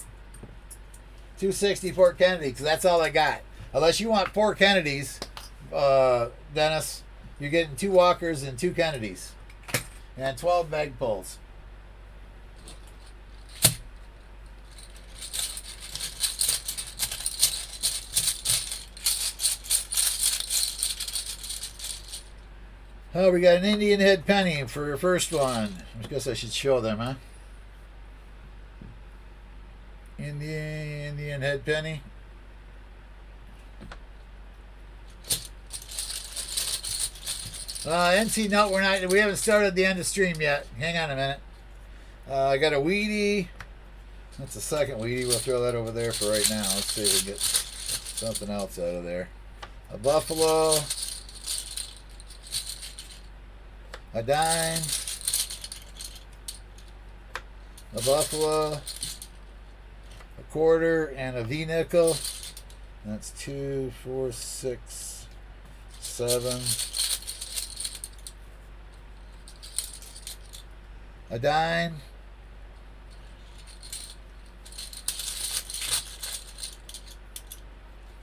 264 Kennedy, because that's all I got. Unless you want 4 Kennedys, Dennis, you're getting 2 Walkers and 2 Kennedys. And 12 bag pulls. Oh, we got an Indian head penny for your first one. I guess I should show them, huh? Indian head penny. NC, no, we haven't started the end of stream yet. Hang on a minute. I got a Wheatie. That's the second Wheatie. We'll throw that over there for right now. Let's see if we can get something else out of there. A Buffalo. A dime, a Buffalo, a quarter, and a V-nickel. That's 2, 4, 6, 7. A dime.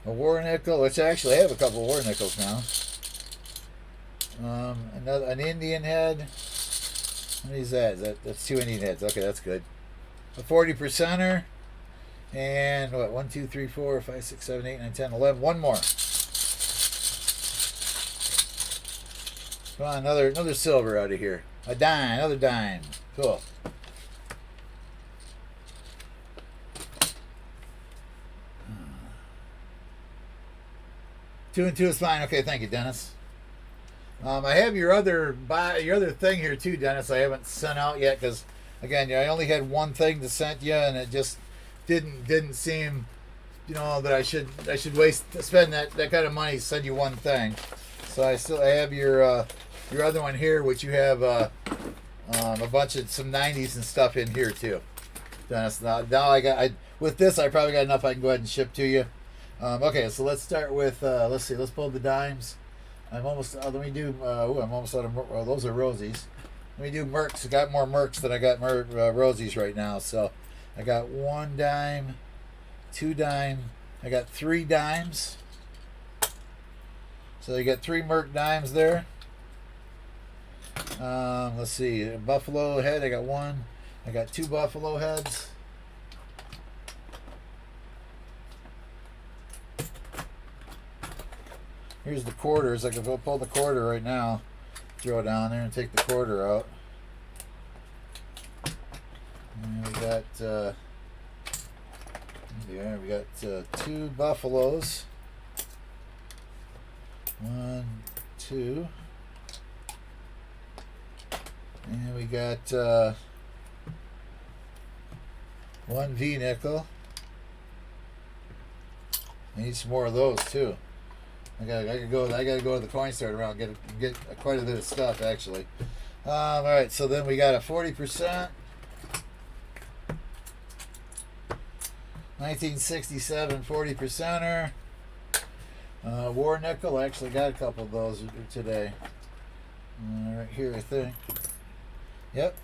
A war nickel, which I actually have a couple of war nickels now. An Indian head. What is that? That's 2 Indian heads. Okay, that's good. A 40%er. And what? 1, 2, 3, 4, 5, 6, 7, 8, 9, 10, 11. One more. Come on, another silver out of here. A dime, another dime. Cool. Two and two is fine. Okay, thank you, Dennis. I have your other thing here too, Dennis. I haven't sent out yet because, again, I only had one thing to send you, and it just didn't seem, that I should spend that kind of money to send you one thing. So I have your other one here, which you have a bunch of some 90s and stuff in here too, Dennis. Now with this I probably got enough I can go ahead and ship to you. Okay, so let's start with let's see. Let's pull the dimes. I'm almost. Let me do. I'm almost out of. Those are rosies. Let me do Mercs. I got more Mercs than I got rosies right now. So I got 1 dime, 2 dime. I got 3 dimes. So you got 3 Merc dimes there. Let's see. Buffalo head. I got 1. I got 2 Buffalo heads. Here's the quarters. I can go pull the quarter right now, throw it down there, and take the quarter out. And we got we got 2 Buffaloes. 1, 2, and we got 1 V nickel. I need some more of those too. I gotta go to the coin store around and get quite a bit of stuff actually. All right, so then we got a 40%, 1967 40%er, war nickel. I actually got a couple of those today. Right here, I think. Yep.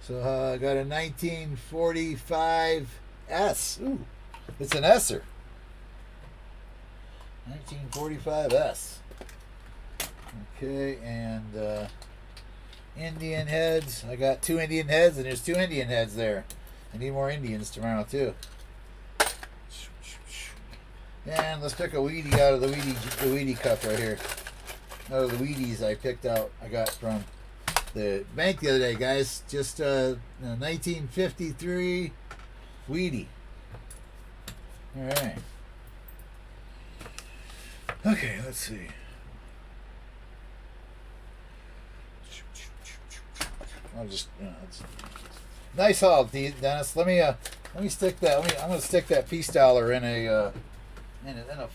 So I got a 1945 S. Ooh, it's an S'er. 1945 S. Okay, and Indian heads. I got 2 Indian heads, and there's 2 Indian heads there. I need more Indians tomorrow too. And let's pick a Wheatie out of the Wheatie cup right here. Out of the Wheaties I picked out. I got from the bank the other day, guys. Just 1953 Wheatie. All right. Okay, let's see. I'll just nice haul, Dennis. Let me stick that. I'm gonna stick that peace dollar in a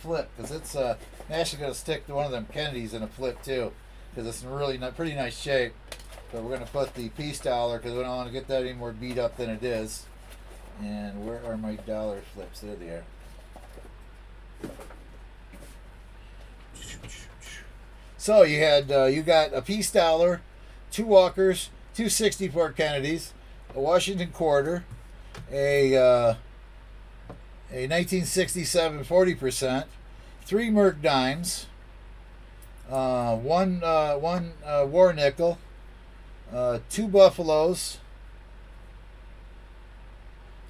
flip, because it's I'm actually gonna stick one of them Kennedys in a flip too, because it's in really pretty nice shape. But we're gonna put the peace dollar, because we don't want to get that any more beat up than it is. And where are my dollar flips? There they are. So you got a peace dollar, 2 Walkers, 2 64 Kennedys, a Washington quarter, a 1967 40%, 3 Merc dimes, one war nickel, 2 Buffaloes.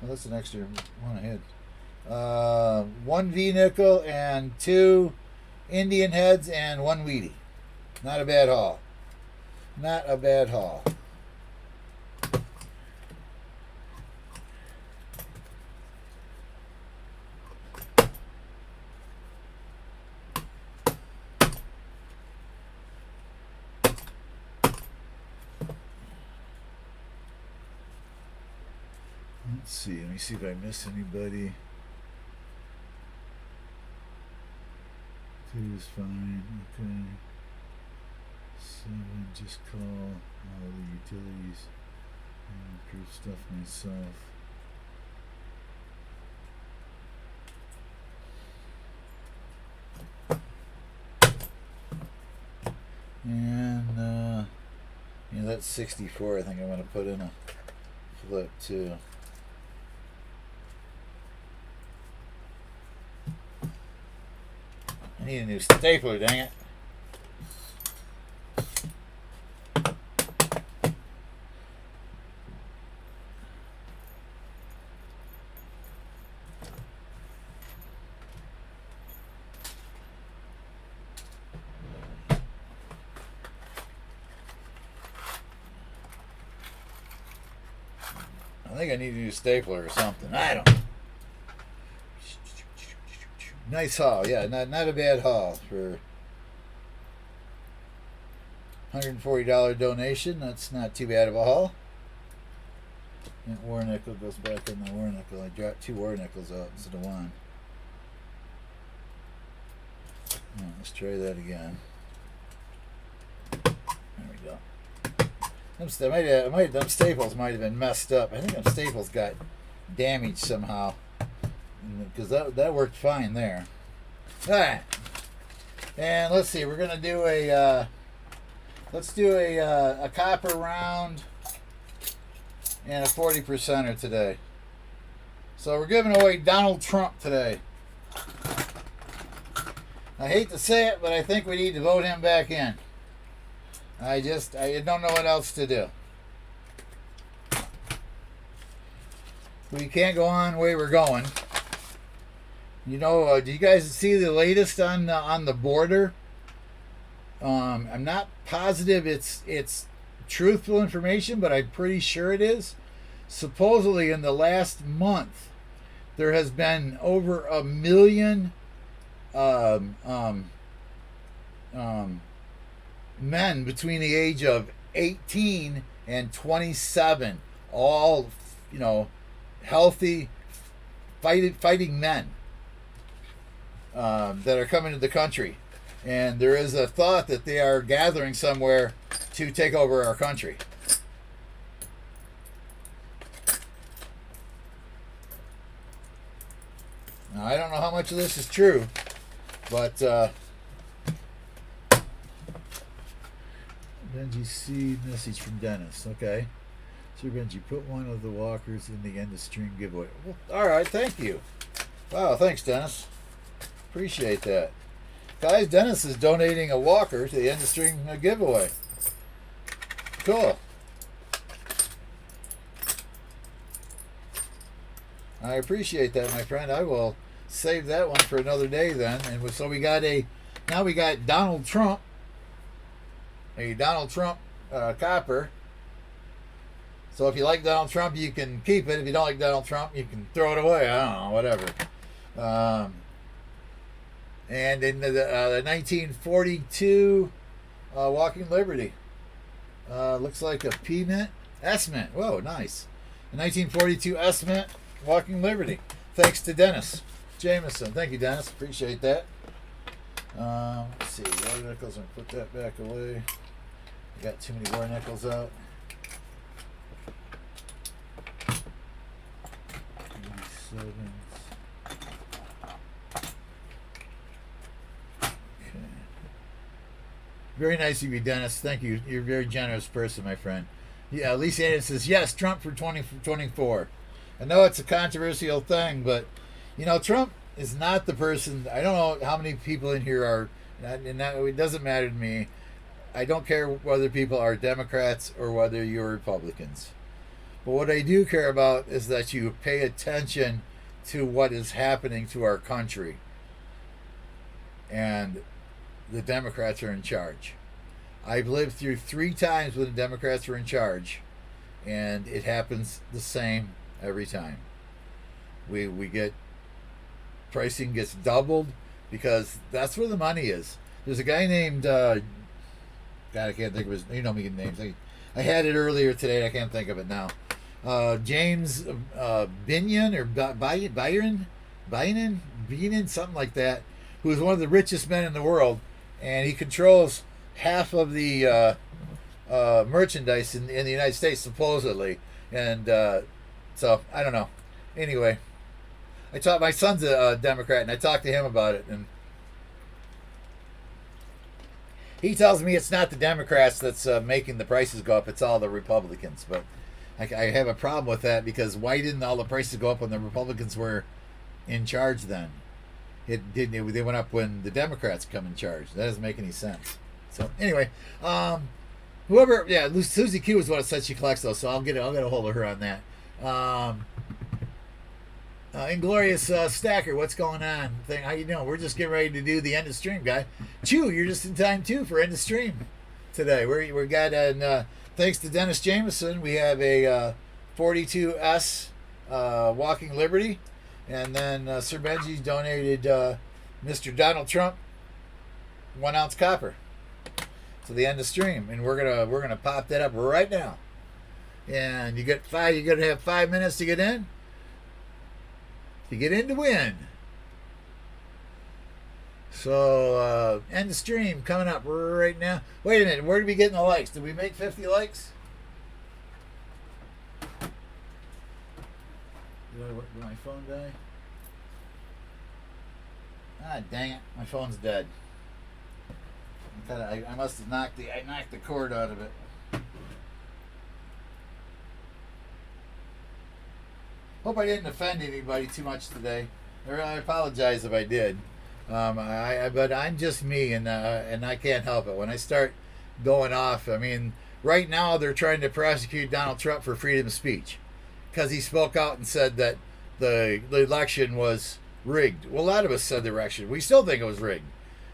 Well, that's an extra one ahead. 1 V nickel and 2 Indian heads and 1 Wheatie. Not a bad haul. Not a bad haul. Let's see. Let me see if I miss anybody. 2 is fine. Okay. 7, just call all the utilities and proof stuff myself. And yeah, that's 64. I think I'm going to put in a flip too. I need a new stapler, dang it. I think I need a new stapler or something. I don't know. Nice haul, yeah, not a bad haul for $140 donation. That's not too bad of a haul. That war nickel goes back in the war nickel. I dropped 2 war nickels out instead of 1. Yeah, let's try that again. There we go. Them staples might have been messed up. I think them staples got damaged somehow, because that worked fine there. All right, and let's see. We're gonna do a copper round and a 40%er today. So we're giving away Donald Trump today. I hate to say it, but I think we need to vote him back in. I don't know what else to do. We can't go on the way we're going. You know, do you guys see the latest on the border? I'm not positive it's truthful information, but I'm pretty sure it is. Supposedly, in the last month, there has been over 1 million men between the age of 18 and 27, all, healthy, fighting men that are coming to the country. And there is a thought that they are gathering somewhere to take over our country. Now, I don't know how much of this is true, but Benji C message from Dennis. Okay. Sir Benji, put one of the walkers in the end of stream giveaway. Well, all right, thank you. Wow, thanks, Dennis. Appreciate that. Guys, Dennis is donating a walker to the end of stream giveaway. Cool. I appreciate that, my friend. I will save that one for another day then. And so we got now we got Donald Trump, a Donald Trump copper. So if you like Donald Trump, you can keep it. If you don't like Donald Trump, you can throw it away. I don't know, whatever. And in the 1942 Walking Liberty, looks like a P Mint, S Mint. Whoa, nice. A 1942 S Mint Walking Liberty. Thanks to Dennis Jameson. Thank you, Dennis. Appreciate that. Let's see, war nickels, and put that back away. I got too many war nickels out. Very nice of you, Dennis. Thank you. You're a very generous person, my friend. Yeah, Lisa Aiden says, yes, Trump for 2024. I know it's a controversial thing, but, you know, Trump is not the person. I don't know how many people in here are, and that, it doesn't matter to me. I don't care whether people are Democrats or whether you're Republicans. But what I do care about is that you pay attention to what is happening to our country. And the Democrats are in charge. I've lived through 3 times when the Democrats were in charge, and it happens the same every time. We get, pricing gets doubled because that's where the money is. There's a guy named God, I can't think of his, you know me names. I had it earlier today, I can't think of it now. James Binion or Byron, something like that, who is one of the richest men in the world, and he controls half of the merchandise in the United States, supposedly. And so, I don't know. Anyway, my son's a Democrat, and I talked to him about it, and he tells me it's not the Democrats that's making the prices go up, it's all the Republicans. But I have a problem with that, because why didn't all the prices go up when the Republicans were in charge then? They went up when the Democrats come in charge. That doesn't make any sense. So anyway, whoever, yeah, Susie Q is what it said she collects those, so I'll get a hold of her on that. Inglorious Stacker, what's going on? How you doing? We're just getting ready to do the end of stream, guy. Chew, you're just in time too for end of stream today. We got thanks to Dennis Jameson, we have a 42S Walking Liberty. And then Sir Benji donated Mr. Donald Trump 1 ounce copper to the end of stream, and we're gonna pop that up right now. And you're gonna have 5 minutes to get in. To get in to win. So end of stream coming up right now. Wait a minute, where did we get the likes? Did we make 50 likes? Did my phone die? Ah, dang it! My phone's dead. I must have knocked the cord out of it. Hope I didn't offend anybody too much today. I apologize if I did. But I'm just me, and I can't help it. When I start going off, I mean, right now they're trying to prosecute Donald Trump for freedom of speech, because he spoke out and said that the election was rigged. Well, a lot of us said the election. We still think it was rigged,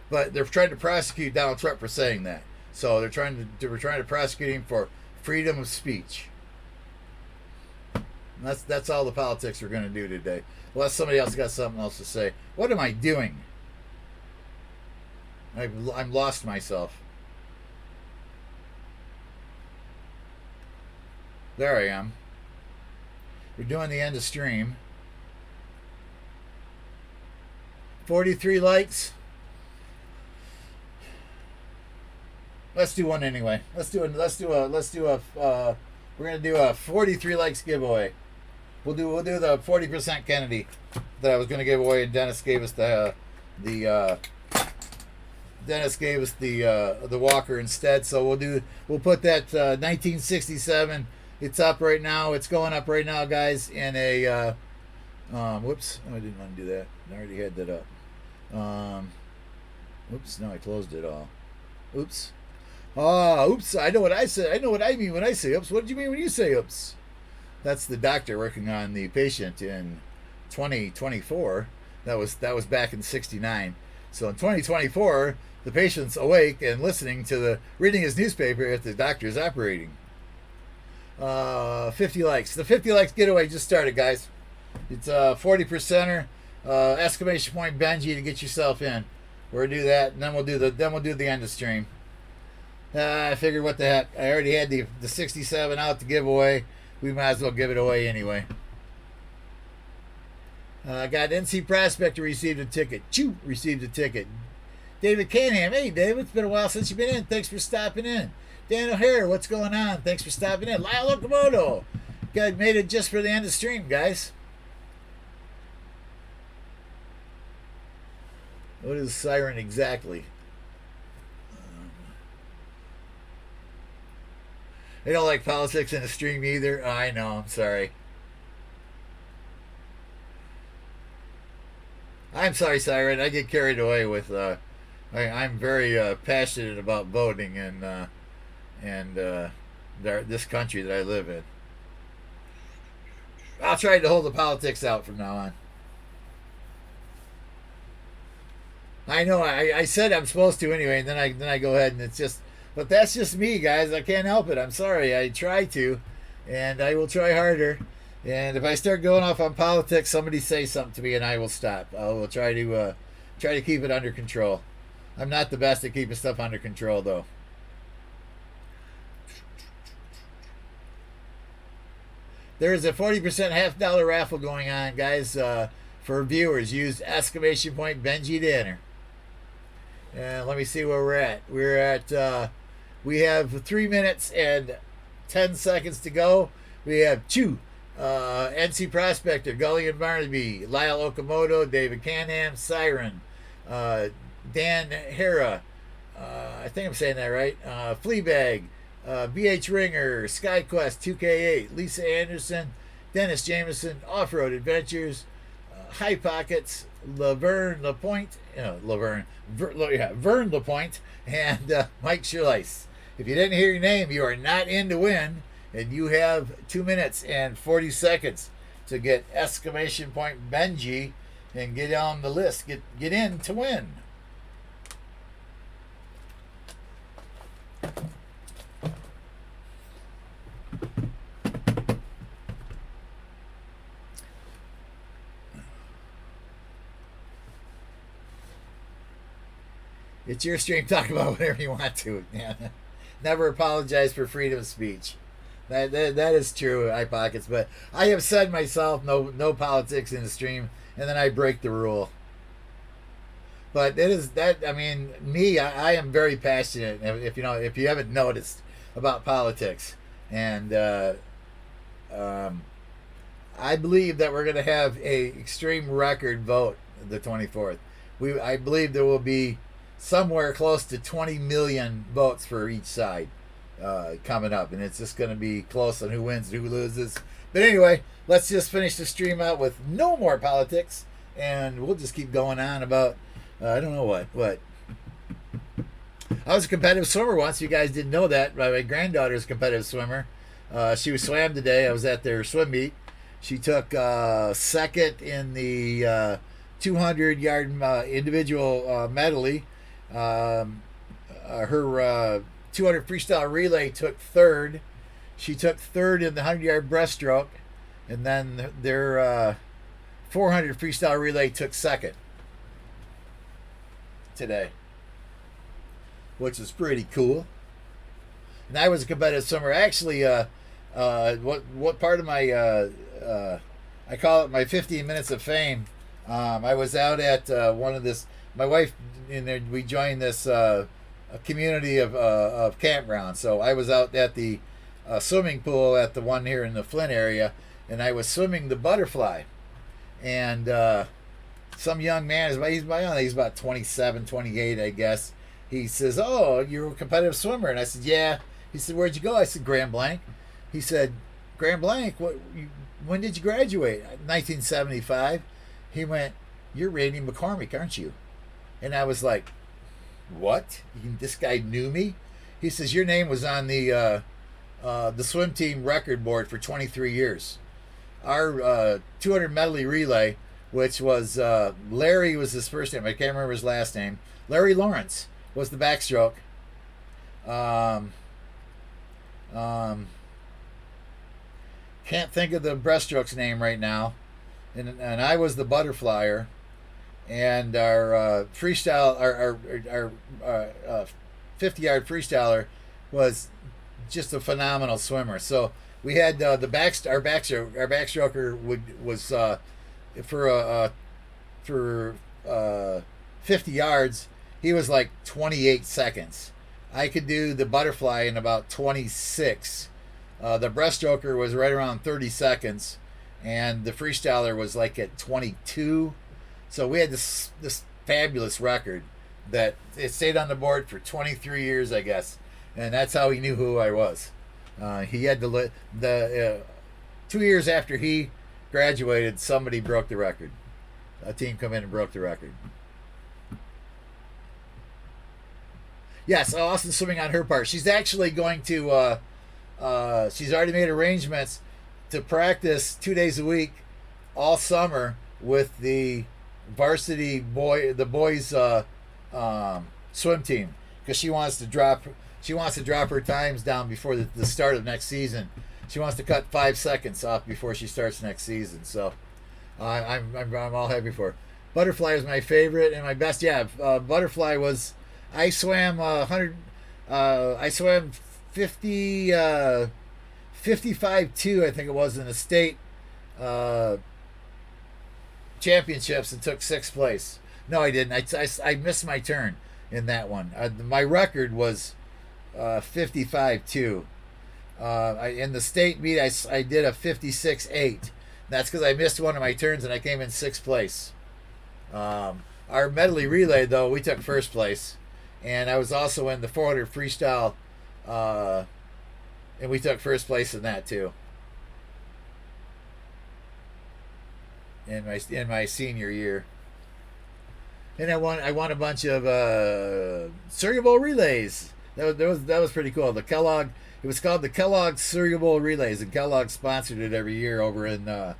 but they're trying to prosecute Donald Trump for saying that. So we're trying to prosecute him for freedom of speech. And that's all the politics we're going to do today. Unless somebody else got something else to say. What am I doing? I'm lost myself. There I am. We're doing the end of stream. 43 likes. Let's do one anyway. Let's do a we're gonna do a 43 likes giveaway. We'll do the 40% Kennedy that I was gonna give away, and Dennis gave us the Dennis gave us the walker instead. So we'll put that 1967. It's up right now. It's going up right now, guys. In a whoops, no, I didn't want to do that. I already had that up. Oops, no, I closed it all. Oops. Oops. I know what I said. I know what I mean when I say oops. What did you mean when you say oops? That's the doctor working on the patient in 2024. That was back in '69. So in 2024, the patient's awake and listening to reading his newspaper if the doctor's operating. 50 likes. The 50 likes giveaway just started, guys. It's 40%er. Exclamation point Benji to get yourself in. We'll do that, and then we'll do the end of stream. I figured, what the heck? I already had the 67 out to give away. We might as well give it away anyway. Got NC Prospector received a ticket. Chew received a ticket. David Canham. Hey, David, it's been a while since you've been in. Thanks for stopping in. Dan O'Hare, what's going on? Thanks for stopping in. Lyle Okamoto. Guys made it just for the end of stream, guys. What is siren exactly? I don't like politics in the stream either. I know, I'm sorry. I'm sorry, Siren. I get carried away with. I'm very passionate about voting and this country that I live in. I'll try to hold the politics out from now on. I know. I said I'm supposed to anyway, and then I go ahead, and it's just. But that's just me, guys. I can't help it. I'm sorry. I try to, and I will try harder. And if I start going off on politics, somebody say something to me, and I will stop. I will try to keep it under control. I'm not the best at keeping stuff under control, though. There is a 40% $50 raffle going on, guys. For viewers, use exclamation point Benji to enter. And let me see where we're at. We're at. We have 3 minutes and 10 seconds to go. We have two. NC Prospector, Gully and Barnaby, Lyle Okamoto, David Canham, Siren, Dan Hera, I think I'm saying that right, Fleabag, BH Ringer, SkyQuest 2K8, Lisa Anderson, Dennis Jameson, Off-Road Adventures, High Pockets, Vern Lapointe, and Mike Schleiss. If you didn't hear your name, you are not in to win. And you have 2 minutes and 40 seconds to get exclamation point Benji and get on the list. Get in to win. It's your stream. Talk about whatever you want to. Yeah. Never apologize for freedom of speech. That is true, Eye Pockets, but I have said myself no politics in the stream, and then I break the rule. But it is that, I mean, me, I am very passionate, if you haven't noticed, about politics. And I believe that we're going to have a extreme record vote the 24th. I believe there will be somewhere close to 20 million votes for each side. Coming up, and it's just going to be close on who wins and who loses. But anyway, let's just finish the stream out with no more politics, and we'll just keep going on about I don't know what. I was a competitive swimmer once. You guys didn't know that. My granddaughter's a competitive swimmer. She was swam today. I was at their swim meet. She took second in the 200-yard individual medley. Her 200 freestyle relay took third. She took third in the 100-yard breaststroke, and then their 400 freestyle relay took second today, which is pretty cool. And I was a competitive swimmer. Actually, what part of my I call it my 15 minutes of fame. I was out at one of this. My wife and there, we joined this. A community of campgrounds. So I was out at the swimming pool at the one here in the Flint area, and I was swimming the butterfly. And some young man, he's about 27, 28, I guess. he says, "Oh, you're a competitive swimmer," and I said, "Yeah." He said, "Where'd you go?" I said, "Grand Blanc." He said, "Grand Blanc? When did you graduate?" 1975. He went, "You're Randy McCormick, aren't you?" And I was like, "What? This guy knew me?" He says, "Your name was on the swim team record board for 23 years. Our 200 medley relay, which was Larry was his first name. I can't remember his last name. Larry Lawrence was the backstroke. Can't think of the breaststroke's name right now. And I was the butterflyer, and our freestyle, our 50-yard freestyler was just a phenomenal swimmer. So we had our backstroker was for 50 yards. He was like 28 seconds. I could do the butterfly in about 26. The breaststroker was right around 30 seconds, and the freestyler was like at 22. So we had this fabulous record that it stayed on the board for 23 years, I guess, and that's how he knew who I was. He had 2 years after he graduated, somebody broke the record. A team come in and broke the record. Yes, Austin's swimming on her part. She's actually going to. She's already made arrangements to practice 2 days a week, all summer with the varsity boys swim team, because she wants to drop her times down before the start of next season. She wants to cut 5 seconds off before she starts next season. So I'm all happy for her. Butterfly was my favorite and my best. Yeah, butterfly was. I swam 100. I swam 50, 55-2, I think it was, in the state championships, and took 6th place. No, I didn't. I missed my turn in that one. My record was 55-2. In the state meet, I did a 56-8. That's because I missed one of my turns and I came in 6th place. Our medley relay, though, we took 1st place. And I was also in the 400 freestyle, and we took 1st place in that too. In my senior year. And I won a bunch of Cereal Bowl relays. That was pretty cool. It was called the Kellogg Cereal Bowl Relays, and Kellogg sponsored it every year over in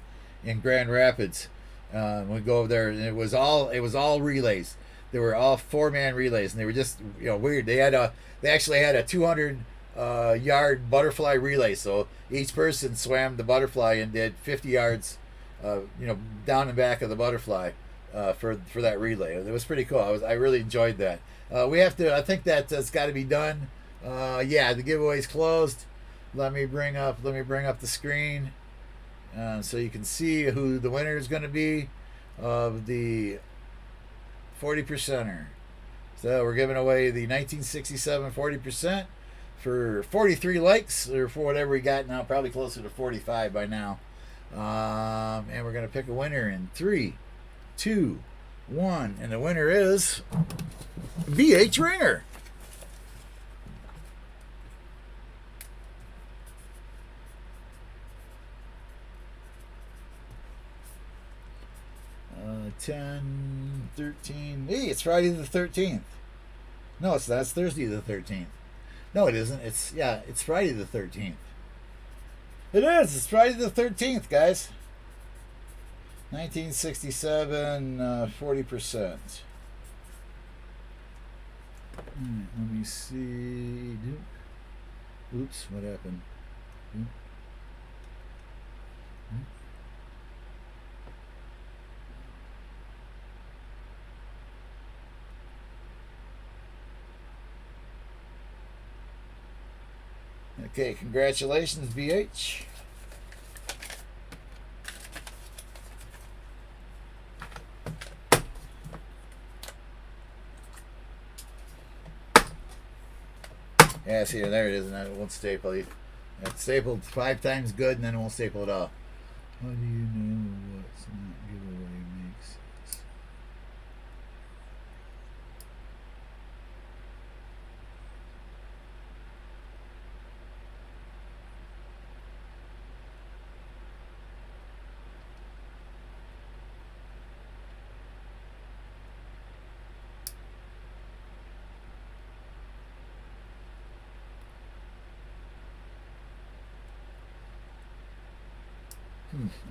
Grand Rapids. We go over there, and it was all relays. They were all 4-man relays, and they were just weird. They actually had a 200 yard butterfly relay, so each person swam the butterfly and did 50 yards, down and back of the butterfly for that relay. It was pretty cool. I really enjoyed that. I think that's got to be done. The giveaway's closed. Let me bring up the screen so you can see who the winner is going to be of the 40%er. So we're giving away the 1967 40% for 43 likes, or for whatever we got now, probably closer to 45 by now. And we're going to pick a winner in 3, 2, 1. And the winner is BH Ringer. Uh, 10, 13. Hey, it's Friday the 13th. No, it's Thursday the 13th. No, it isn't. It's Friday the 13th. It is. It's Friday the 13th, guys. 1967, 40%. Let me see. Oops, what happened? Okay, congratulations, BH. Yeah, see, there it is, and it won't staple it. It's stapled 5 times good, and then it won't staple it all. How do you know what's not giveaway makes sense?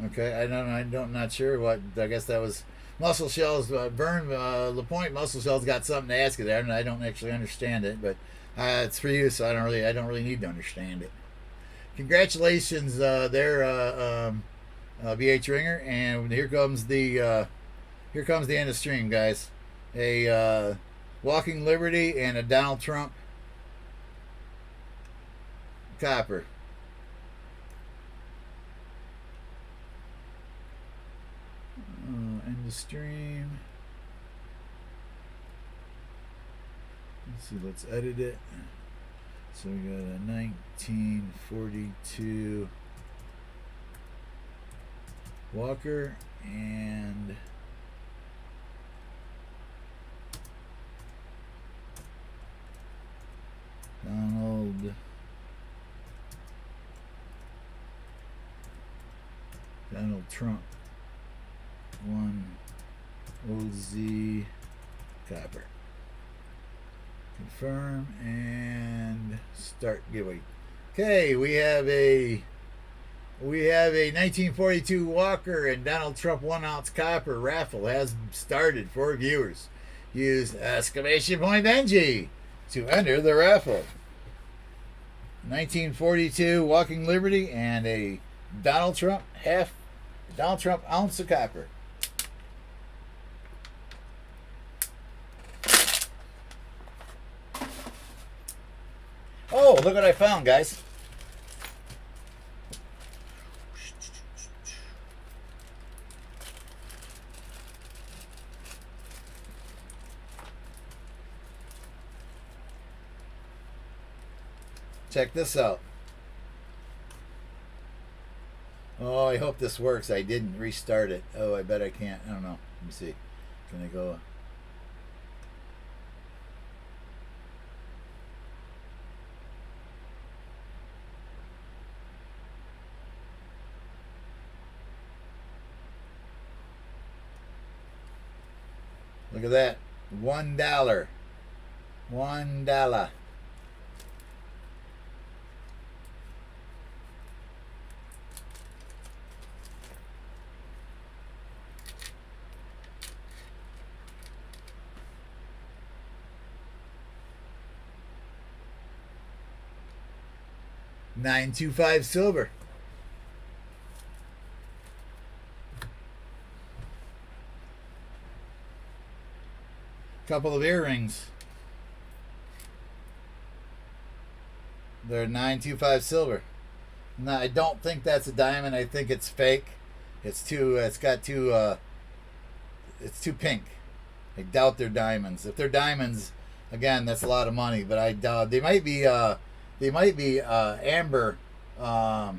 Okay, not sure what. I guess that was muscle shells. Vern LaPointe muscle shells got something to ask you there, and I don't actually understand it, but it's for you, so I don't really need to understand it. Congratulations, there, BH Ringer, and here comes the end of stream, guys. A Walking Liberty and a Donald Trump copper. End of stream. Let's see, let's edit it. So we got a 1942 Walker and Donald Trump 1 OZ copper. Confirm and start giveaway. Okay, we have a 1942 Walker and Donald Trump 1 ounce copper raffle has started for viewers. Use exclamation point Benji to enter the raffle. 1942 Walking Liberty and a Donald Trump ounce of copper. Oh, look what I found, guys. Check this out. Oh, I hope this works. I didn't restart it. Oh, I bet I can't. I don't know. Let me see. Can I go? Look at that. $1. $1. $9.25 silver. Couple of earrings. They're $9.25 silver. No, I don't think that's a diamond. I think it's fake. It's too pink. I doubt they're diamonds. If they're diamonds, again, that's a lot of money. But I doubt they might be amber. I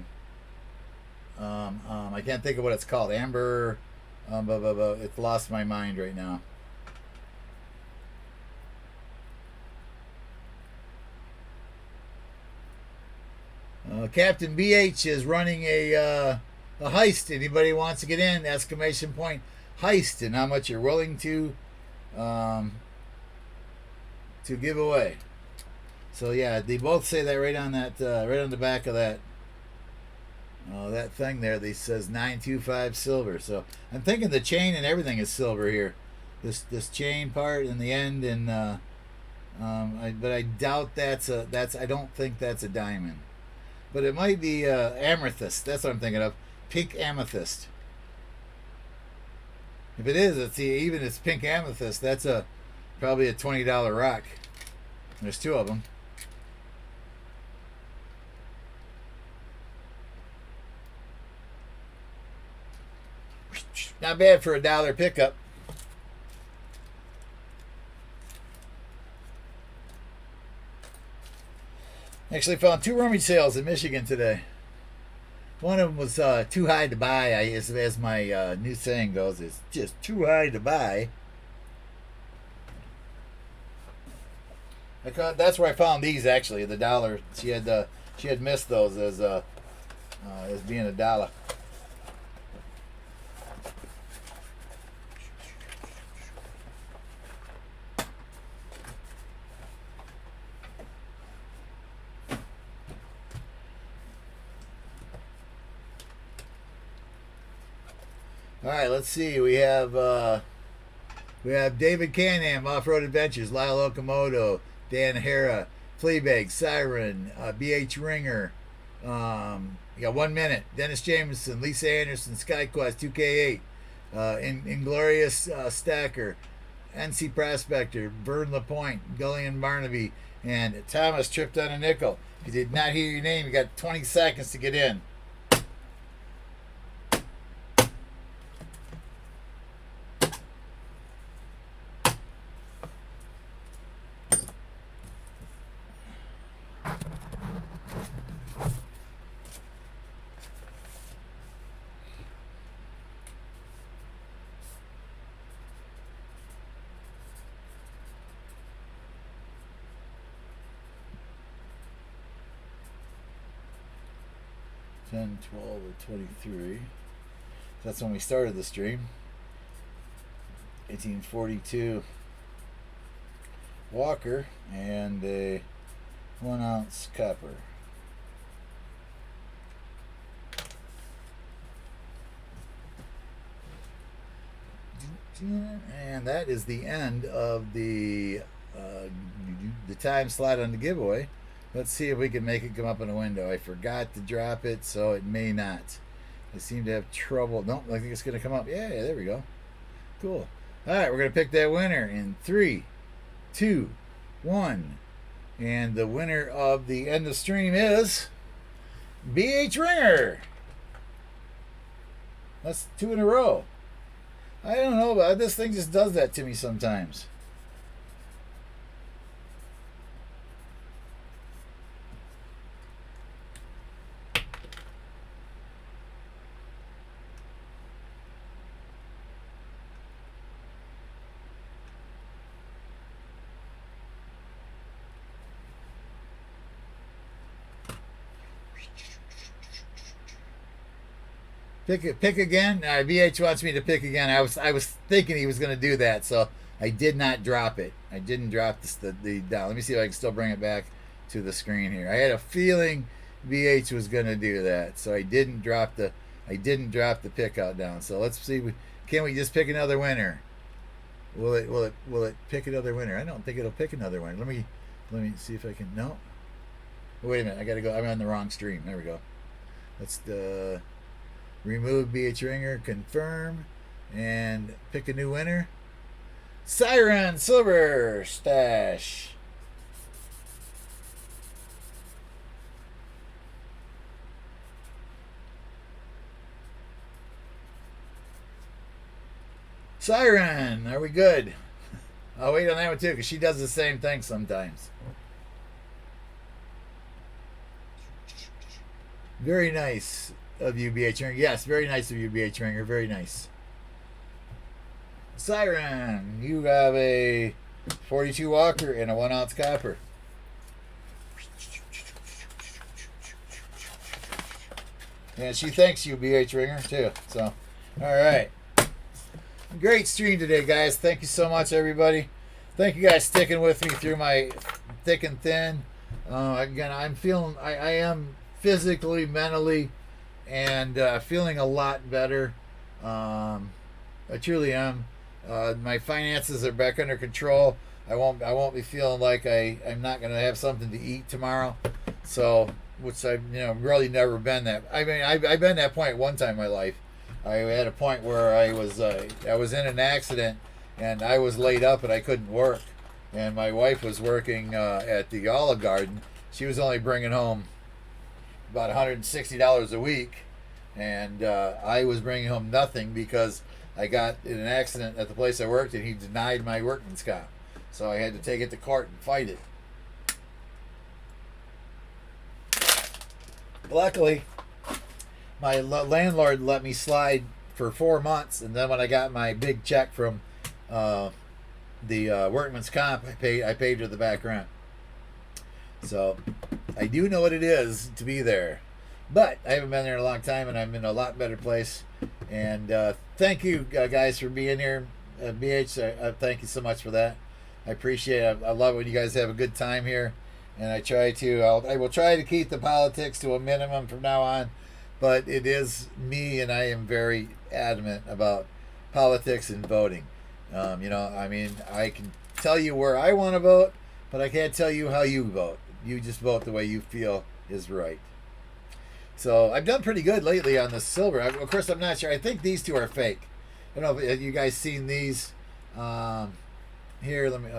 can't think of what it's called. Amber. It's lost my mind right now. Captain BH is running a heist. Anybody wants to get in? Exclamation point heist, and how much you're willing to give away. So yeah, they both say that right on the back of that thing there. They says 925 silver. So I'm thinking the chain and everything is silver here. This chain part in the end, and but I doubt I don't think that's a diamond. But it might be amethyst. That's what I'm thinking of. Pink amethyst. If it is, it's pink amethyst. That's probably a $20 rock. There's two of them. Not bad for $1 pickup. Actually found two rummage sales in Michigan today. One of them was too high to buy, as my new saying goes. It's just too high to buy. That's where I found these, actually, the dollar. She had missed those as being $1. All right, let's see. We have David Canham, Off-Road Adventures, Lyle Okamoto, Dan Hara, Fleabag, Siren, BH Ringer. You got 1 minute. Dennis Jameson, Lisa Anderson, SkyQuest, 2K8, Inglorious Stacker, NC Prospector, Vern LaPointe, Gullion Barnaby, and Thomas tripped on a nickel. If you did not hear your name, you got 20 seconds to get in. Ten, 12, or 23. That's when we started the stream. 1842 Walker and a 1 ounce copper. And that is the end of the time slot on the giveaway. Let's see if we can make it come up in a window. I forgot to drop it, so it may not. I seem to have trouble. Nope, I think it's going to come up. Yeah, there we go. Cool. All right, we're going to pick that winner in 3, 2, 1. And the winner of the end of stream is BH Ringer. That's 2 in a row. I don't know, but this thing just does that to me sometimes. Pick again. VH wants me to pick again. I was thinking he was going to do that, so I did not drop it. I didn't drop the down. Let me see if I can still bring it back to the screen here. I had a feeling VH was going to do that, so I didn't drop the pick out down. So let's see. Can we just pick another winner? Will it pick another winner? I don't think it'll pick another winner. Let me see if I can. No. Wait a minute. I got to go. I'm on the wrong stream. There we go. Let's remove BH Ringer, confirm, and pick a new winner. Siren Silver Stash. Siren, are we good? I'll wait on that one too, because she does the same thing sometimes. Very nice of you, BH Ringer. Yes, very nice of you, BH Ringer. Very nice. Siren, you have a 42 Walker and a 1 ounce copper. And she thanks you, BH Ringer, too. So, all right. Great stream today, guys. Thank you so much, everybody. Thank you guys sticking with me through my thick and thin. Again, I am physically, mentally, and feeling a lot better. I truly am. My finances are back under control. I won't be feeling like I'm not going to have something to eat tomorrow. So, which I've really never been that. I mean, I've been that point one time in my life. I had a point where I was in an accident and I was laid up and I couldn't work. And my wife was working at the Olive Garden. She was only bringing home about $160 a week, and I was bringing home nothing because I got in an accident at the place I worked and he denied my workman's comp. So I had to take it to court and fight it. Luckily, my landlord let me slide for 4 months, and then when I got my big check from the workman's comp, I paid her the back rent. So I do know what it is to be there, but I haven't been there in a long time, and I'm in a lot better place. And thank you guys for being here. BH, thank you so much for that. I appreciate it. I love when you guys have a good time here, and I will try to keep the politics to a minimum from now on. but it is me, and I am very adamant about politics and voting. I mean, I can tell you where I want to vote, but I can't tell you how you vote. You just vote the way you feel is right. So I've done pretty good lately on the silver. Of course, I'm not sure. I think these two are fake. I don't know if you guys seen these. Here, let me